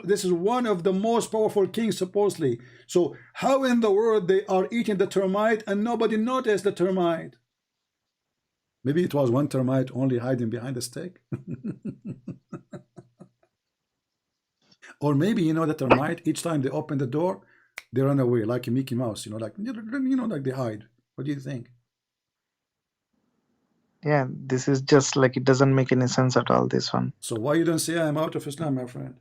S7: this is one of the most powerful kings supposedly. So how in the world they are eating the termite and nobody noticed the termite? Maybe it was one termite only hiding behind the steak. Or maybe, you know, the termite, each time they open the door, they run away like a Mickey Mouse, you know, like they hide. What do you think?
S10: Yeah, this is just like, it doesn't make any sense at all, this one.
S7: So why you don't say I'm out of Islam, my friend?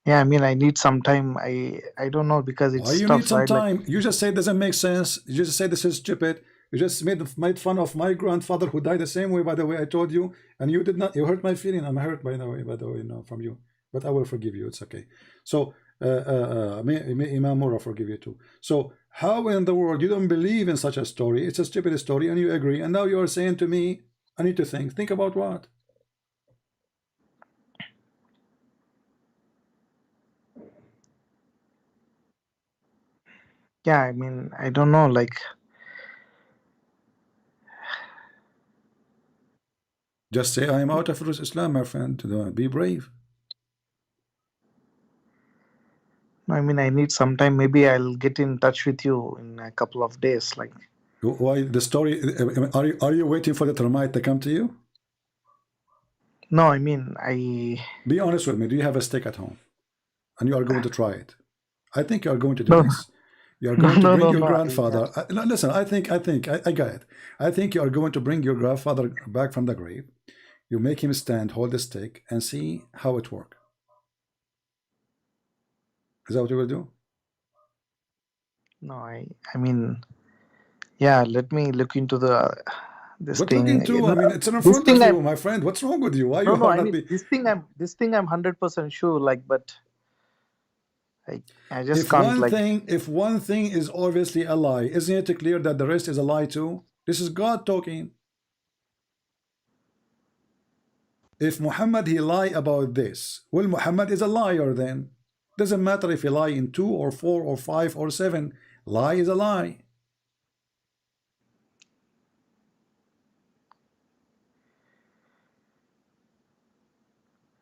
S10: Yeah, I mean, I need some time. I don't know, because it's
S7: Why you
S10: tough,
S7: need some
S10: right? Like,
S7: time? You just say it doesn't make sense. You just say this is stupid. You just made fun of my grandfather who died the same way, by the way, I told you, and you did not. You hurt my feeling. I'm hurt by the way, no, from you. But I will forgive you. It's okay. So may Imam Mura forgive you too. So how in the world you don't believe in such a story? It's a stupid story, and you agree. And now you are saying to me, I need to think. Think about what?
S10: yeah, I mean, I don't know, like,
S7: Just say I am out of Islam, my friend. Be brave.
S10: I mean, I need some time. Maybe I'll get in touch with you in a couple of days. Like,
S7: Why the story? Are you waiting for the termite to come to you?
S10: no, I mean,
S7: Be honest with me. Do you have a steak at home? And you are going to try it. I think you are going to do
S10: No.
S7: this. You are going to bring your
S10: no,
S7: grandfather. No, listen, I got it. I think you are going to bring your grandfather back from the grave. You make him stand, hold the stick, and see how it works. Is that what you will do?
S10: no, I mean, yeah, let me look into this
S7: What
S10: thing.
S7: looking to? I mean, it's in front of you, my friend. What's wrong with you? Why
S10: No,
S7: you
S10: no,
S7: are
S10: I
S7: not
S10: mean,
S7: be?
S10: this thing I'm 100% sure, like, but I just
S7: If
S10: can't, like,
S7: if one thing is obviously a lie, isn't it clear that the rest is a lie too? This is God talking. If Muhammad he lie about this, well, Muhammad is a liar then. Doesn't matter if he lie in 2 or 4 or 5 or 7. Lie is a lie.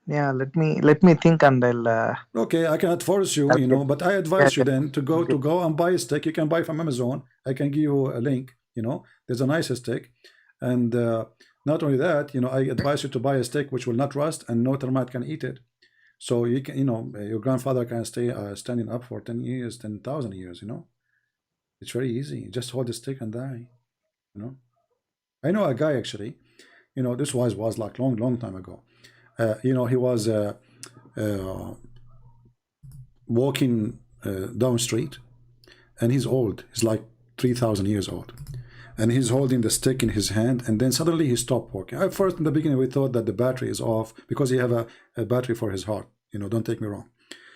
S10: yeah, let me think, and I'll
S7: Okay, I cannot force you, you know, but I advise you then to go and buy a stick. You can buy from Amazon. I can give you a link, you know. There's a nice stick. And not only that, you know, I advise you to buy a stick which will not rust and no termite can eat it. So you can, you know, your grandfather can stay standing up for 10 years, 10,000 years, you know. It's very easy. Just hold the stick and die, you know. I know a guy actually, you know, this was like long time ago. You know, he was walking down street, and he's old. He's like 3,000 years old, and he's holding the stick in his hand. And then suddenly he stopped walking. At first, in the beginning, we thought that the battery is off because he have a battery for his heart. You know, don't take me wrong.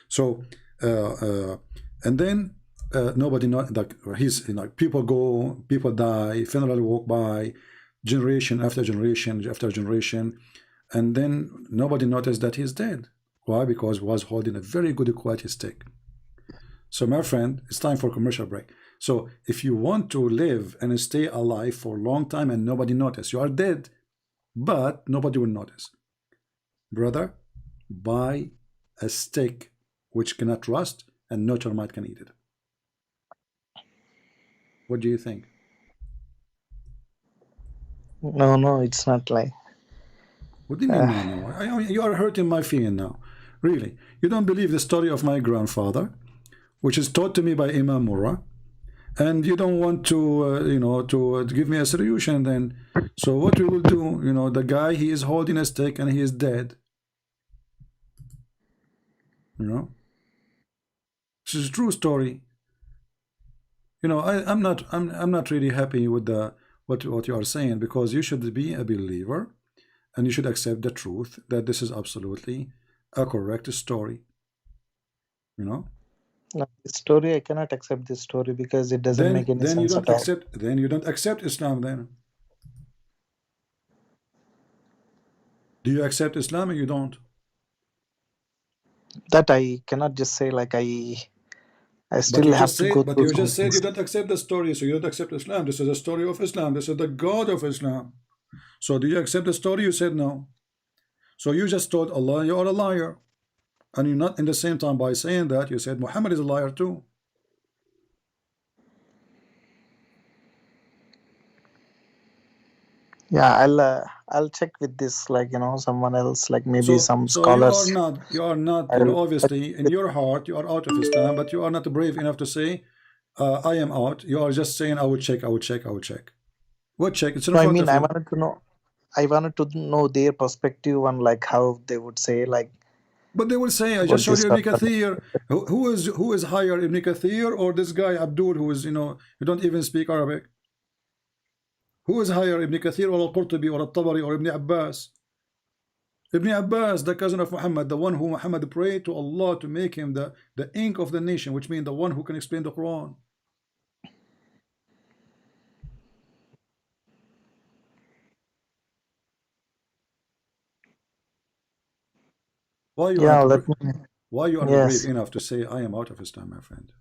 S7: So, and then nobody know that he's, you know, people go, people die, funeral walk by, generation after generation after generation. And then nobody noticed that he's dead. Why? Because he was holding a very good quality stick. So my friend, it's time for a commercial break. So if you want to live and stay alive for a long time and nobody notice, you are dead, but nobody will notice. Brother, buy a stick which cannot rust and no termite can eat it. What do you think?
S10: no, it's not like.
S7: What do you mean, no? You are hurting my feeling now. Really. You don't believe the story of my grandfather, which is taught to me by Imam Mura, and you don't want to, you know, to give me a solution then. So what we will do, you know, the guy, he is holding a stick and he is dead. You know, this is a true story. You know, I'm not really happy with the what you are saying, because you should be a believer and you should accept the truth that this is absolutely a correct story. You know.
S10: No, this story, I cannot accept this story because it doesn't make any
S7: Then you
S10: sense
S7: don't
S10: at all.
S7: accept. Then you don't accept Islam. Then do you accept Islam or you don't?
S10: That I cannot just say like I
S7: But
S10: still
S7: you
S10: have
S7: just
S10: to
S7: said.
S10: go
S7: But
S10: through
S7: you
S10: some
S7: just said
S10: things.
S7: you don't accept the story, so you don't accept Islam. This is the story of Islam. This is the God of Islam. So do you accept the story? You said no. So you just told Allah you are a liar, and you're not in the same time by saying that you said Muhammad is a liar too.
S10: Yeah, I'll check with this, like, you know, someone else, like maybe some
S7: So you are
S10: scholars.
S7: not. You are not. You know,
S10: I'll
S7: obviously in your heart you are out of Islam, but you are not brave enough to say I am out. You are just saying I will check. I will check. I will check. What check? It's in
S10: No, I
S7: front
S10: mean
S7: of you.
S10: I wanted to know their perspective on like how they would say like
S7: But they will say, I just
S10: about
S7: showed
S10: this
S7: you Ibn
S10: person.
S7: Kathir. Who is higher, Ibn Kathir or this guy Abdul, who is, you know, you don't even speak Arabic? Who is higher, Ibn Kathir or Al-Qurtubi or Al-Tabari or Ibn Abbas? Ibn Abbas, the cousin of Muhammad, the one who Muhammad prayed to Allah to make him the ink of the nation, which means the one who can explain the Quran. Why you are
S10: Yeah,
S7: not,
S10: let me.
S7: why you are not brave
S10: Yes.
S7: enough to say I am out of Islam, my friend?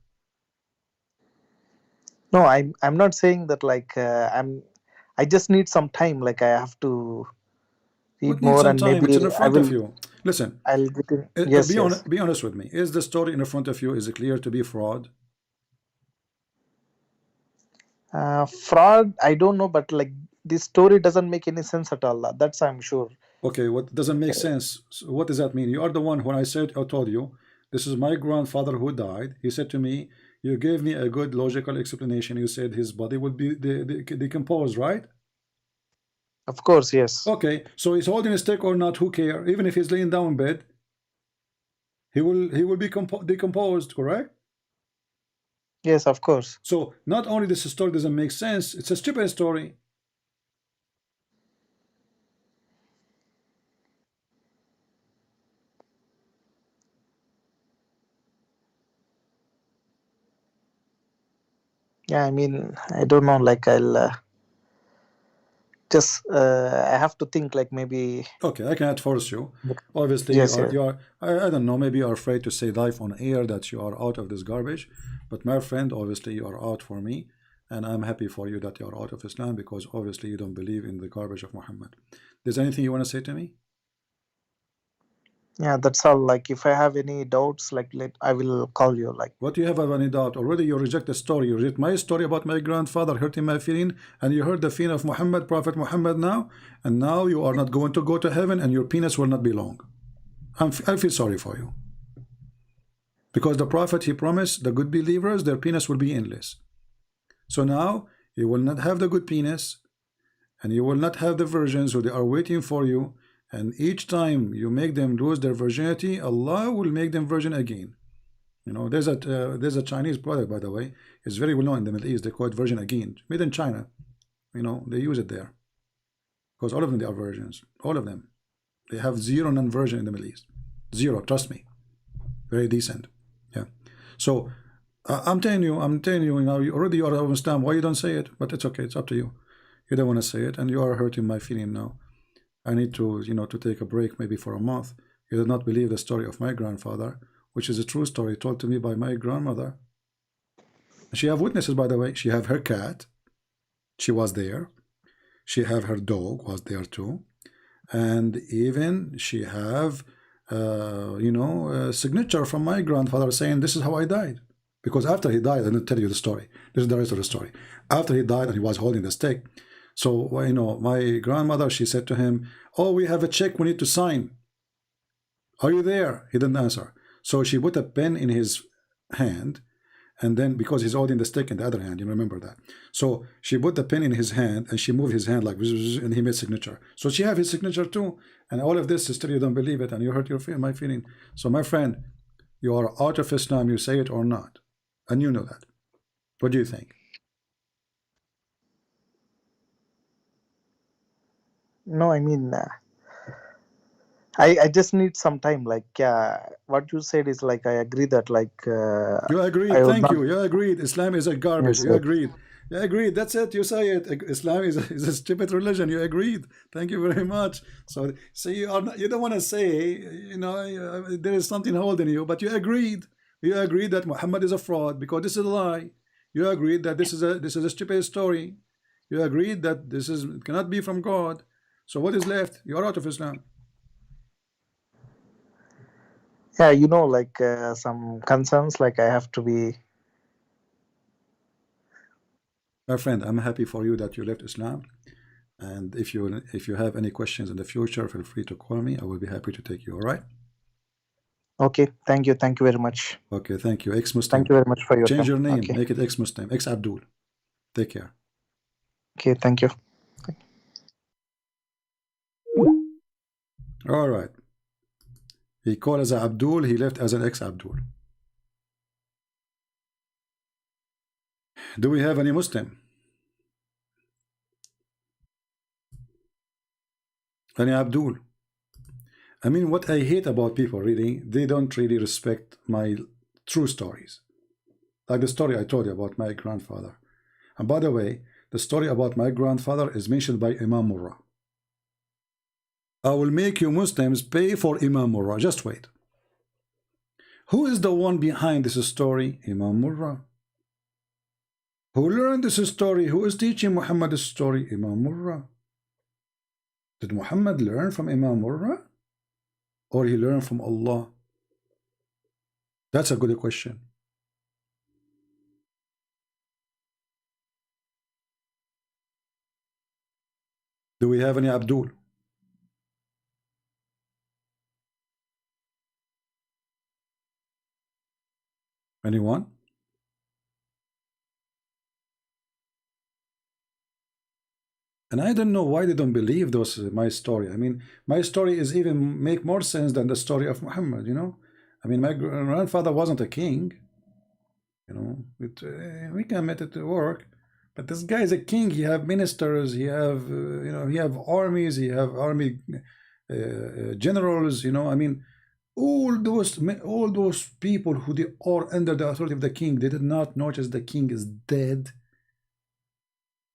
S10: No, I'm not saying that like I just need some time. Like I have to read
S7: What needs
S10: more
S7: some
S10: and
S7: time? It's
S10: maybe
S7: in front of you. Listen,
S10: I'll get in. Yes, yes.
S7: be honest with me. Is the story in front of you, is it clear to be fraud?
S10: Fraud, I don't know, but like this story doesn't make any sense at all. That's I'm sure.
S7: Okay, what doesn't make sense? So what does that mean? You are the one when I said, I told you, this is my grandfather who died. He said to me, you gave me a good logical explanation. You said his body would be decomposed, right?
S10: Of course, yes.
S7: Okay, so he's holding a stick or not, who care? Even if he's laying down in bed, he will be decomposed, correct?
S10: Yes, of course.
S7: So not only this story doesn't make sense, it's a stupid story.
S10: Yeah, I mean, I don't know. Like I'll just I have to think. Like maybe.
S7: Okay, I cannot force you. Obviously,
S10: Yes, yes.
S7: you are I don't know, maybe you are afraid to say live on air that you are out of this garbage. But my friend, obviously you are out for me, and I'm happy for you that you are out of Islam, because obviously you don't believe in the garbage of Muhammad. There's anything you want to say to me?
S10: Yeah, that's all. Like if I have any doubts, like I will call you. Like
S7: What do you have any doubt? Already you reject the story. You reject my story about my grandfather hurting my feeling, and you heard the feeling of Muhammad, Prophet Muhammad now, and now you are not going to go to heaven, and your penis will not be long. I feel sorry for you. Because the Prophet, he promised the good believers, their penis will be endless. So now, you will not have the good penis, and you will not have the virgins who they are waiting for you, and each time you make them lose their virginity, Allah will make them virgin again. You know, there's a Chinese product, by the way. It's very well known in the Middle East. They call it virgin again, made in China. You know, they use it there because all of them, they are virgins. All of them. They have zero non-virgin in the Middle East. Zero, trust me. Very decent. Yeah. So I'm telling you, you know, you already are of Islam. Why you don't say it? But it's okay. It's up to you. You don't want to say it, and you are hurting my feeling now. I need to, you know, to take a break maybe for a month. You did not believe the story of my grandfather, which is a true story told to me by my grandmother. She have witnesses, by the way. She have her cat. She was there. She have her dog was there too. And even she have, you know, a signature from my grandfather saying this is how I died. Because after he died, I didn't tell you the story. This is the rest of the story. After he died and he was holding the stick. So, you know, my grandmother, she said to him, oh, we have a check we need to sign. Are you there? He didn't answer. So she put a pen in his hand, and then because he's holding the stick in the other hand, you remember that. So she put the pen in his hand, and she moved his hand like, and he made signature. So she have his signature too. And all of this, sister, you don't believe it, and you hurt my feeling. So my friend, you are out of Islam, you say it or not, and you know that. What do you think?
S10: No, I mean, I just need some time. Like, yeah, what you said is like I agree that like
S7: You agreed.
S10: I would
S7: Thank
S10: not.
S7: you. You agreed. Islam is a garbage.
S10: Yes,
S7: You
S10: yes.
S7: agreed. You agreed. That's it. You say it. Islam is a stupid religion. You agreed. Thank you very much. So you are not, you don't want to say, you know, there is something holding you, but you agreed. You agreed that Muhammad is a fraud because this is a lie. You agreed that this is a stupid story. You agreed that this cannot be from God. So what is left? You are out of Islam.
S10: Yeah, you know, like some concerns, like I have to be.
S7: My friend, I'm happy for you that you left Islam. And if you have any questions in the future, feel free to call me. I will be happy to take you. All right?
S10: Okay, thank you very much.
S7: Okay, thank you. Ex-Muslim.
S10: Thank you very much for your
S7: Change
S10: time.
S7: your name.
S10: Okay.
S7: Make it ex-Muslim. Ex-Abdul. Take care.
S10: Okay, thank you.
S7: All right. He called as a Abdul. He left as an ex-Abdul. Do we have any Muslim? Any Abdul? I mean, what I hate about people really, they don't really respect my true stories. Like the story I told you about my grandfather. And by the way, the story about my grandfather is mentioned by Imam Murrah. I will make you Muslims pay for Imam Murrah. Just wait. Who is the one behind this story? Imam Murrah. Who learned this story? Who is teaching Muhammad this story? Imam Murrah. Did Muhammad learn from Imam Murrah? Or he learned from Allah? That's a good question. Do we have any Abdul? Anyone? And I don't know why they don't believe my story. I mean, my story is even make more sense than the story of Muhammad, you know? I mean, my grandfather wasn't a king, you know? We can make it work. But this guy is a king. He have ministers. He have, you know, he have armies. He have army generals, you know? I mean, all those people who they are under the authority of the king, they did not notice the king is dead.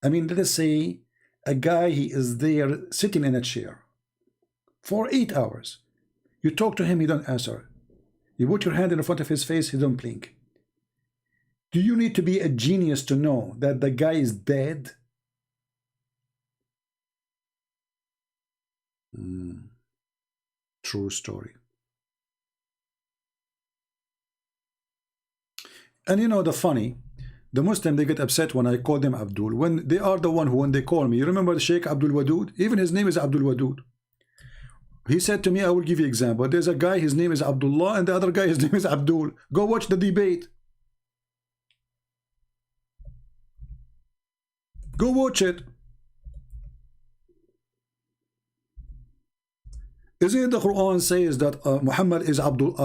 S7: I mean, let us say a guy, he is there sitting in a chair for 8 hours. You talk to him, he don't answer. You put your hand in front of his face, he don't blink. Do you need to be a genius to know that the guy is dead? True story. And you know the funny, the Muslim, they get upset when I call them Abdul. When they are the one who, when they call me, you remember the Sheikh Abdul Wadud? Even his name is Abdul Wadud. He said to me, I will give you example. There's a guy, his name is Abdullah, and the other guy, his name is Abdul. Go watch the debate. Go watch it. Isn't it the Quran says that Muhammad is Abdul?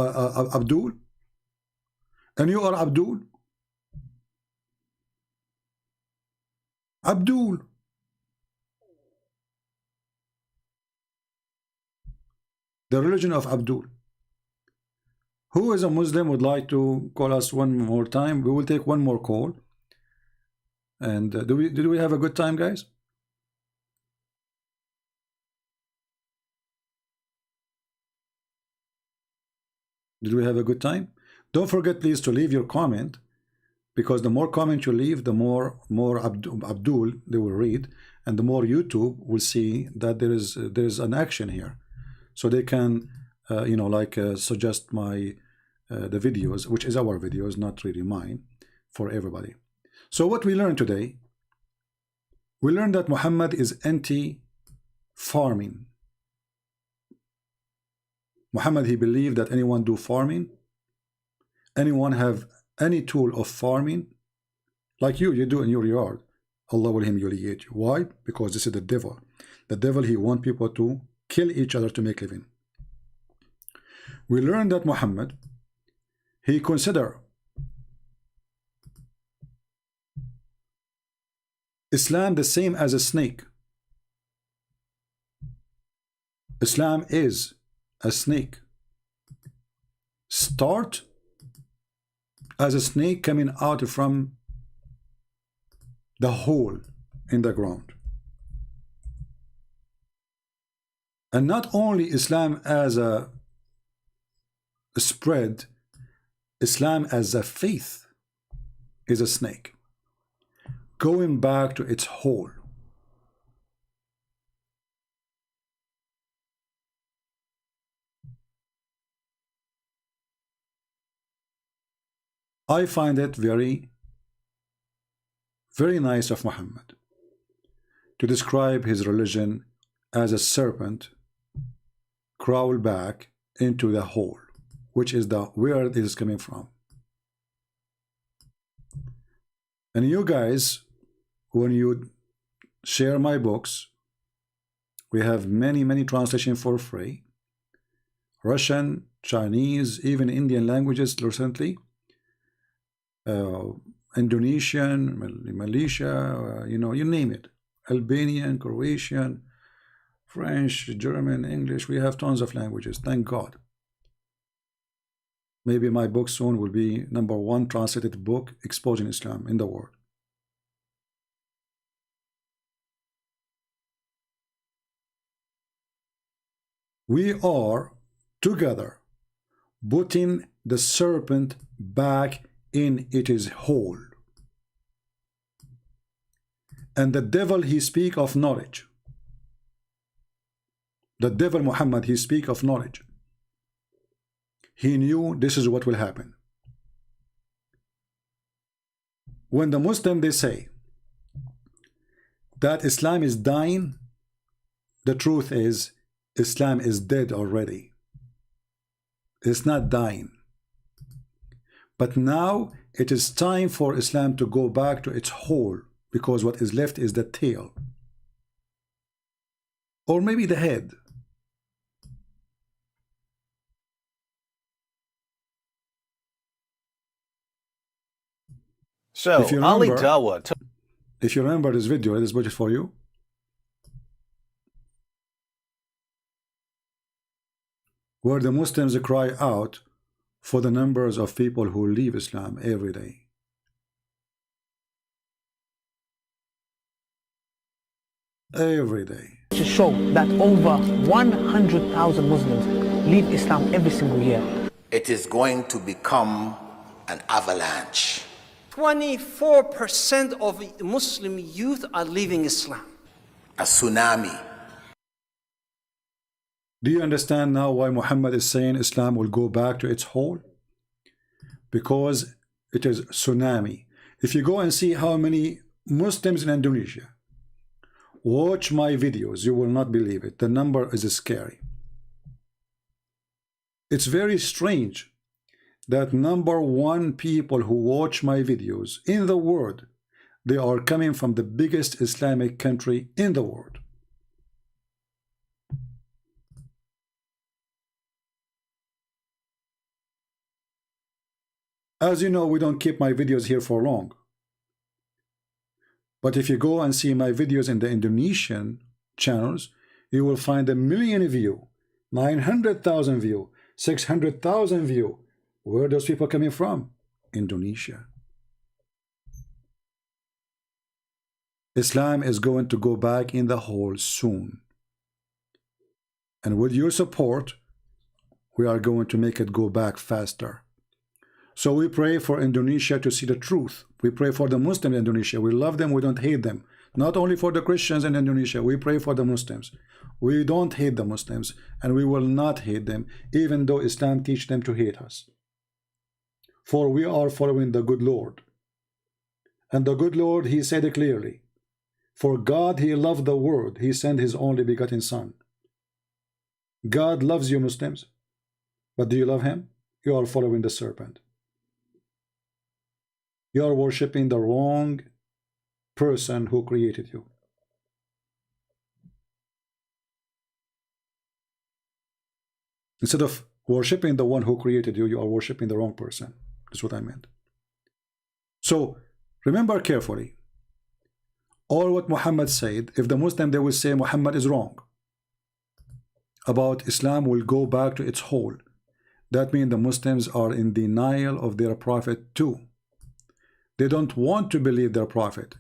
S7: And you are Abdul? Abdul. The religion of Abdul. Who is a Muslim would like to call us one more time? We will take one more call. And did we have a good time, guys? Did we have a good time? Don't forget, please, to leave your comment, because the more comments you leave, the more Abdul they will read, and the more YouTube will see that there is an action here, so they can you know, like suggest my the videos, which is our videos, not really mine, for everybody. So what we learned today, we learned that Muhammad is anti-farming. Muhammad, he believed that anyone do farming, anyone have any tool of farming, like you do in your yard, Allah will humiliate you. Why? Because this is the devil. The devil, he wants people to kill each other to make living. We learned that Muhammad, he consider Islam the same as a snake. Islam is a snake. Start as a snake coming out from the hole in the ground. And not only Islam as a spread, Islam as a faith is a snake going back to its hole. I find it very, very nice of Muhammad to describe his religion as a serpent crawl back into the hole, which is the where it is coming from. And you guys, when you share my books, we have many translations for free. Russian, Chinese, even Indian languages recently. Indonesian, Malaysia, you know, you name it. Albanian, Croatian, French, German, English. We have tons of languages, thank God. Maybe my book soon will be #1 translated book exposing Islam in the world. We are together putting the serpent back in its hole. And the devil, he speak of knowledge. The devil Muhammad, he speak of knowledge. He knew this is what will happen. When the Muslim, they say that Islam is dying, the truth is Islam is dead already. It's not dying. But now it is time for Islam to go back to its hole, because what is left is the tail. Or maybe the head.
S11: So, Ali Dawah.
S7: If you remember this video, this budget for you. Where the Muslims cry out for the numbers of people who leave Islam every day. Every day.
S12: To show that over 100,000 Muslims leave Islam every single year.
S13: It is going to become an avalanche.
S14: 24% of Muslim youth are leaving Islam.
S13: A tsunami.
S7: Do you understand now why Muhammad is saying Islam will go back to its hole? Because it is tsunami. If you go and see how many Muslims in Indonesia watch my videos, you will not believe it. The number is scary. It's very strange that #1 people who watch my videos in the world, they are coming from the biggest Islamic country in the world. As you know, we don't keep my videos here for long. But if you go and see my videos in the Indonesian channels, you will find 1 million view, 900,000 view, 600,000 view. Where are those people coming from? Indonesia. Islam is going to go back in the hole soon. And with your support, we are going to make it go back faster. So we pray for Indonesia to see the truth. We pray for the Muslims in Indonesia. We love them, we don't hate them. Not only for the Christians in Indonesia, we pray for the Muslims. We don't hate the Muslims, and we will not hate them, even though Islam teaches them to hate us. For we are following the good Lord. And the good Lord, he said it clearly. For God, he loved the world. He sent his only begotten Son. God loves you, Muslims. But do you love him? You are following the serpent. You are worshiping the wrong person who created you. Instead of Worshipping the one who created you, you are worshipping the wrong person. That's what I meant. So remember carefully, all what Muhammad said, if the Muslim, they will say Muhammad is wrong about Islam, will go back to its whole. That means the Muslims are in denial of their prophet too. They don't want to believe their prophet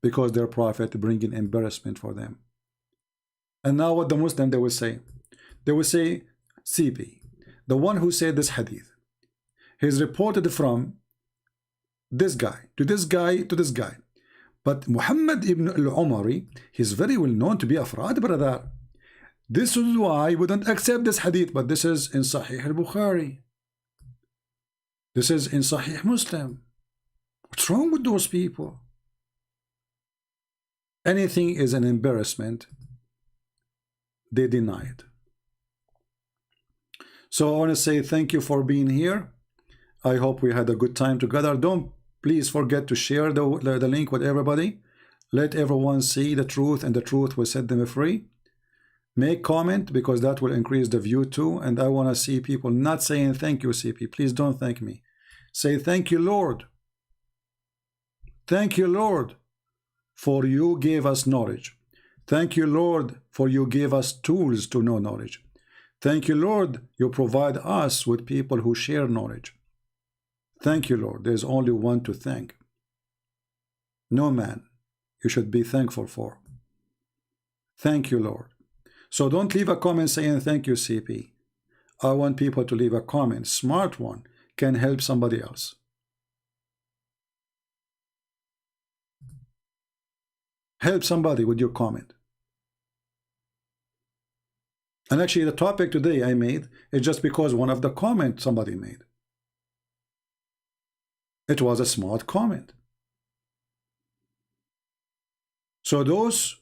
S7: because their prophet bringing embarrassment for them. And now what the Muslim, they will say? They will say, CP, the one who said this hadith, he's reported from this guy to this guy to this guy. But Muhammad ibn al-Umari, he's very well known to be a fraud, brother. This is why we don't accept this hadith, but this is in Sahih al-Bukhari. This is in Sahih Muslim. What's wrong with those people? Anything is an embarrassment, they deny it. So I want to say thank you for being here. I hope we had a good time together. Don't please forget to share the link with everybody. Let everyone see the truth, and the truth will set them free. Make comment, because that will increase the view too. And I want to see people not saying thank you, CP. Please don't thank me. Say thank you, Lord. Thank you, Lord, for you gave us knowledge. Thank you, Lord, for you gave us tools to know knowledge. Thank you, Lord, you provide us with people who share knowledge. Thank you, Lord. There's only one to thank. No man you should be thankful for. Thank you, Lord. So don't leave a comment saying thank you, CP. I want people to leave a comment. Smart one can help somebody else. Help somebody with your comment. And actually the topic today I made is just because one of the comments somebody made. It was a smart comment. So those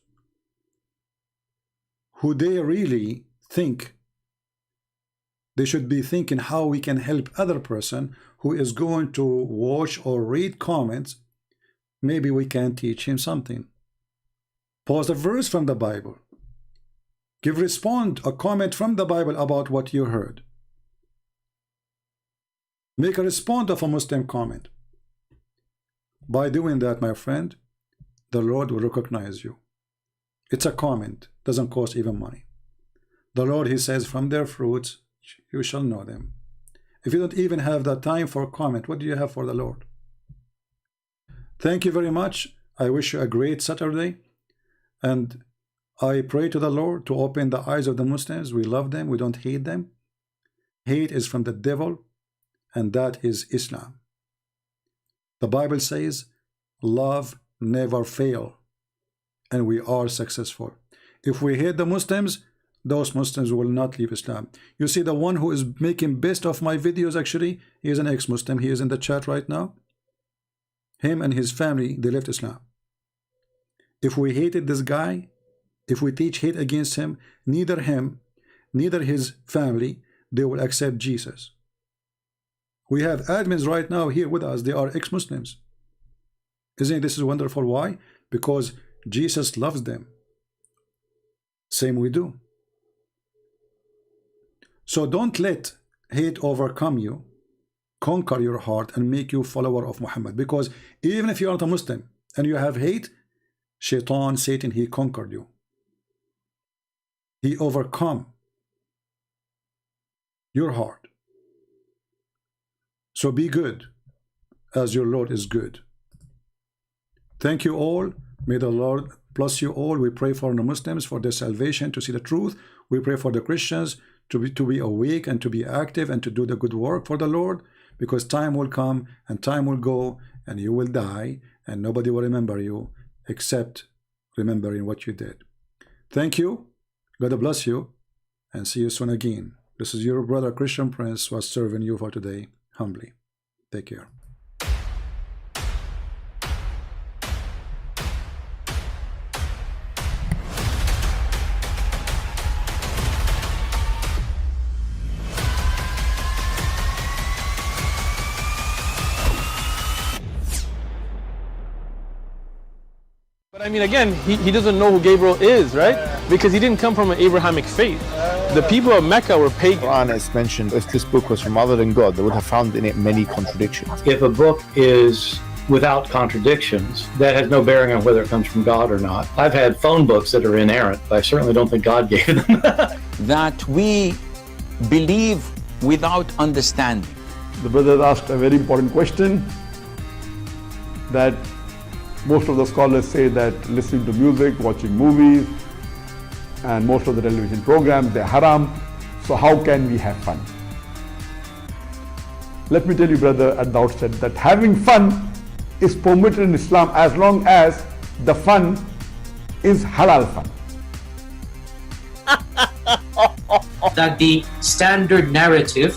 S7: who they really think, they should be thinking how we can help other person who is going to watch or read comments. Maybe we can teach him something. Pause a verse from the Bible. Respond a comment from the Bible about what you heard. Make a response of a Muslim comment. By doing that, my friend, the Lord will recognize you. It's a comment, doesn't cost even money. The Lord, he says, from their fruits you shall know them. If you don't even have the time for a comment, what do you have for the Lord? Thank you very much. I wish you a great Saturday, and I pray to the Lord to open the eyes of the Muslims. We love them, we don't hate them. Hate is from the devil, and that is Islam. The Bible says love never fails, and we are successful. If we hate the Muslims, those Muslims will not leave Islam. You see, the one who is making best of my videos, actually, he is an ex-Muslim. He is in the chat right now. Him and his family, they left Islam. If we hated this guy, if we teach hate against him, neither him, neither his family, they will accept Jesus. We have admins right now here with us. They are ex-Muslims. Isn't this wonderful? Why? Because Jesus loves them. Same we do. So don't let hate overcome you, conquer your heart, and make you follower of Muhammad. Because even if you are not a Muslim and you have hate, Shaitan, Satan, he conquered you. He overcome your heart. So be good as your Lord is good. Thank you all. May the Lord bless you all. We pray for the Muslims, for their salvation, to see the truth. We pray for the Christians to be awake and to be active and to do the good work for the Lord, because time will come and time will go and you will die and nobody will remember you except remembering what you did. Thank you. God bless you, and see you soon again. This is your brother Christian Prince, who was serving you for today humbly. Take care.
S1: But I mean, again, he doesn't know who Gabriel is, right? Because he didn't come from an Abrahamic faith. The people of Mecca were pagan.
S2: Quran is mentioned, if this book was from other than God, they would have found in it many contradictions.
S3: If a book is without contradictions, that has no bearing on whether it comes from God or not. I've had phone books that are inerrant, but I certainly don't think God gave them.
S4: That we believe without understanding.
S5: The brother asked a very important question, that most of the scholars say that listening to music, watching movies, and most of the television programs, they're haram. So how can we have fun? Let me tell you, brother, at the outset that having fun is permitted in Islam as long as the fun is halal fun.
S6: That the standard narrative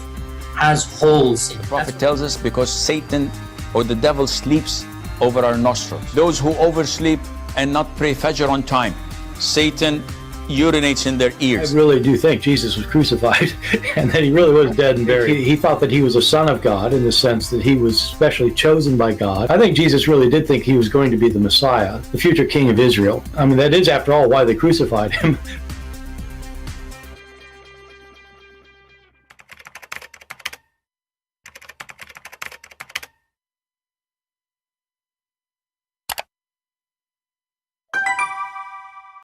S6: has holes in it.
S4: The Prophet tells us because Satan or the devil sleeps over our nostrils. Those who oversleep and not pray Fajr on time, Satan urinates in their ears.
S3: I really do think Jesus was crucified and that he really was dead and buried. He thought that he was a son of God in the sense that he was specially chosen by God. I think Jesus really did think he was going to be the Messiah, the future king of Israel. I mean, that is, after all, why they crucified him,